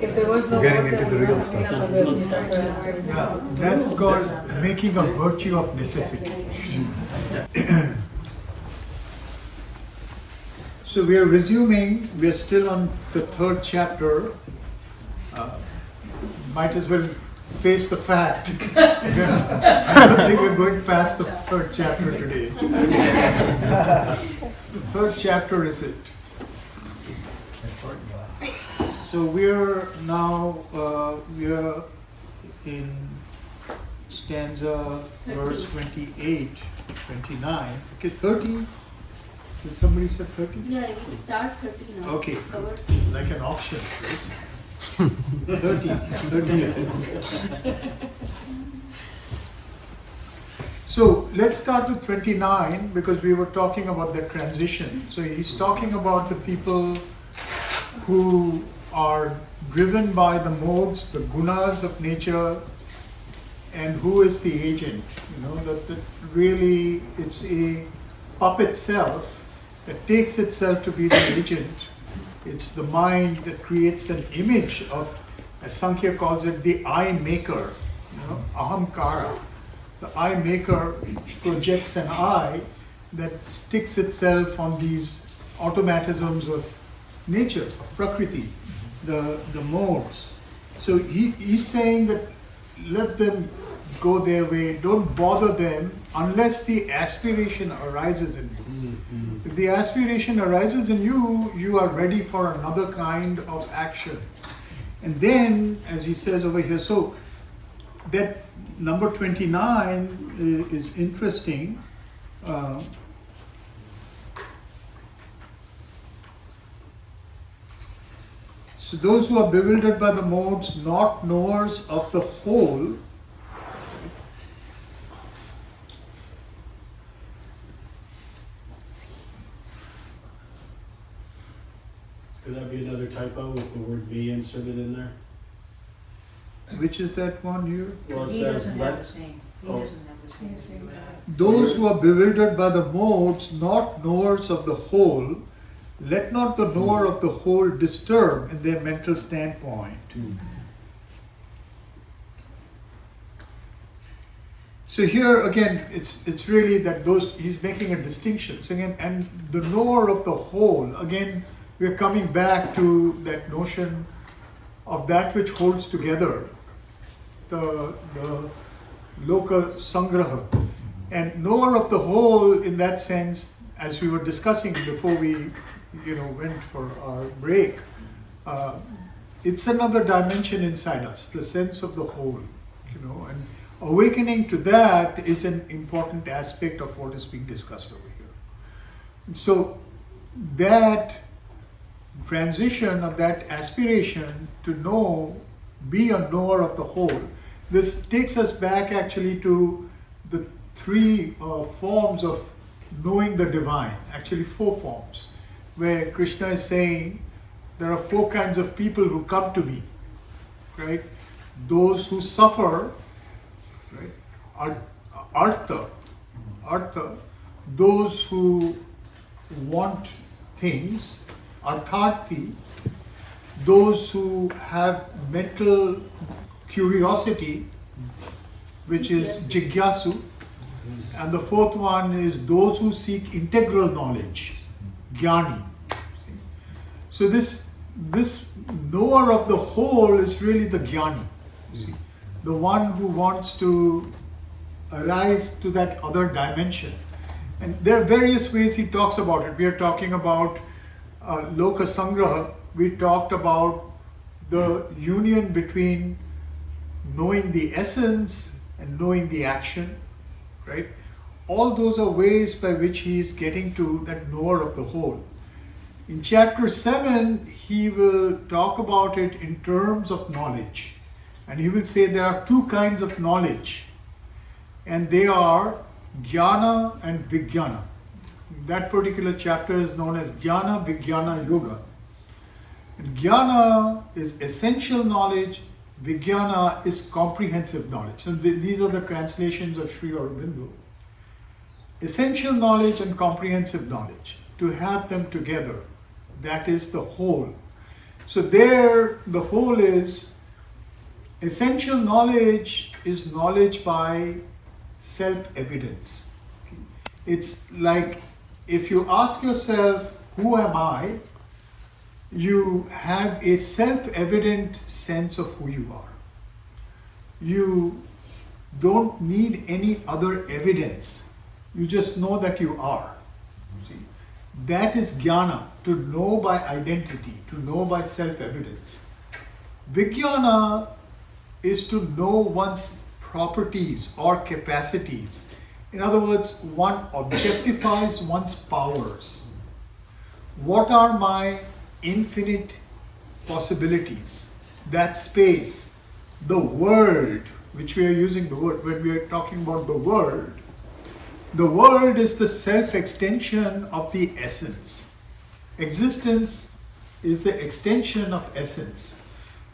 If there was no Getting war, into then the we real would stuff. have Yeah, that's called making a virtue of necessity. So we are resuming, we are still on the third chapter. Might as well face the fact. I don't think we're going past the third chapter today. The third chapter is it. So we are now, we are in stanza verse 28, 29, okay, 30. Did somebody say 30? Yeah, we start 30 now. Okay, Covered. like an auction, right? 30 it is. So let's start with 29 because we were talking about the transition. So he's talking about the people who are driven by the modes, the gunas of nature, and who is the agent. You know, that really it's a puppet self that takes itself to be the agent. It's the mind that creates an image of, as Sankhya calls it, the I maker, you know, ahamkara. The I maker projects an I that sticks itself on these automatisms of nature, of prakriti, the modes. So he's saying that let them go their way, don't bother them unless the aspiration arises in you. If the aspiration arises in you, you are ready for another kind of action. And then, as he says over here, so that number 29 is interesting. So those who are bewildered by the modes, not knowers of the whole, Could that be another typo with the word "be" inserted in there? which is that one here? Well, it He says doesn't let. have the same. He Oh. doesn't have the same. Those who are bewildered by the modes, not knowers of the whole, let not the knower of the whole disturb in their mental standpoint. So here again, it's really that those he's making a distinction. So again, and the knower of the whole, again, we're coming back to that notion of that which holds together the loka sangraha. And knower of the whole in that sense, as we were discussing before we went for our break, it's another dimension inside us, the sense of the whole, and awakening to that is an important aspect of what is being discussed over here. So that transition of that aspiration to know, be a knower of the whole, this takes us back actually to the three forms of knowing the divine, actually 4 forms, where Krishna is saying there are 4 kinds of people who come to me, right? Those who suffer, right? Artha, those who want things, artharthi, those who have mental curiosity, which is jigyasu, and the 4th one is those who seek integral knowledge, jnani. So this knower of the whole is really the jnani, you see, the one who wants to arise to that other dimension. And there are various ways he talks about it. We are talking about Loka Sangraha. We talked about the union between knowing the essence and knowing the action, right? All those are ways by which he is getting to that knower of the whole. In chapter 7, he will talk about it in terms of knowledge. And he will say there are two kinds of knowledge. And they are Jnana and Vijnana. That particular chapter is known as Jnana Vijnana Yoga. And Jnana is essential knowledge, Vijnana is comprehensive knowledge. So these are the translations of Sri Aurobindo. Essential knowledge and comprehensive knowledge, to have them together, that is the whole. So there, the whole is, essential knowledge is knowledge by self-evidence. It's like if you ask yourself, who am I? You have a self-evident sense of who you are. You don't need any other evidence. You just know that you are. See? That is jnana, to know by identity, to know by self-evidence. Vijnana is to know one's properties or capacities. In other words, one objectifies one's powers. What are my infinite possibilities? That space, the world, which we are using the word, when we are talking about the world is the self-extension of the essence. Existence is the extension of essence.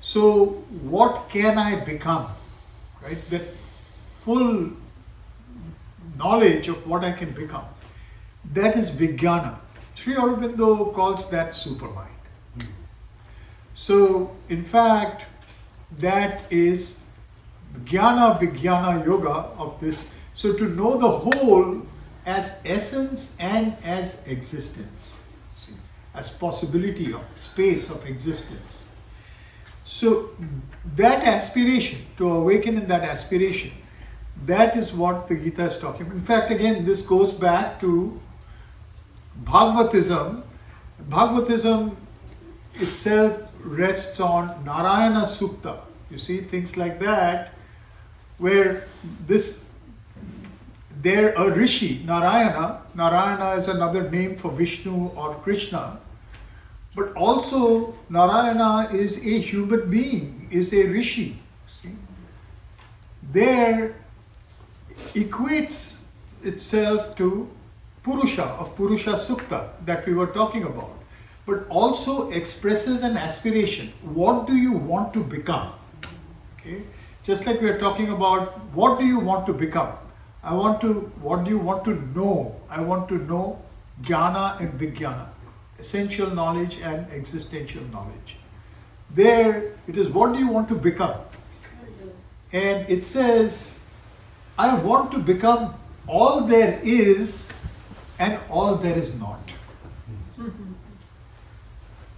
So what can I become? Right? That full knowledge of what I can become. That is Vijnana. Sri Aurobindo calls that supermind. So in fact, that is Jnana Vijnana Yoga of this. So to know the whole as essence and as existence, see, as possibility of space of existence. So that aspiration, to awaken in that aspiration, that is what the Gita is talking about. In fact, again, this goes back to Bhagavatism. Bhagavatism itself rests on Narayana Sukta. You see, things like that, where there a rishi, Narayana is another name for Vishnu or Krishna, but also Narayana is a human being, is a rishi. See? There equates itself to Purusha, of Purusha Sukta that we were talking about, but also expresses an aspiration. What do you want to become? Okay? Just like we are talking about, what do you want to become? What do you want to know? I want to know Jnana and Vijnana, essential knowledge and existential knowledge. There it is, what do you want to become? And it says, I want to become all there is and all there is not.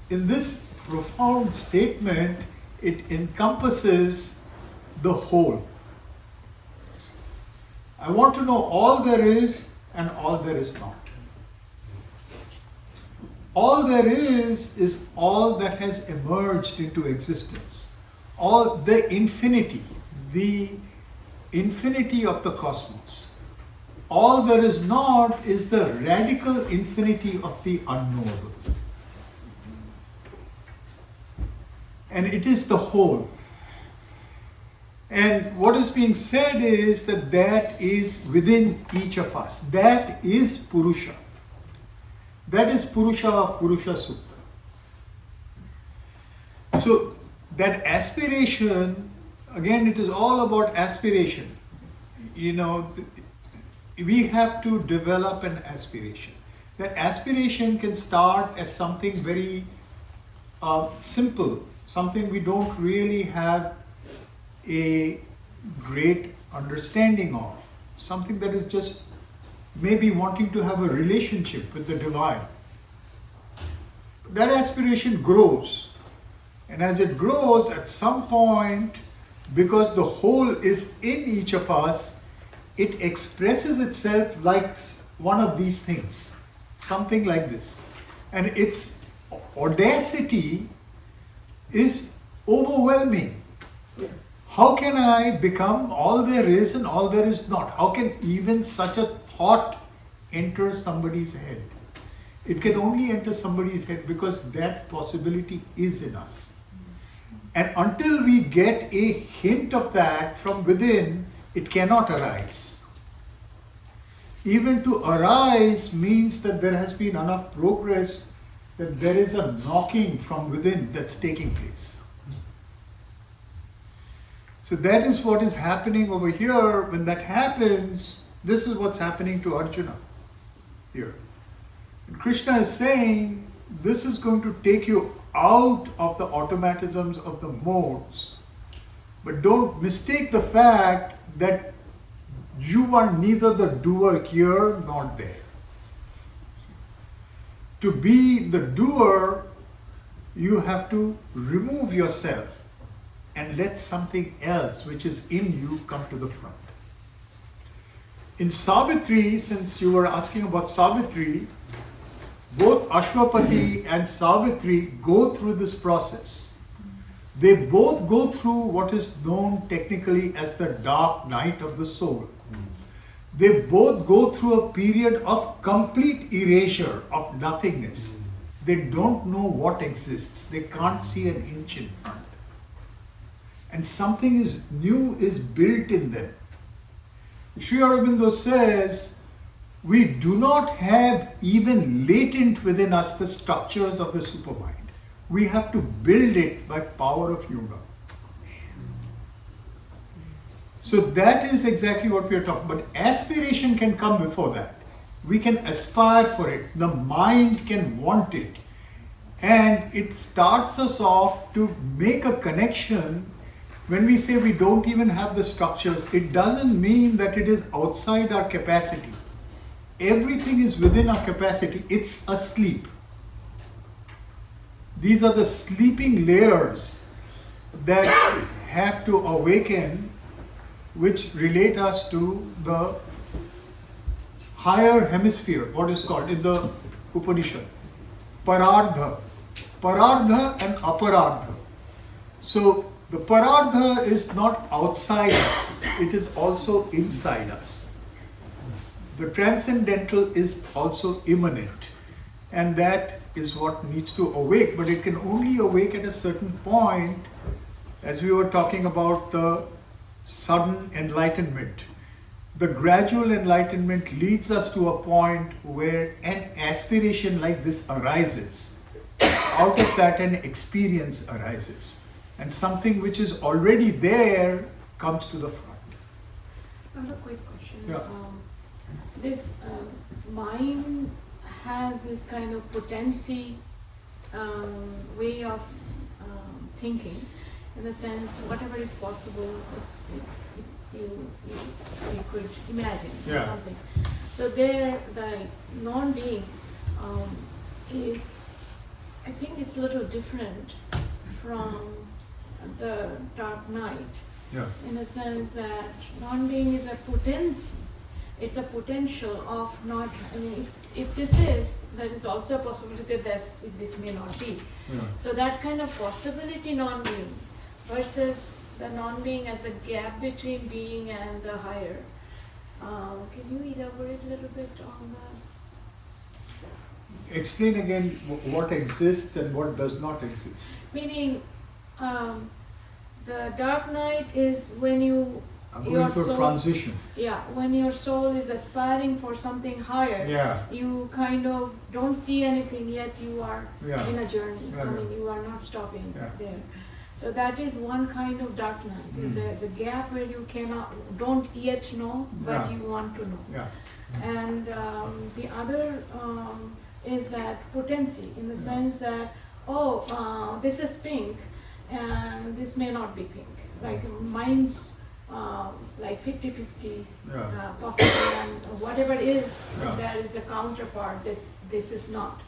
In this profound statement, it encompasses the whole. I want to know all there is and all there is not. All there is all that has emerged into existence. All the infinity of the cosmos. All there is not is the radical infinity of the unknowable. And it is the whole. And what is being said is that is within each of us. That is Purusha. That is Purusha of Purusha Sukta. So that aspiration, again, it is all about aspiration. You know, we have to develop an aspiration. That aspiration can start as something very simple, something we don't really have a great understanding of, something that is just maybe wanting to have a relationship with the divine. that aspiration grows. And as it grows, at some point, because the whole is in each of us, it expresses itself like one of these things, something like this. And its audacity is overwhelming. How can I become all there is and all there is not? How can even such a thought enter somebody's head? It can only enter somebody's head because that possibility is in us. And until we get a hint of that from within, it cannot arise. Even to arise means that there has been enough progress that there is a knocking from within that's taking place. So that is what is happening over here. When that happens, this is what's happening to Arjuna here. And Krishna is saying, this is going to take you out of the automatisms of the modes. But don't mistake the fact that you are neither the doer here nor there. To be the doer, you have to remove yourself and let something else which is in you come to the front. In Savitri, since you were asking about Savitri, both Ashwapati and Savitri go through this process. They both go through what is known technically as the dark night of the soul. They both go through a period of complete erasure of nothingness. They don't know what exists. They can't see an inch in front. And something new is built in them. Sri Aurobindo says, we do not have even latent within us the structures of the supermind. We have to build it by power of yoga. So that is exactly what we are talking about. But aspiration can come before that. We can aspire for it. The mind can want it. And it starts us off to make a connection. When we say we don't even have the structures, it doesn't mean that it is outside our capacity. Everything is within our capacity. It's asleep. These are the sleeping layers that have to awaken, which relate us to the higher hemisphere, what is called in the Upanishad, Parardha. Parardha and Aparardha. So the Parardha is not outside us, it is also inside us. The transcendental is also immanent, and that is what needs to awake, but it can only awake at a certain point, as we were talking about the sudden enlightenment. The gradual enlightenment leads us to a point where an aspiration like this arises. Out of that, an experience arises. And something which is already there comes to the front. I have a quick question. Yeah. This mind has this kind of potency way of thinking, in the sense whatever is possible, you could imagine something. So there, the non-being is, I think it's a little different from the dark night, in the sense that non-being is a potency. It's a potential of not, I mean, if this is, there is also a possibility that this may not be. So that kind of possibility non-being versus the non-being as the gap between being and the higher. Can you elaborate a little bit on that? Explain again what exists and what does not exist. Meaning, the dark night is when you Going through a transition. Yeah, when your soul is aspiring for something higher, you kind of don't see anything, yet you are in a journey. I mean, you are not stopping there. So that is one kind of dark night. It's a gap where you don't yet know, but you want to know. And the other is that potency, in the sense that, this is pink, and this may not be pink. Like mind's like 50-50 possible, and whatever is, there is a counterpart, this is not.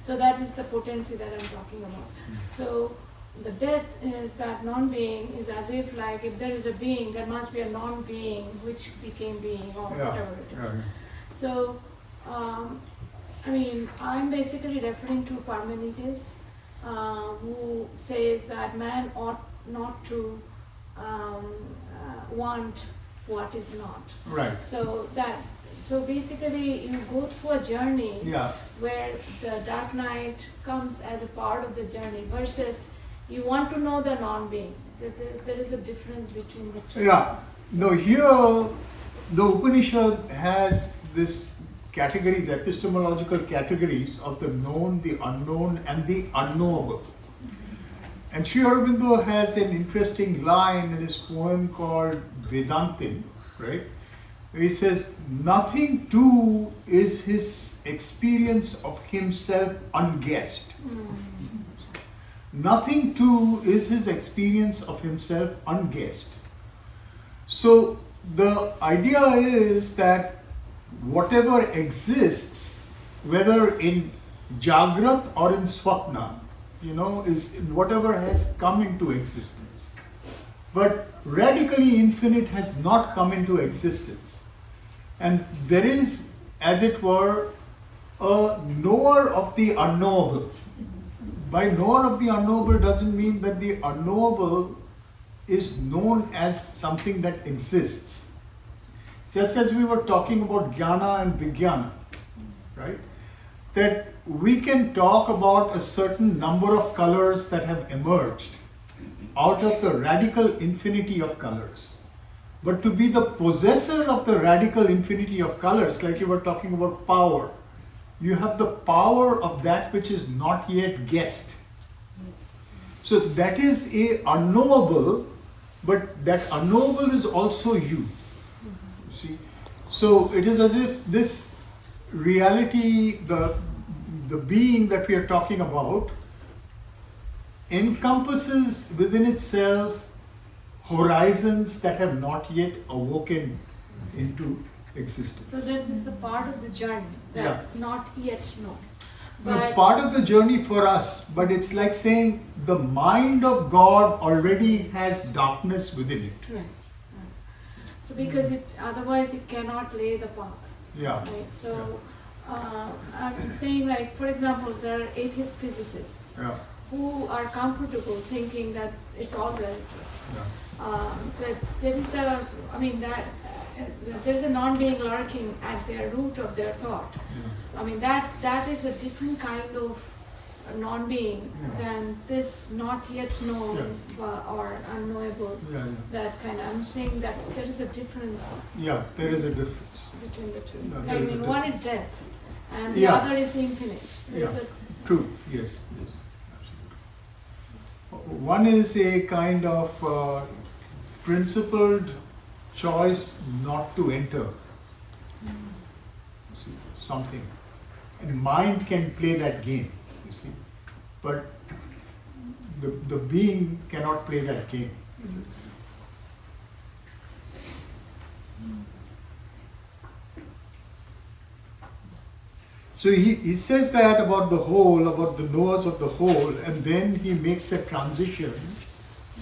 So that is the potency that I'm talking about. So the death is that non-being is as if like if there is a being, there must be a non-being which became being or whatever it is. So, I mean, I'm basically referring to Parmenides, who says that man ought not to want what is not. Right. So basically you go through a journey where the dark night comes as a part of the journey versus you want to know the non-being. There is a difference between the two. Yeah. No, here the Upanishad has this categories, epistemological categories of the known, the unknown, and the unknowable. And Sri Aurobindo has an interesting line in his poem called Vedantin, right? Where he says, nothing too is his experience of himself unguessed. Nothing too is his experience of himself unguessed. So the idea is that whatever exists, whether in Jagrat or in Swapna, is whatever has come into existence. But radically infinite has not come into existence. And there is, as it were, a knower of the unknowable. By knower of the unknowable doesn't mean that the unknowable is known as something that exists. Just as we were talking about jnana and vijnana, right? That we can talk about a certain number of colors that have emerged out of the radical infinity of colors. But to be the possessor of the radical infinity of colors, like you were talking about power, you have the power of that which is not yet guessed. So that is a unknowable, but that unknowable is also you. See? So it is as if this reality, the being that we are talking about, encompasses within itself horizons that have not yet awoken into existence. So that is the part of the journey that not yet known. But part of the journey for us, but it's like saying the mind of God already has darkness within it. Right. So because otherwise it cannot lay the path. Yeah. Right? So I'm saying, like, for example, there are atheist physicists who are comfortable thinking that it's all relative. That there is there's a non-being lurking at their root of their thought. I mean that is a different kind of non-being than this not yet known or unknowable. That kind of, I'm saying that there is a difference. Yeah, there is a difference between the two. Yeah, I mean, one is death, and the other is the infinite. True. Yes. One is a kind of principled choice not to enter something, and mind can play that game. You see, but the being cannot play that game. So he says that about the whole, about the knowers of the whole, and then he makes the transition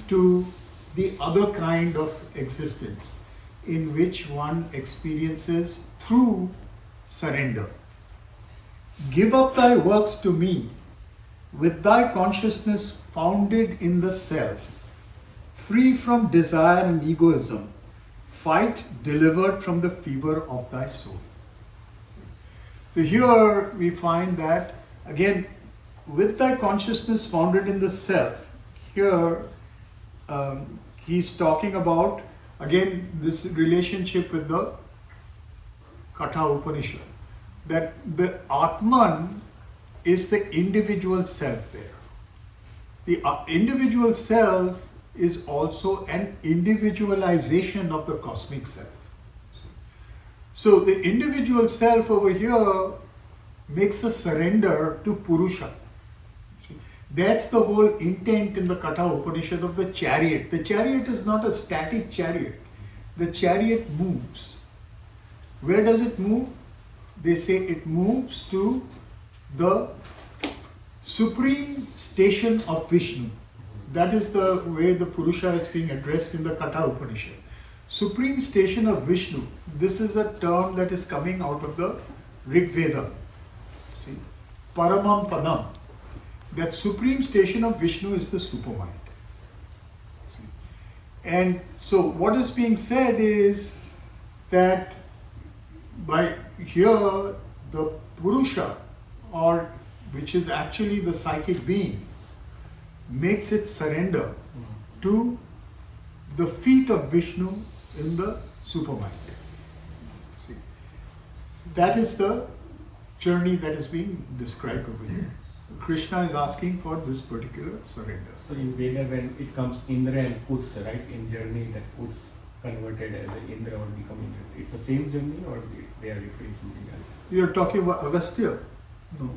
to the other kind of existence in which one experiences through surrender. Give up thy works to me, with thy consciousness founded in the self, free from desire and egoism, fight delivered from the fever of thy soul. So here we find that, again, with thy consciousness founded in the self, here he's talking about, again, this relationship with the Katha Upanishad, that the Atman is the individual self there. The individual self is also an individualization of the cosmic self. So the individual self over here makes a surrender to Purusha. That's the whole intent in the Katha Upanishad of the chariot. The chariot is not a static chariot. the chariot moves. Where does it move? They say it moves to the supreme station of Vishnu. That is the way the Purusha is being addressed in the Katha Upanishad. Supreme station of Vishnu. This is a term that is coming out of the Rig Veda. See? Paramam Padam. That supreme station of Vishnu is the supermind. See? And so what is being said is that by here the Purusha, or which is actually the psychic being, makes it surrender to the feet of Vishnu in the supermind. See, that is the journey that is being described over here. Krishna is asking for this particular surrender. So in Veda, when it comes Indra and Kuts, right, in journey, that Kuts converted as an Indra or become Indra. It's the same journey, or they are referring something else? You are talking about Agastya?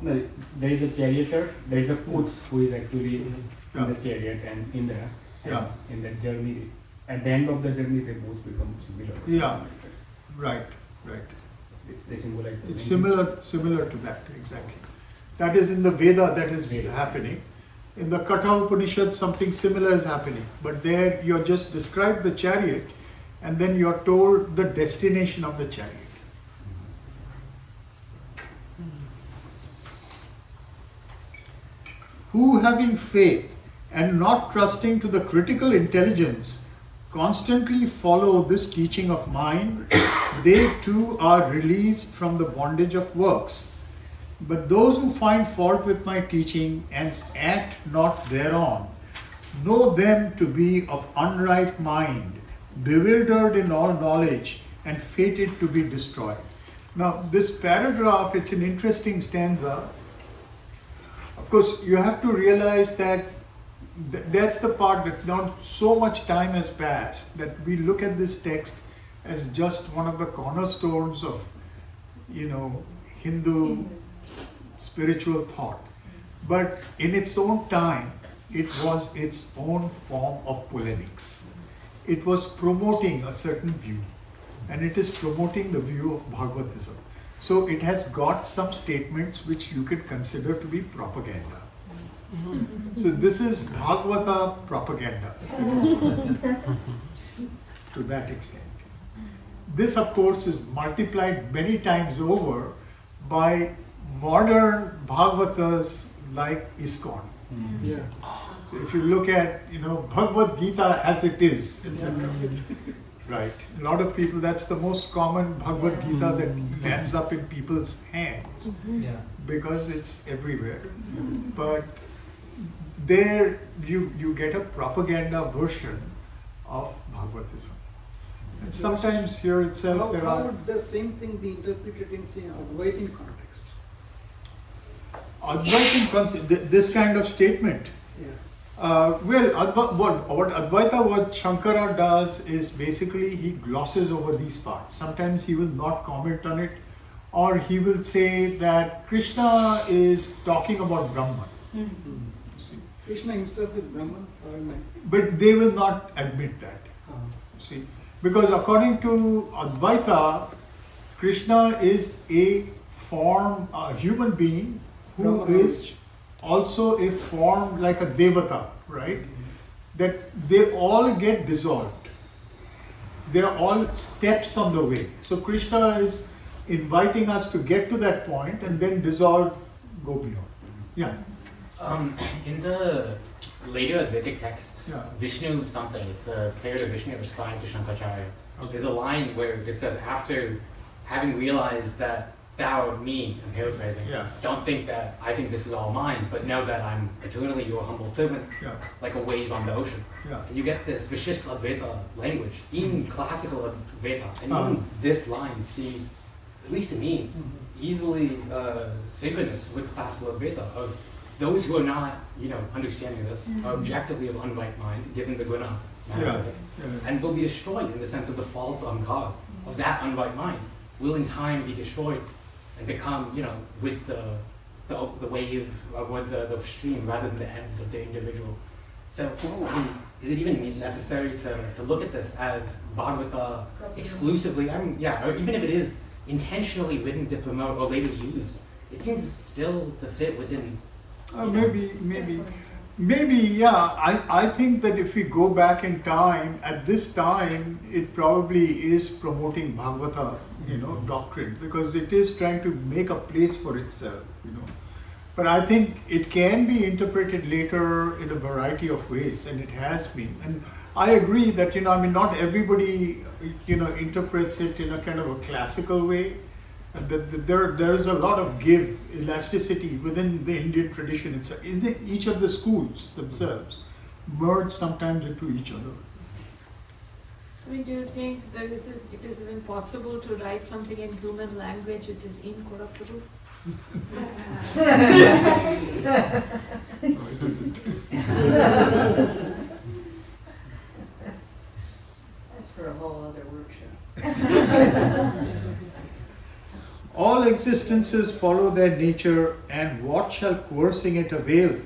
No, there is a charioteer, there is a Kuts who is actually in the chariot, and Indra. And in that journey, at the end of the journey, they both become similar. Yeah, right. They symbolize the It's same similar to that, exactly. That is in the Veda that is happening. In the Katha Upanishad, something similar is happening. But there you're just described the chariot, and then you're told the destination of the chariot. Who, having faith and not trusting to the critical intelligence, constantly follow this teaching of mine, they too are released from the bondage of works. But those who find fault with my teaching and act not thereon, know them to be of unright mind, bewildered in all knowledge, and fated to be destroyed. Now, this paragraph, it's an interesting stanza. Of course, you have to realize that that's the part that not so much time has passed that we look at this text as just one of the cornerstones of, Hindu spiritual thought. But in its own time, it was its own form of polemics. It was promoting a certain view, and it is promoting the view of Bhagavatism. So it has got some statements which you could consider to be propaganda. So this is Bhagavata propaganda to that extent. This, of course, is multiplied many times over by modern Bhagavatas like ISKCON. Yeah. So if you look at, Bhagavad Gita as it is, right? A lot of people, that's the most common Bhagavad Gita that lands up in people's hands because it's everywhere. But there you get a propaganda version of Bhagavatism. And sometimes here itself how would the same thing be interpreted in, say, Advaitin context? Advaitin concept, this kind of statement. What Advaita, what Shankara does is basically he glosses over these parts. Sometimes he will not comment on it, or he will say that Krishna is talking about Brahman. See? Krishna himself is Brahman, But they will not admit that. See? Because according to Advaita, Krishna is a form, a human being who is also a form like a devata, right? That they all get dissolved. They are all steps on the way. So Krishna is inviting us to get to that point and then dissolve, go beyond. Yeah. In the later Vedic text, Yeah. Vishnu something, it's a prayer to Vishnu responding to Shankaracharya. There's a line where it says, after having realized that thou, me, I'm paraphrasing, don't think that I think this is all mine, but know that I'm eternally your humble servant, like a wave on the ocean. And you get this Vishishta Advaita language, even classical Advaita, and even this line seems, at least to me, easily synchronous with classical Advaita, of those who are not, understanding this, are objectively of unright mind, given the guna mathematics, and will be destroyed in the sense of the faults on God, of that unright mind, will in time be destroyed and become, with the wave, or with the stream, rather than the ends of the individual. So is it even necessary to look at this as Bhagavata exclusively? I mean, yeah, or even if it is intentionally written to promote or later used, it seems still to fit within. Maybe, yeah. I think that if we go back in time, at this time, it probably is promoting Bhagavata, doctrine, because it is trying to make a place for itself, But I think it can be interpreted later in a variety of ways, and it has been. And I agree that, not everybody, interprets it in a kind of a classical way. That there is a lot of elasticity within the Indian tradition itself. Each of the schools themselves merge sometimes into each other. I mean, do you think that it is even possible to write something in human language which is incorruptible? No, it isn't. That's for a whole other workshop. All existences follow their nature, and what shall coercing it avail?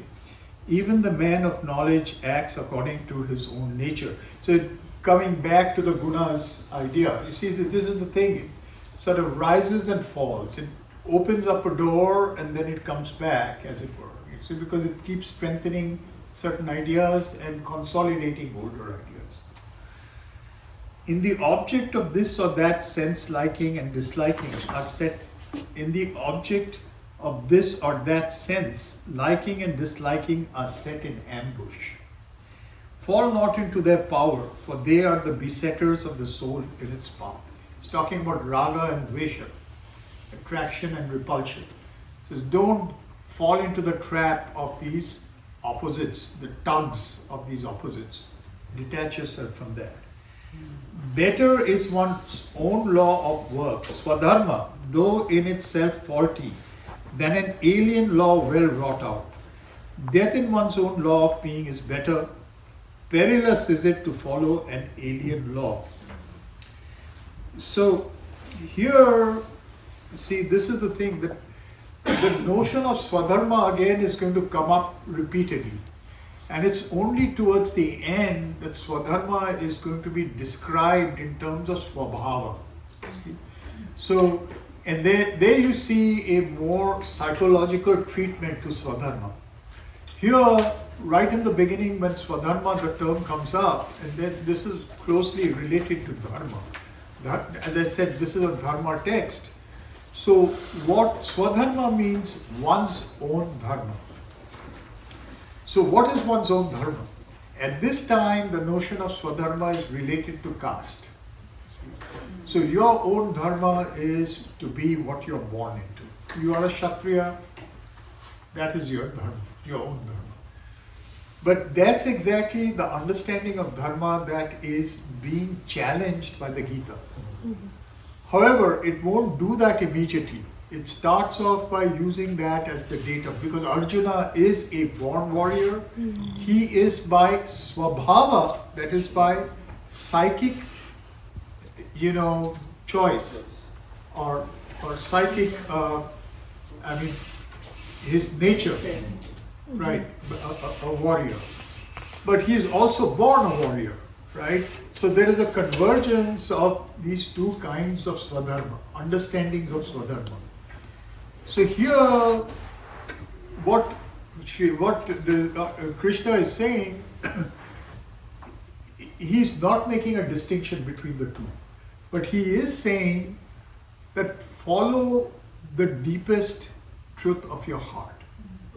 Even the man of knowledge acts according to his own nature. So coming back to the gunas idea, you see that this is the thing, it sort of rises and falls. It opens up a door and then it comes back, as it were. You see, because it keeps strengthening certain ideas and consolidating older ideas. In the object of this or that sense, liking and disliking are set in the object of this or that sense, liking and disliking are set in ambush. Fall not into their power, for they are the besetters of the soul in its path. He's talking about raga and dvesha, attraction and repulsion. He says, don't fall into the trap of these opposites, the tugs of these opposites. Detach yourself from that. Better is one's own law of works, swadharma, though in itself faulty, than an alien law well wrought out. Death in one's own law of being is better. Perilous is it to follow an alien law. So here, see, this is the thing, that the notion of swadharma again is going to come up repeatedly. And it's only towards the end that swadharma is going to be described in terms of swabhava. So, and there you see a more psychological treatment to swadharma. Here, right in the beginning, when swadharma, the term comes up, and then this is closely related to dharma. As I said, this is a dharma text. So, what swadharma means, one's own dharma. So what is one's own dharma? At this time, the notion of swadharma is related to caste. So your own dharma is to be what you're born into. You are a Kshatriya, that is your dharma, your own dharma. But that's exactly the understanding of dharma that is being challenged by the Gita. However, it won't do that immediately. It starts off by using that as the datum, because Arjuna is a born warrior. He is by swabhava, that is by psychic, choice, or psychic, his nature, right, a warrior. But he is also born a warrior, right? So there is a convergence of these two kinds of swadharma, understandings of swadharma. So here, what Krishna is saying, he's not making a distinction between the two, but he is saying that follow the deepest truth of your heart.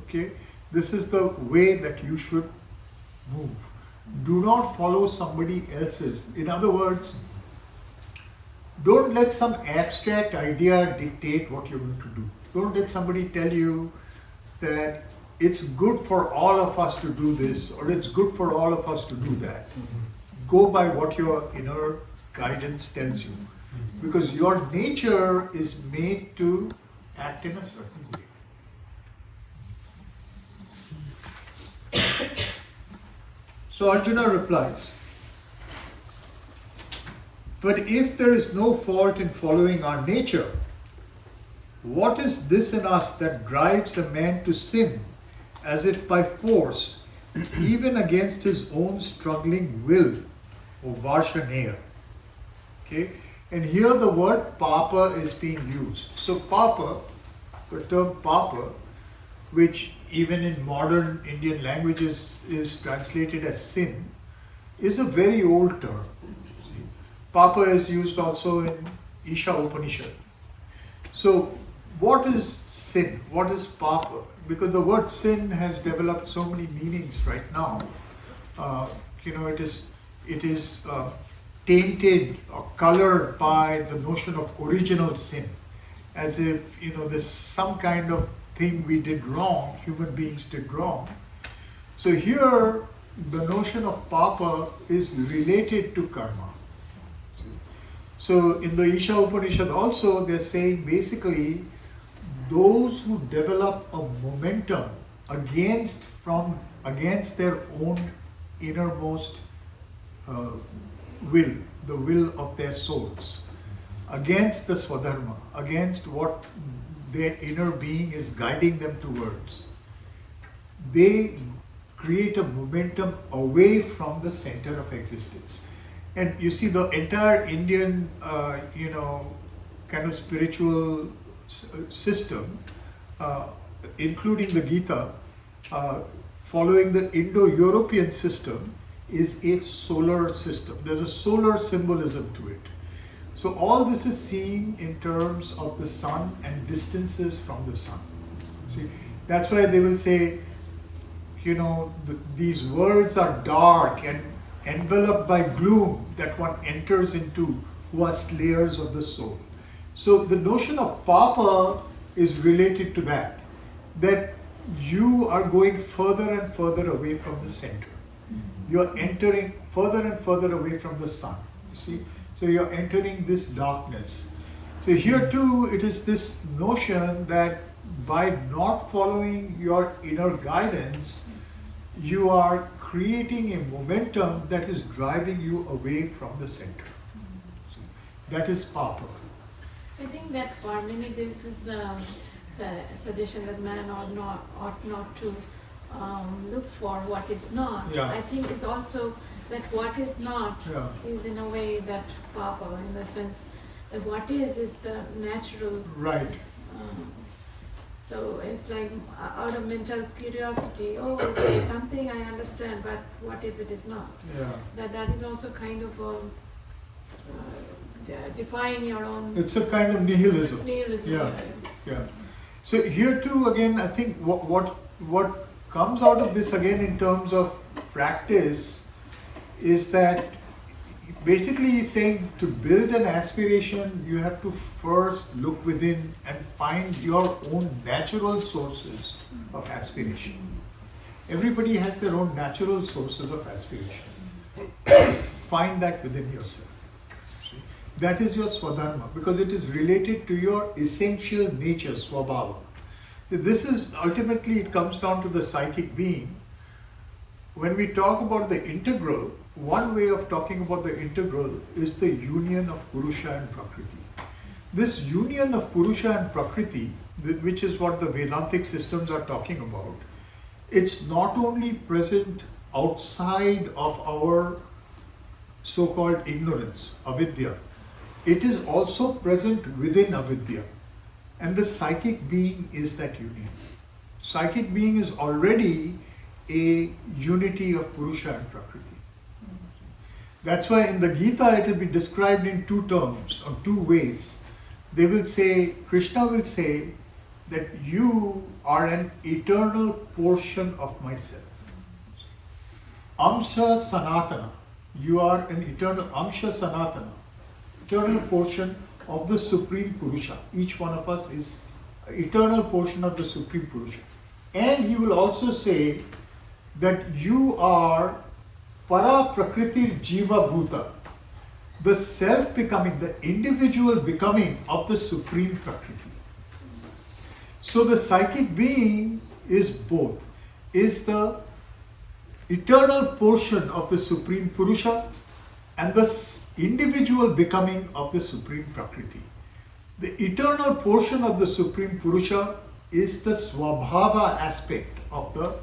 Okay, this is the way that you should move. Do not follow somebody else's. In other words, don't let some abstract idea dictate what you're going to do. Don't let somebody tell you that it's good for all of us to do this, or it's good for all of us to do that. Go by what your inner guidance tells you. Because your nature is made to act in a certain way. So Arjuna replies, but if there is no fault in following our nature, what is this in us that drives a man to sin as if by force, even against his own struggling will, or Varshaneya. Okay? And here the word papa is being used. So papa, the term papa, which even in modern Indian languages is translated as sin, is a very old term. See? Papa is used also in Isha Upanishad. So what is sin? What is papa? Because the word sin has developed so many meanings right now. It is tainted or colored by the notion of original sin, as if there's some kind of thing we did wrong, human beings did wrong. So here the notion of papa is related to karma. So in the Isha Upanishad also they're saying basically those who develop a momentum against their own innermost will, the will of their souls, against the Swadharma, against what their inner being is guiding them towards, they create a momentum away from the center of existence. And you see the entire Indian, kind of spiritual system, including the Gita, following the Indo-European system, is a solar system. There's a solar symbolism to it. So all this is seen in terms of the sun and distances from the sun. See, that's why they will say, these worlds are dark and enveloped by gloom that one enters into, who are slayers of the soul. So the notion of papa is related to that you are going further and further away from the center. You're entering further and further away from the sun. See? So you're entering this darkness. So here too, it is this notion that by not following your inner guidance, you are creating a momentum that is driving you away from the center. That is papa. I think that for many this is a suggestion that man ought not to look for what is not. Yeah. I think it's also that what is not is in a way that papa, in the sense that what is the natural. Right. So it's like out of mental curiosity, there is something I understand, but what if it is not? Yeah. That is also kind of defying your own. It's a kind of nihilism. Nihilism. Yeah. So here too, again, I think what comes out of this again in terms of practice is that basically he's saying to build an aspiration, you have to first look within and find your own natural sources of aspiration. Everybody has their own natural sources of aspiration. Find that within yourself. That is your swadharma, because it is related to your essential nature, swabhava. This is ultimately, it comes down to the psychic being. When we talk about the integral, one way of talking about the integral is the union of Purusha and Prakriti. This union of Purusha and Prakriti, which is what the Vedantic systems are talking about, it's not only present outside of our so-called ignorance, avidya, it is also present within avidya. And the psychic being is that union. Psychic being is already a unity of Purusha and Prakriti. That's why in the Gita it will be described in two terms or two ways. They will say, Krishna will say that you are an eternal portion of myself. Amsha Sanatana. You are an eternal Amsha Sanatana. Eternal portion of the Supreme Purusha. Each one of us is an eternal portion of the Supreme Purusha. And he will also say that you are Para Prakriti Jiva Bhuta, the self-becoming, the individual becoming of the Supreme Prakriti. So the psychic being is both, is the eternal portion of the Supreme Purusha and the individual becoming of the Supreme Prakriti. The eternal portion of the Supreme Purusha is the Swabhava aspect of the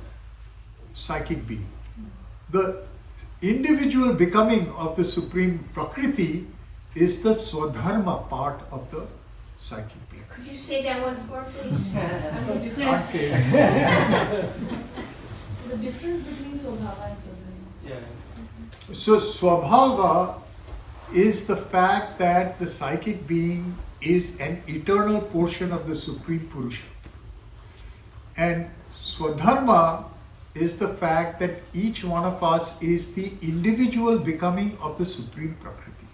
psychic being. The individual becoming of the Supreme Prakriti is the Swadharma part of the psychic being. Could you say that once more, please? Can't say it. The difference between Swabhava and Swadharma. So Swabhava is the fact that the psychic being is an eternal portion of the Supreme Purusha. And Swadharma is the fact that each one of us is the individual becoming of the Supreme Prakriti.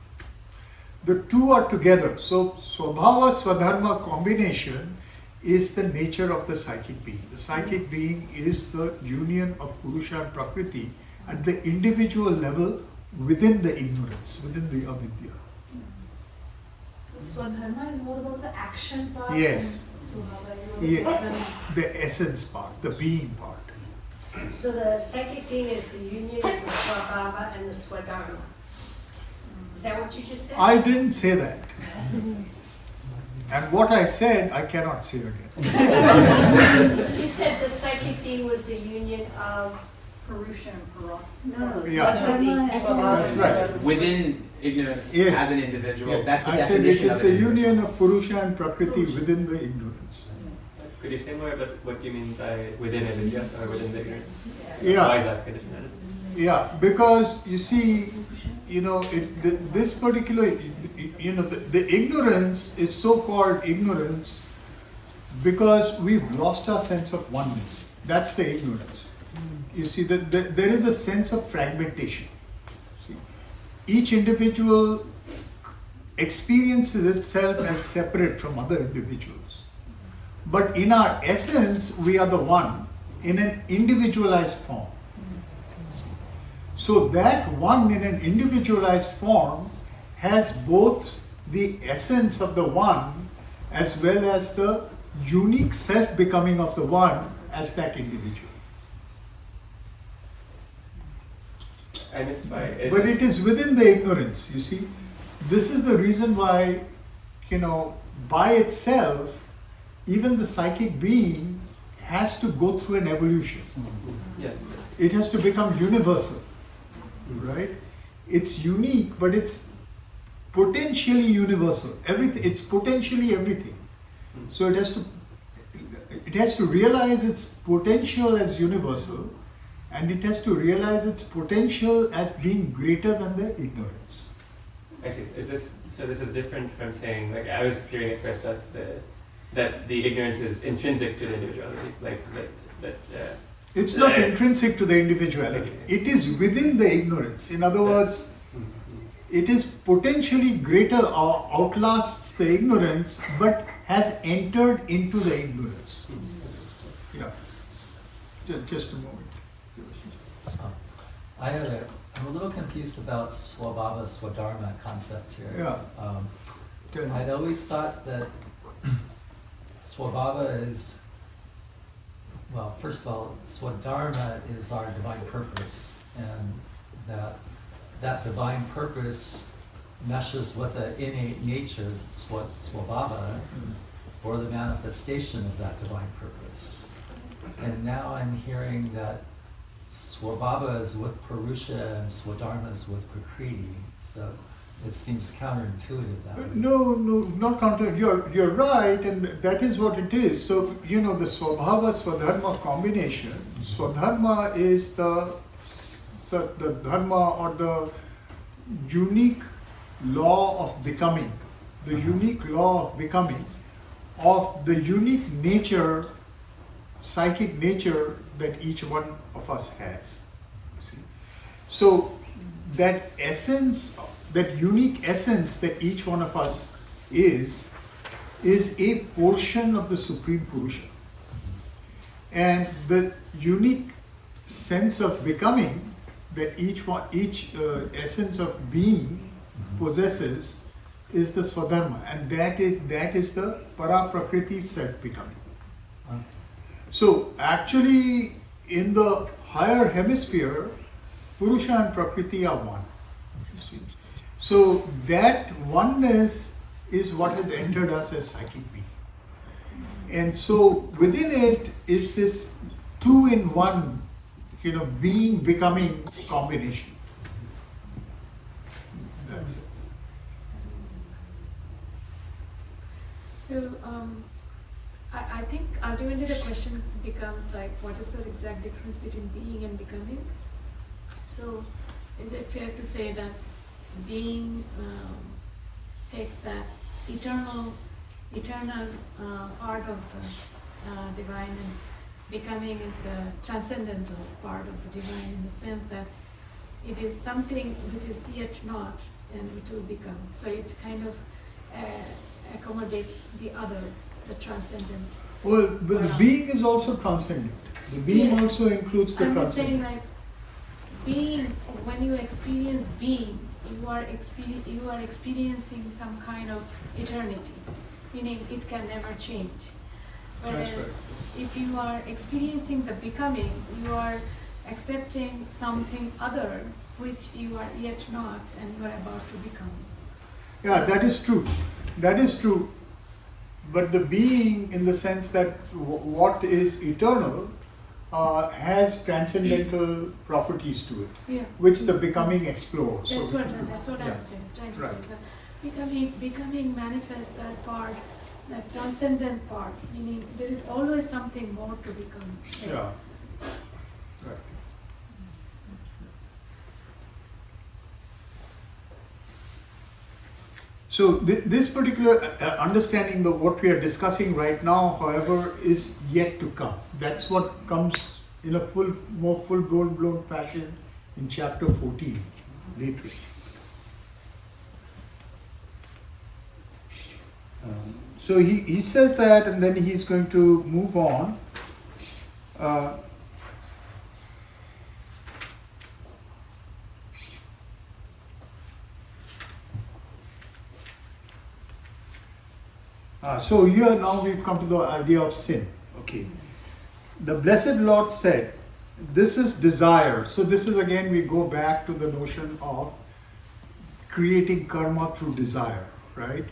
The two are together. So Swabhava Swadharma combination is the nature of the psychic being. The psychic being is the union of Purusha and Prakriti at the individual level within the ignorance, within the avidya. So Swadharma is more about the action part. Yes. And Swabhava is about The essence part, the being part. So the psychic being is the union of the Swabhava and the Swadharma. Is that what you just said? I didn't say that. And what I said, I cannot say again. You said the psychic being was the union of Purusha and Para. No, Yeah. That's right. Within ignorance Yes. as an individual. Yes. That's the I said it definition is of the it. union of Purusha and Prakriti within the ignorance. Could you say more about what you mean by within avidya or within the ignorance? Yeah. Why is that condition? Yeah, because you see, this particular, the ignorance is so-called ignorance because we've lost our sense of oneness. That's the ignorance. You see, there is a sense of fragmentation. See, each individual experiences itself as separate from other individuals. But in our essence, we are the one in an individualized form. So that one in an individualized form has both the essence of the one as well as the unique self-becoming of the one as that individual. I missed by But it is within the ignorance, you see. This is the reason why, by itself, even the psychic being has to go through an evolution. Yes. It has to become universal, right? It's unique, but it's potentially universal. It's potentially everything. So it has to realize its potential as universal, and it has to realize its potential as being greater than the ignorance. I see. So this is different from saying, like, I was hearing it first as that the ignorance is intrinsic to the individuality, like that. It's not intrinsic to the individuality. It is within the ignorance. In other words, it is potentially greater or outlasts the ignorance, but has entered into the ignorance. Yeah. Just a moment. I'm a little confused about Swabhava Swadharma concept here. Yeah. I'd always thought that Swabhava is, well, first of all, Swadharma is our divine purpose, and that divine purpose meshes with an innate nature, Swabhava, for the manifestation of that divine purpose. And now I'm hearing that Swabhava is with Purusha and Swadharma is with Prakriti, so it seems counterintuitive that way. No, not counterintuitive. You're right, and that is what it is. So, the Swabhava Swadharma combination, Swadharma is the dharma or the unique law of becoming, the unique law of becoming of the unique nature, psychic nature that each one of us has. See? So that essence, that unique essence that each one of us is a portion of the Supreme Purusha. And the unique sense of becoming that each essence of being possesses is the Swadharma, and that is the Para Prakriti self-becoming. So actually in the higher hemisphere, Purusha and Prakriti are one. You see? So that oneness is what has entered us as psychic being. And so within it is this two-in-one being, becoming combination. That's it. So I think ultimately the question becomes like, what is the exact difference between being and becoming? So is it fair to say that being takes that eternal part of the divine, and becoming is the transcendental part of the divine, in the sense that it is something which is yet not and it will become. So it kind of accommodates the other, the transcendent. Well, but the being is also transcendent. The being also includes the I'm just transcendent. saying, like, being, when you experience being, you are experiencing some kind of eternity, meaning it can never change. Whereas if you are experiencing the becoming, you are accepting something other which you are yet not and you are about to become. Yeah, that is true. That is true. But the being, in the sense that what is eternal has transcendental properties to it, Yeah. which the becoming explores. That's So what, it- that's what yeah. I'm trying to Right. say. That becoming manifests that part, that transcendent part, meaning there is always something more to become. Yeah. Right. So this particular understanding of what we are discussing right now, however, is yet to come. That's what comes in a more full-blown fashion in chapter 14 later. So he says that, and then he's going to move on. So here now we've come to the idea of sin. Okay. The Blessed Lord said, this is desire. So this is again, we go back to the notion of creating karma through desire, right?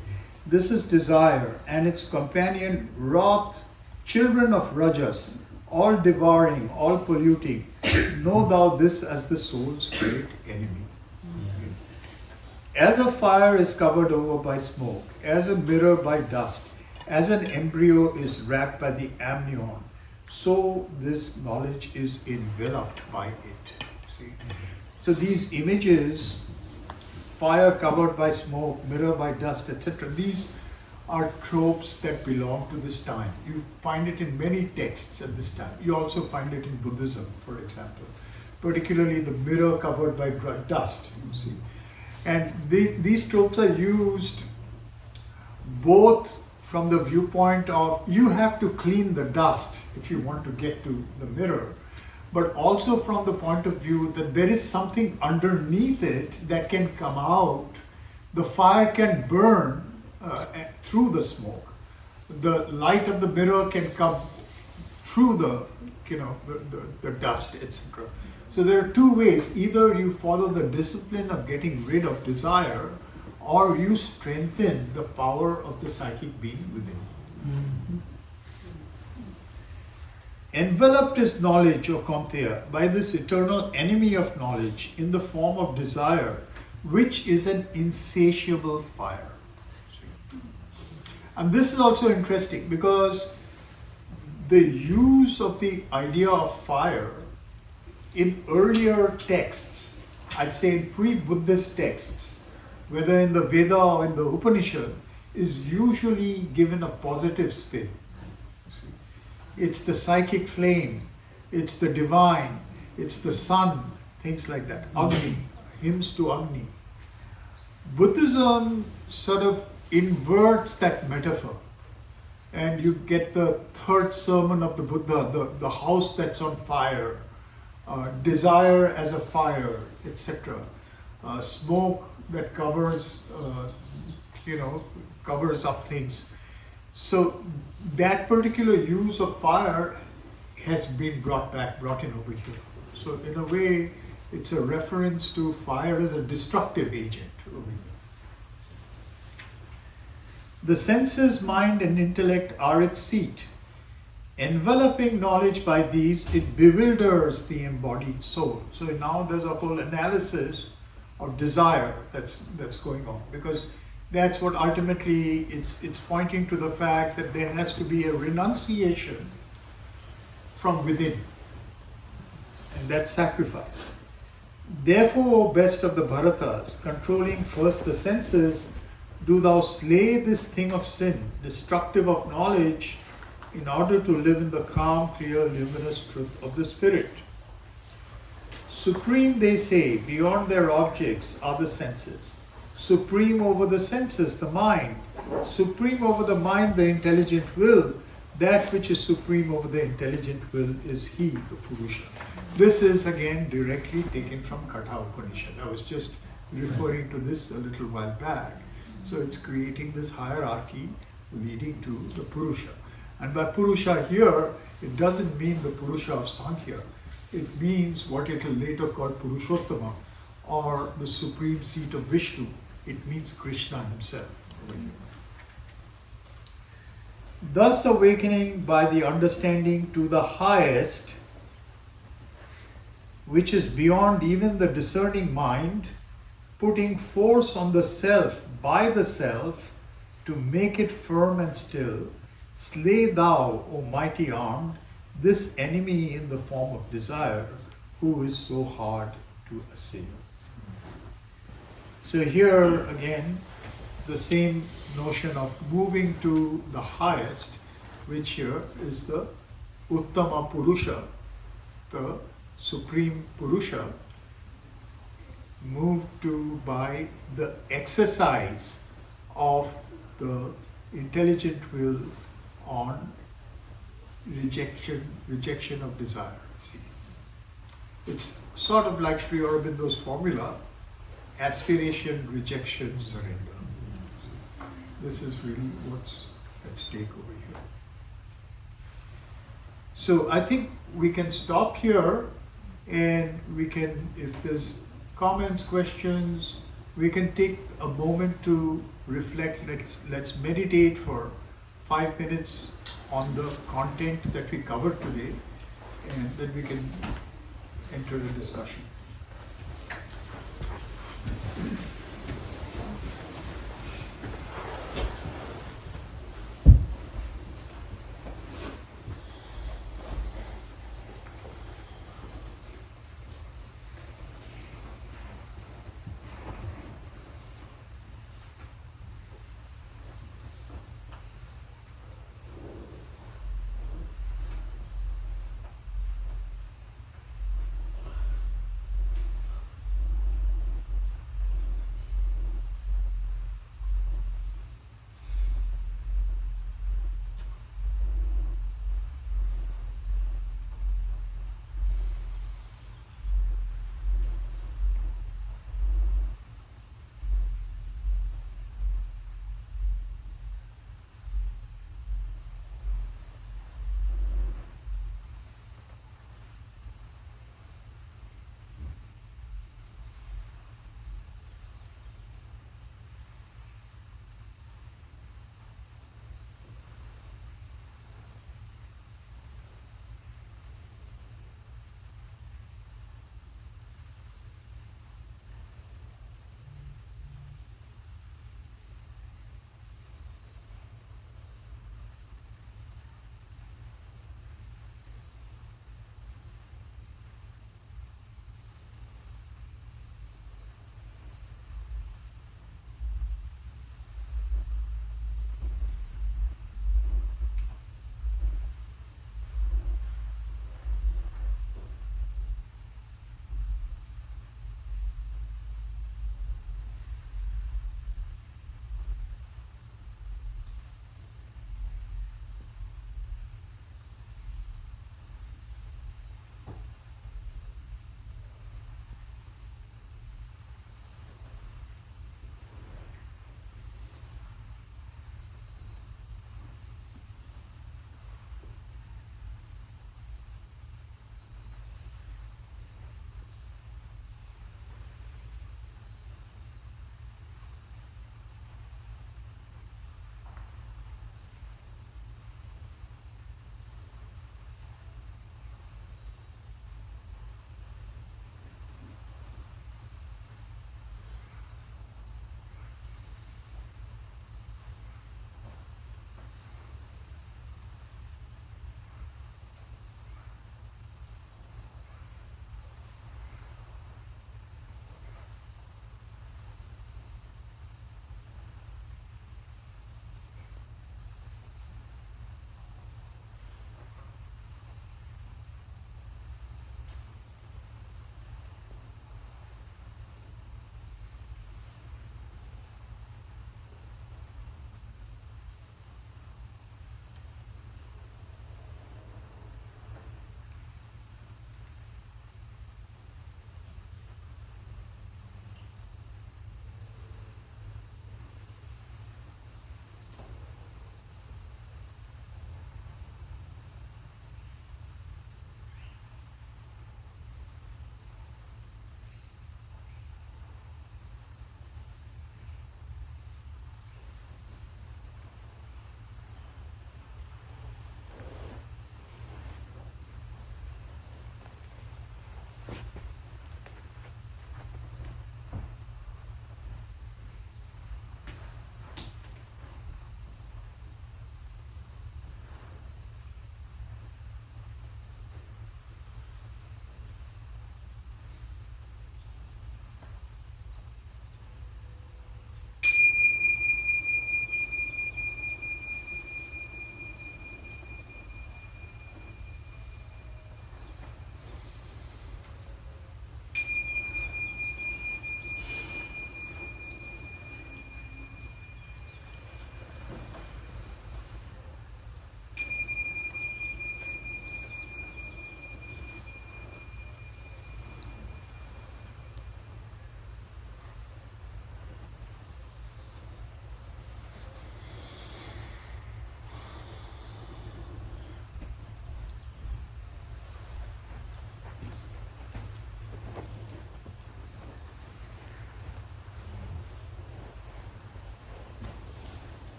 This is desire and its companion wrath, children of Rajas, all devouring, all polluting. Know thou this as the soul's great enemy. As a fire is covered over by smoke, as a mirror by dust, as an embryo is wrapped by the amnion, so this knowledge is enveloped by it. See? So these images, fire covered by smoke, mirror by dust, etc., these are tropes that belong to this time. You find it in many texts at this time. You also find it in Buddhism, for example, particularly the mirror covered by dust, you see. And these tropes are used both from the viewpoint of you have to clean the dust if you want to get to the mirror, but also from the point of view that there is something underneath it that can come out. The fire can burn through the smoke. The light of the mirror can come through the dust, etc. So there are two ways. Either you follow the discipline of getting rid of desire, or you strengthen the power of the psychic being within you. Mm-hmm. Enveloped is knowledge, O Kaunteya, by this eternal enemy of knowledge in the form of desire, which is an insatiable fire. And this is also interesting because the use of the idea of fire in earlier texts, I'd say in pre-Buddhist texts, whether in the Veda or in the Upanishad, is usually given a positive spin. It's the psychic flame, it's the divine, it's the sun, things like that. Agni, hymns to Agni. Buddhism sort of inverts that metaphor, and you get the third sermon of the Buddha, the house that's on fire, desire as a fire, etc. Smoke that covers, covers up things. So that particular use of fire has been brought in over here. So in a way, it's a reference to fire as a destructive agent over here. The senses, mind and intellect are its seat. Enveloping knowledge by these, it bewilders the embodied soul. So now there's a whole analysis of desire that's going on, because that's what ultimately it's pointing to the fact that there has to be a renunciation from within, and that's sacrifice. Therefore, O best of the Bharatas, controlling first the senses, do thou slay this thing of sin, destructive of knowledge, in order to live in the calm, clear, luminous truth of the Spirit. Supreme, they say, beyond their objects are the senses. Supreme over the senses, the mind. Supreme over the mind, the intelligent will. That which is supreme over the intelligent will is he, the Purusha. This is again directly taken from Katha Upanishad. I was just referring to this a little while back. So it's creating this hierarchy leading to the Purusha. And by Purusha here, it doesn't mean the Purusha of Sankhya. It means what it will later call Purushottama, or the supreme seat of Vishnu. It means Krishna himself. Thus awakening by the understanding to the highest, which is beyond even the discerning mind, putting force on the self by the self to make it firm and still, slay thou, O mighty armed, this enemy in the form of desire, who is so hard to assail. So here again, the same notion of moving to the highest, which here is the Uttama Purusha, the Supreme Purusha, moved to by the exercise of the intelligent will on rejection of desire. It's sort of like Sri Aurobindo's formula, aspiration, rejection, surrender. This is really what's at stake over here. So I think we can stop here, and we can, if there's comments, questions, we can take a moment to reflect. Let's meditate for 5 minutes on the content that we covered today, and then we can enter the discussion.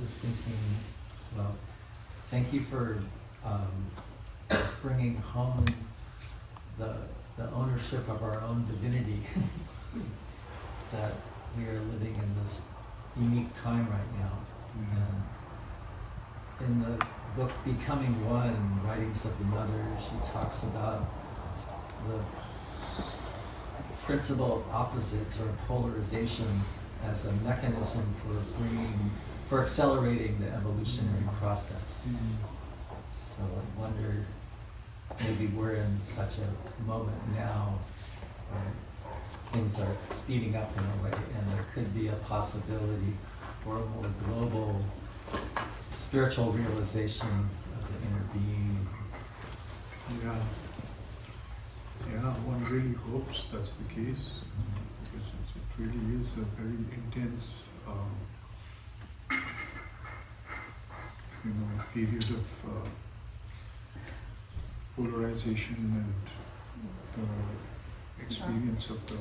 just thinking, well, thank you for bringing home the ownership of our own divinity. That we are living in this unique time right now. And in the book Becoming One, Writings of the Mother, she talks about the principle of opposites or polarization as a mechanism for accelerating the evolutionary process. So I wonder, maybe we're in such a moment now where things are speeding up in a way, and there could be a possibility for a more global spiritual realization of the inner being. Yeah. Yeah, one really hopes that's the case, because it really is a very intense, period of polarization and the experience of the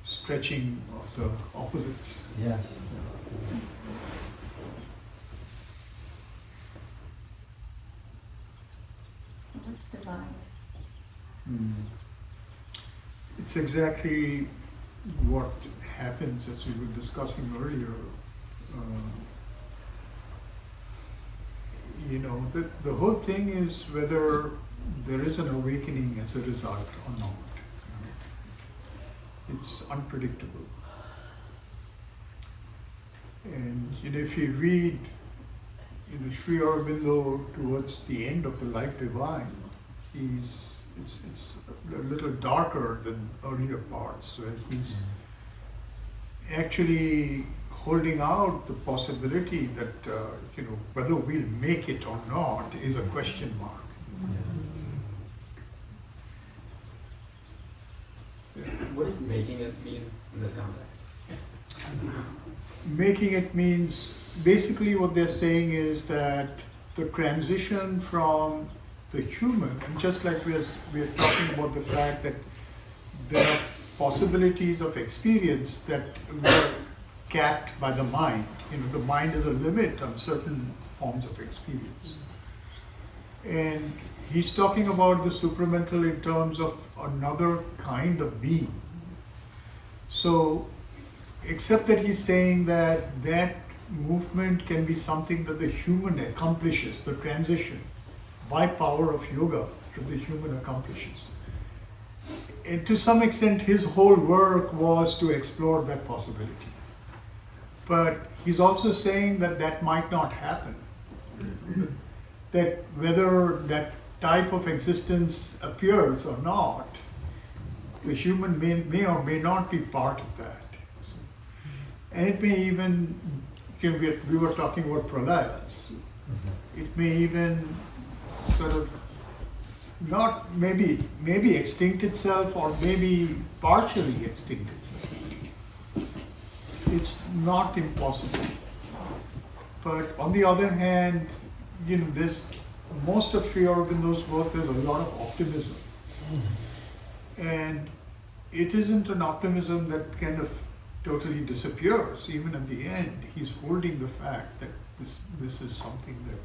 stretching of the opposites. Yes. What's divine? It's exactly what happens, as we were discussing earlier. The whole thing is whether there is an awakening as a result or not. It's unpredictable. And if you read Sri Aurobindo towards the end of the Life Divine, it's a little darker than earlier parts, where he's actually holding out the possibility that whether we'll make it or not is a question mark. What does making it mean in this context? Making it means, basically what they're saying is that the transition from the human, and just like we're talking about the fact that there are possibilities of experience that were capped by the mind. The mind is a limit on certain forms of experience. And he's talking about the supramental in terms of another kind of being. So, except that he's saying that movement can be something that the human accomplishes, the transition, by power of yoga, that the human accomplishes. And to some extent, his whole work was to explore that possibility. But he's also saying that might not happen. That whether that type of existence appears or not, the human may or may not be part of that. And it may even, we were talking about pralayas, it may even sort of not maybe extinct itself, or maybe partially extinct itself. It's not impossible. But on the other hand, most of Sri Aurobindo's work, there's a lot of optimism. And it isn't an optimism that kind of totally disappears. Even at the end, he's holding the fact that this is something that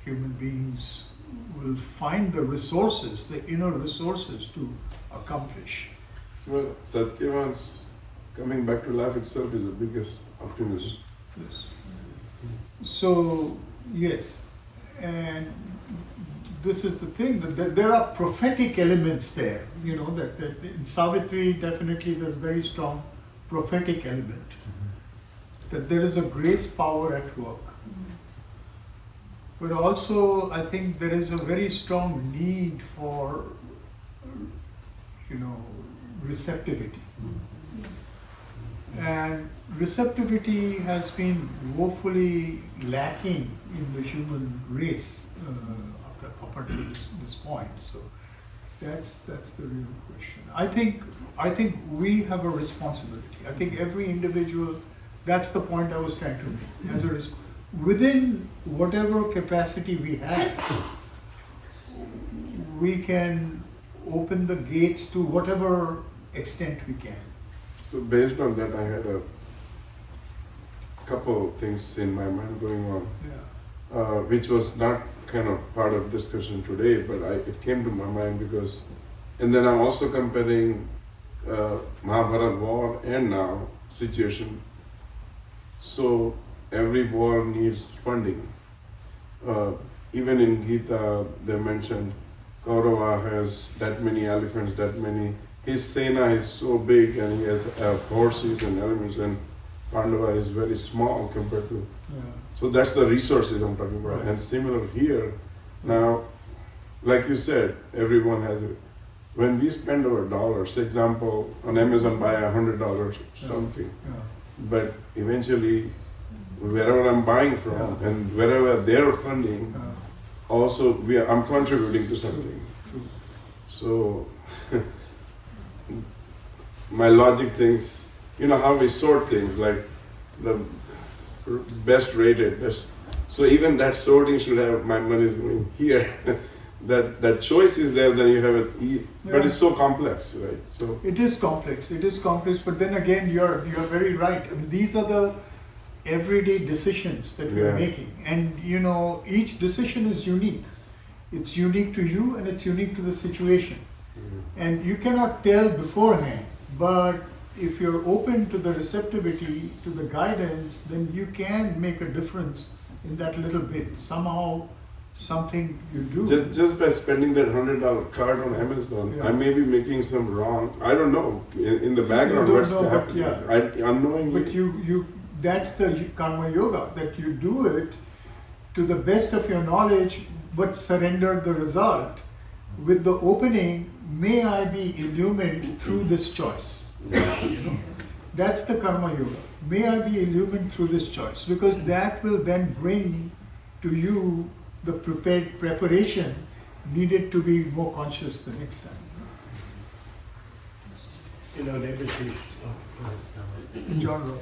human beings will find the resources, the inner resources to accomplish. Well, Satyavan's coming back to life itself is the biggest optimism. Yes. So, yes, and this is the thing, that there are prophetic elements there, that in Savitri definitely there's very strong prophetic element, that there is a grace power at work. But also, I think there is a very strong need for, receptivity. And receptivity has been woefully lacking in the human race up until this point. So that's the real question. I think we have a responsibility. I think every individual, that's the point I was trying to make. Within whatever capacity we have, we can open the gates to whatever extent we can. So based on that, I had a couple things in my mind going on, which was not kind of part of discussion today, but it came to my mind because, and then I'm also comparing Mahabharata war and now situation. So every war needs funding. Even in Gita, they mentioned Kaurava has that many elephants, that many. His Sena is so big and he has horses and elements, and Pandava is very small compared to. So that's the resources I'm talking about. Right. And similar here, now, like you said, everyone has it. When we spend our dollars, example, on Amazon buy $100 something, but eventually, wherever I'm buying from and wherever they're funding, also I'm contributing to something. So my logic thinks, you know how we sort things, like the best rated, best. So even that sorting should have my money is going here. that choice is there, then you have it. But it's so complex, right? So it is complex. It is complex. But then again, you're very right. I mean, these are the everyday decisions that we're making, and you know, each decision is unique. It's unique to you, and it's unique to the situation. And you cannot tell beforehand. But if you're open to the receptivity, to the guidance, then you can make a difference in that little bit. Somehow, something you do. Just by spending that $100 card on Amazon, I may be making some wrong. I don't know in the background what's happening. Unknowingly. But that's the karma yoga, that you do it to the best of your knowledge, but surrender the result with the opening. May I be illumined through this choice. You know? That's the karma yoga. May I be illumined through this choice, because that will then bring to you the preparation needed to be more conscious the next time. You know, Devashish, John.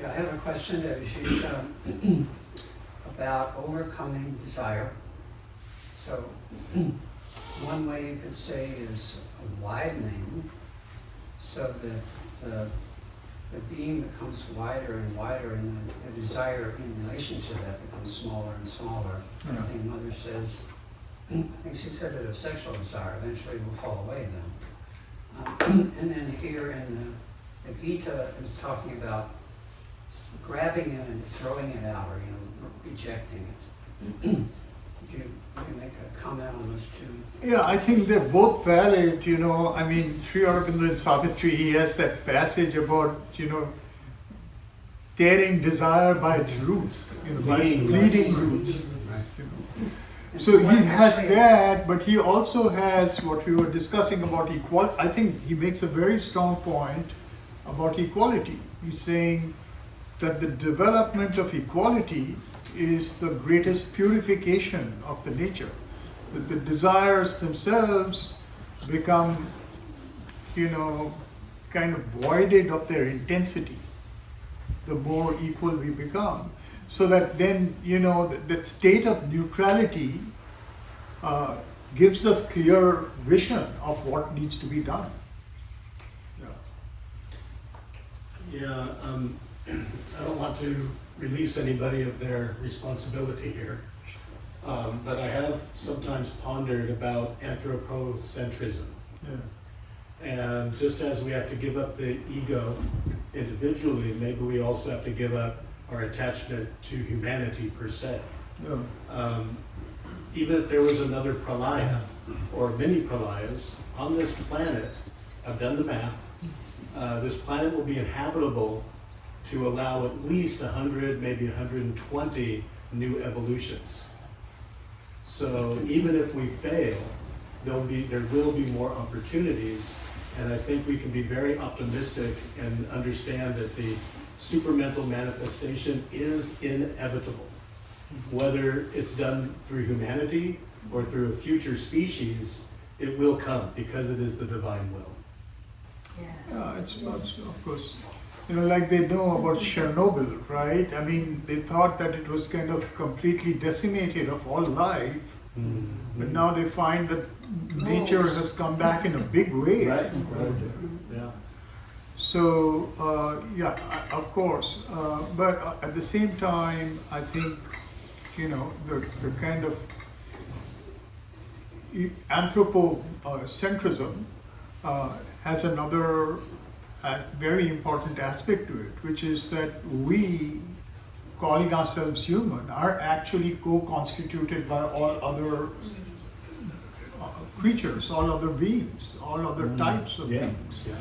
Yeah, I have a question, Devashish, about overcoming desire. So, one way you could say is widening, so that the being becomes wider and wider, and the desire in relationship that becomes smaller and smaller. I think Mother says, I think she said that a sexual desire eventually will fall away then. And then here in the Gita is talking about grabbing it and throwing it out, or rejecting it. Could you make a comment on those two? Yeah, I think they're both valid. You know, I mean, Sri Aurobindo in Savitri, he has that passage about, tearing desire by its roots, by its bleeding roots. So he has that, but he also has what we were discussing about equality. I think he makes a very strong point about equality. He's saying that the development of equality is the greatest purification of the nature. That the desires themselves become, kind of voided of their intensity, the more equal we become. So that then, that state of neutrality gives us clear vision of what needs to be done. Yeah, I don't want to release anybody of their responsibility here, but I have sometimes pondered about anthropocentrism. And just as we have to give up the ego individually, maybe we also have to give up our attachment to humanity per se. Even if there was another pralaya or many pralayas on this planet, I've done the math, this planet will be inhabitable to allow at least 100, maybe 120 new evolutions. So even if we fail, there will be more opportunities, and I think we can be very optimistic and understand that the supramental manifestation is inevitable. Whether it's done through humanity or through a future species, it will come because it is the divine will. Yeah, it's of course, like they know about Chernobyl, right? I mean, they thought that it was kind of completely decimated of all life, but now they find that nature has come back in a big way. Right. Yeah. So, yeah, of course. But at the same time, I think, the kind of anthropocentrism has another very important aspect to it, which is that we, calling ourselves human, are actually co-constituted by all other creatures, all other beings, all other types of beings. Yeah.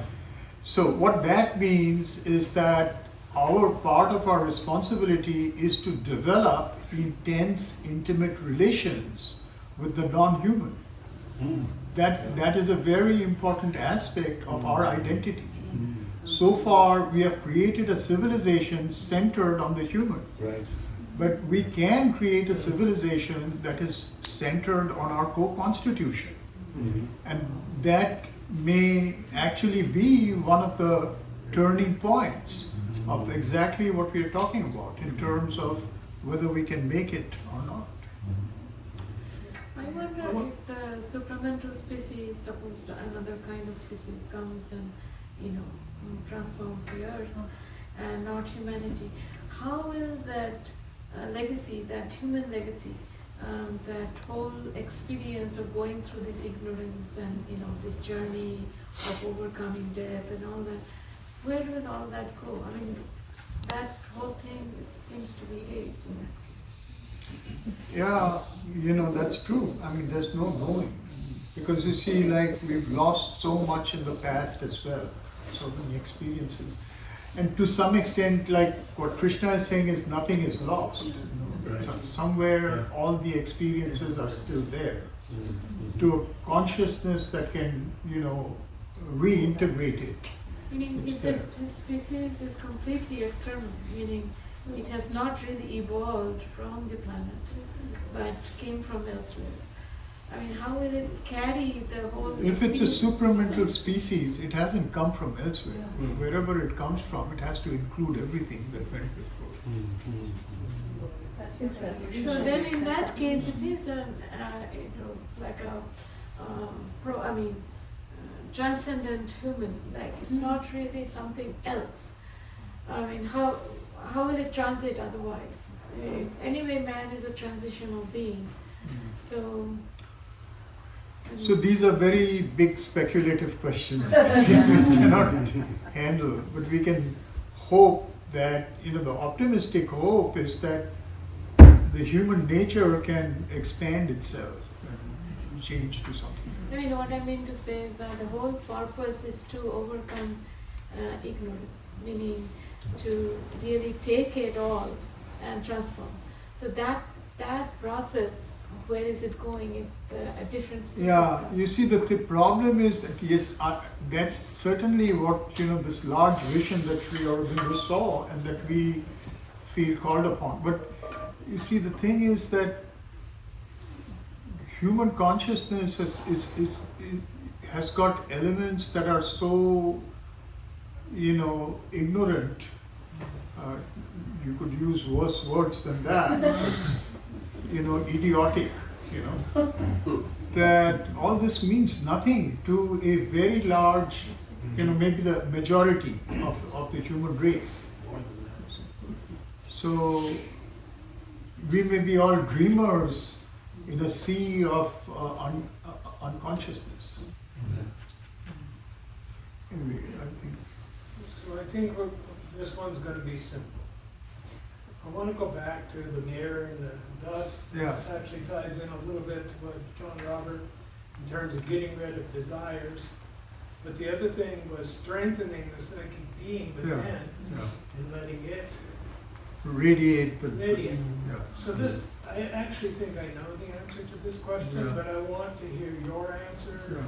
So what that means is that our part of our responsibility is to develop intense, intimate relations with the non-human. That is a very important aspect of our identity. So far, we have created a civilization centered on the human. Right. But we can create a civilization that is centered on our co-constitution. And that may actually be one of the turning points of exactly what we are talking about in terms of whether we can make it or not. I wonder if the supramental species, suppose another kind of species comes and, transforms the earth and not humanity, how will that legacy, that human legacy, that whole experience of going through this ignorance and, this journey of overcoming death and all that, where will all that go? I mean, that whole thing, it seems to be erased. Yeah, that's true. I mean, there's no knowing. Because you see, like, we've lost so much in the past as well, so many experiences. And to some extent, like what Krishna is saying is nothing is lost. So somewhere all the experiences are still there. To a consciousness that can, reintegrate it. Meaning if this species is completely external, meaning it has not really evolved from the planet, but came from elsewhere. I mean, how will it carry the whole If it's a experience? supramental species, it hasn't come from elsewhere. Wherever it comes from, it has to include everything that went before. So then in that case, it is transcendent human, like it's not really something else. I mean, how will it transit otherwise? Anyway, man is a transitional being. So these are very big speculative questions that we cannot handle, but we can hope that, the optimistic hope is that the human nature can expand itself and change to something. What I mean to say is that the whole purpose is to overcome ignorance, meaning to really take it all and transform. So that process, where is it going if a different species Yeah, comes? you see, the problem is that, yes, that's certainly what, this large vision that Sri Aurobindo saw and that we feel called upon. But you see, the thing is that human consciousness has got elements that are so, ignorant. You could use worse words than that. Idiotic, that all this means nothing to a very large, maybe the majority of the human race. So we may be all dreamers in a sea of unconsciousness. Anyway, I think this one's going to be simple. I want to go back to the mirror and the dust. Yeah. This actually ties in a little bit to what John Robert, in terms of getting rid of desires. But the other thing was strengthening the psychic being within and letting it radiate. So this, I actually think I know the answer to this question, but I want to hear your answer.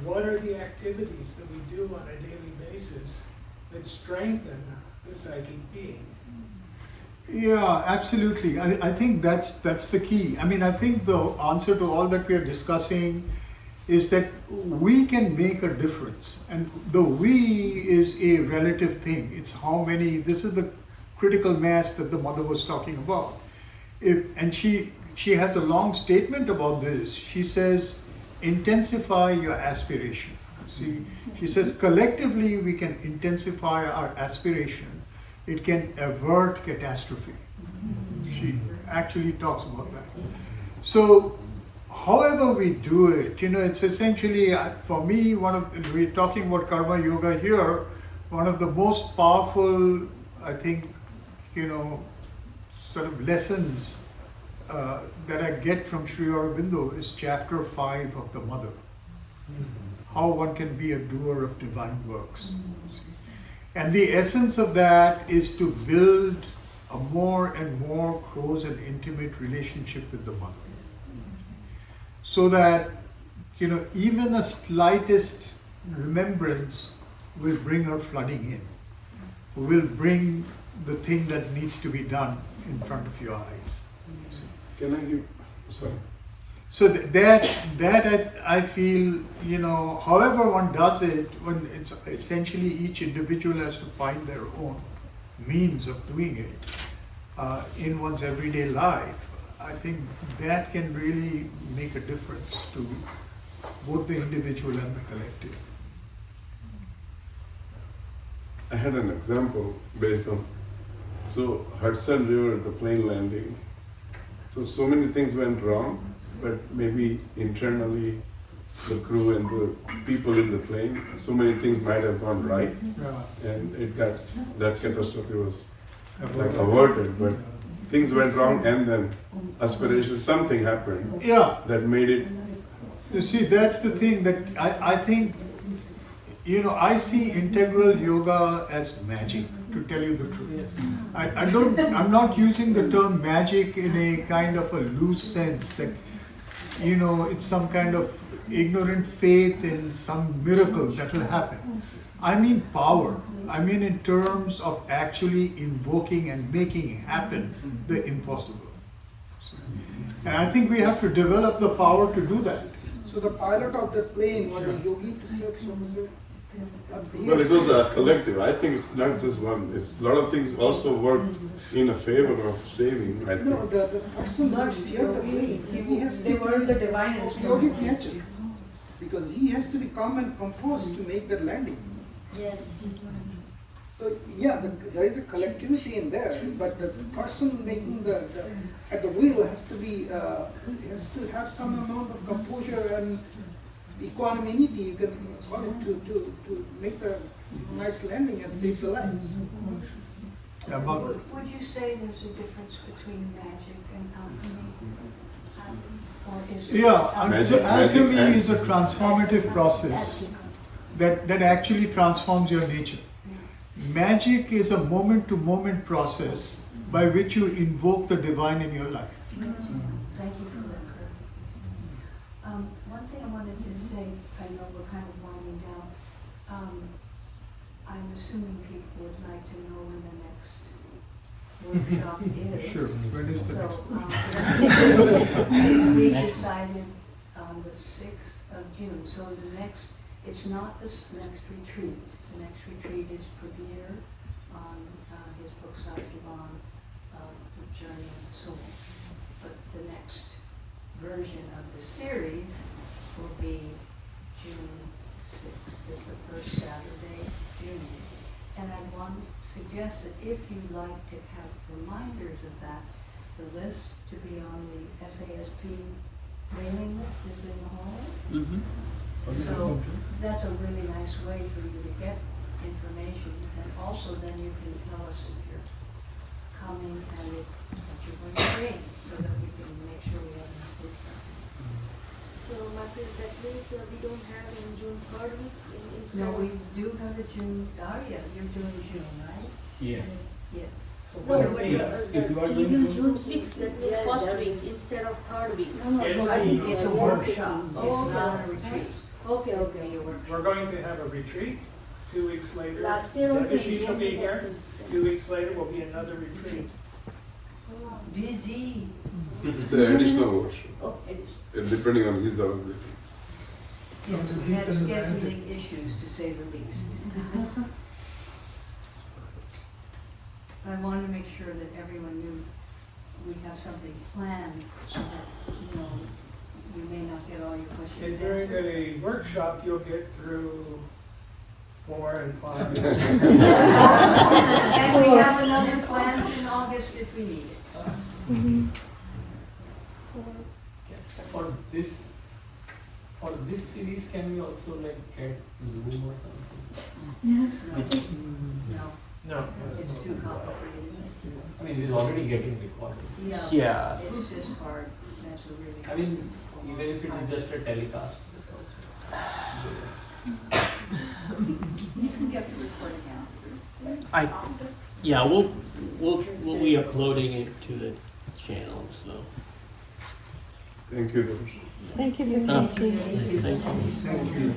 What are the activities that we do on a daily basis that strengthen the psychic being? Yeah, absolutely. I think that's the key. I mean, I think the answer to all that we are discussing is that we can make a difference. And the we is a relative thing. It's how many, this is the critical mass that the mother was talking about. And she has a long statement about this. She says, intensify your aspiration. See, she says collectively we can intensify our aspiration. It can avert catastrophe. She actually talks about that. So, however we do it, it's essentially, for me, we're talking about karma yoga here, one of the most powerful, I think, sort of lessons that I get from Sri Aurobindo is chapter 5 of the Mother. How one can be a doer of divine works. And the essence of that is to build a more and more close and intimate relationship with the Mother. So that, even the slightest remembrance will bring her flooding in, will bring the thing that needs to be done in front of your eyes. Can I give, sorry. So that I feel, however one does it, when it's essentially each individual has to find their own means of doing it in one's everyday life, I think that can really make a difference to both the individual and the collective. I had an example based on, Hudson River, the plane landing. So many things went wrong, but maybe internally the crew and the people in the plane, so many things might have gone right. Yeah. And that catastrophe was like averted, but things went wrong and then aspiration, something happened that made it. You see, that's the thing that I think, I see integral yoga as magic, to tell you the truth. I'm not using the term magic in a kind of a loose sense that, it's some kind of ignorant faith in some miracle that will happen. I mean power. I mean in terms of actually invoking and making happen the impossible. And I think we have to develop the power to do that. So the pilot of the plane was a yogi to say so, was it? Well, it was a collective. I think it's not just one. It's a lot of things also work in a favor of saving, I think. No, the person who steered the plane, he has They to were be the divine of instrument. yogic nature. Because he has to be calm and composed to make that landing. Yes. So there is a collectivity in there, but the person making at the wheel has to be has to have some amount of composure and equanimity, you can call it, to make the nice landing and save the lives. Would you say there's a difference between magic and alchemy? Alchemy is a transformative process that actually transforms your nature. Magic is a moment-to-moment process by which you invoke the divine in your life. Thank you for that. One thing I wanted to say, I know we're kind of winding down. I'm assuming people would like to know when the next workshop is. Sure. When is the next we decided on the 6th of June. So it's not this next retreat. The next retreat is Prabir on his book Satyavan, The Journey of the Soul. But the next version of the series will be June 6th. It's the first Saturday of June. And I want to suggest that if you'd like to have reminders of that, the list to be on the SASP mailing list is in the hall. So that's a really nice way for you to get information, and also then you can tell us if you're coming and what you're going to bring, so that we can make sure we have enough food. So, Martin, that means we don't have in June 3rd week instead No, of... we do have the June, you're doing June, right? Yeah. Yes. No, if you are even doing June 6th, that means first week instead of 3rd week. It's a workshop, it's Oh, not a retreat. Okay. We're going to have a retreat 2 weeks later. Last year was Devashi will be in here. 2 weeks later will be another retreat. Busy. It's an additional workshop, Oh, depending on his availability. Yes, we had scheduling issues, to say the least. I wanted to make sure that everyone knew we have something planned, so that, you may not get all your questions And during answered. a workshop, you'll get through 4 and 5. And we have another planned in August if we need it. For this series, can we also like get Zoom or something? No, No. it's too complicated. I mean, it's already getting recorded. Yeah. It's just hard, that's a really. I mean, even if it is just a telecast, it's also. You can get the recording out. We'll be uploading it to the channel, so. Thank you, Darshan. Thank you for Uh, teaching. Thank you. Thank you.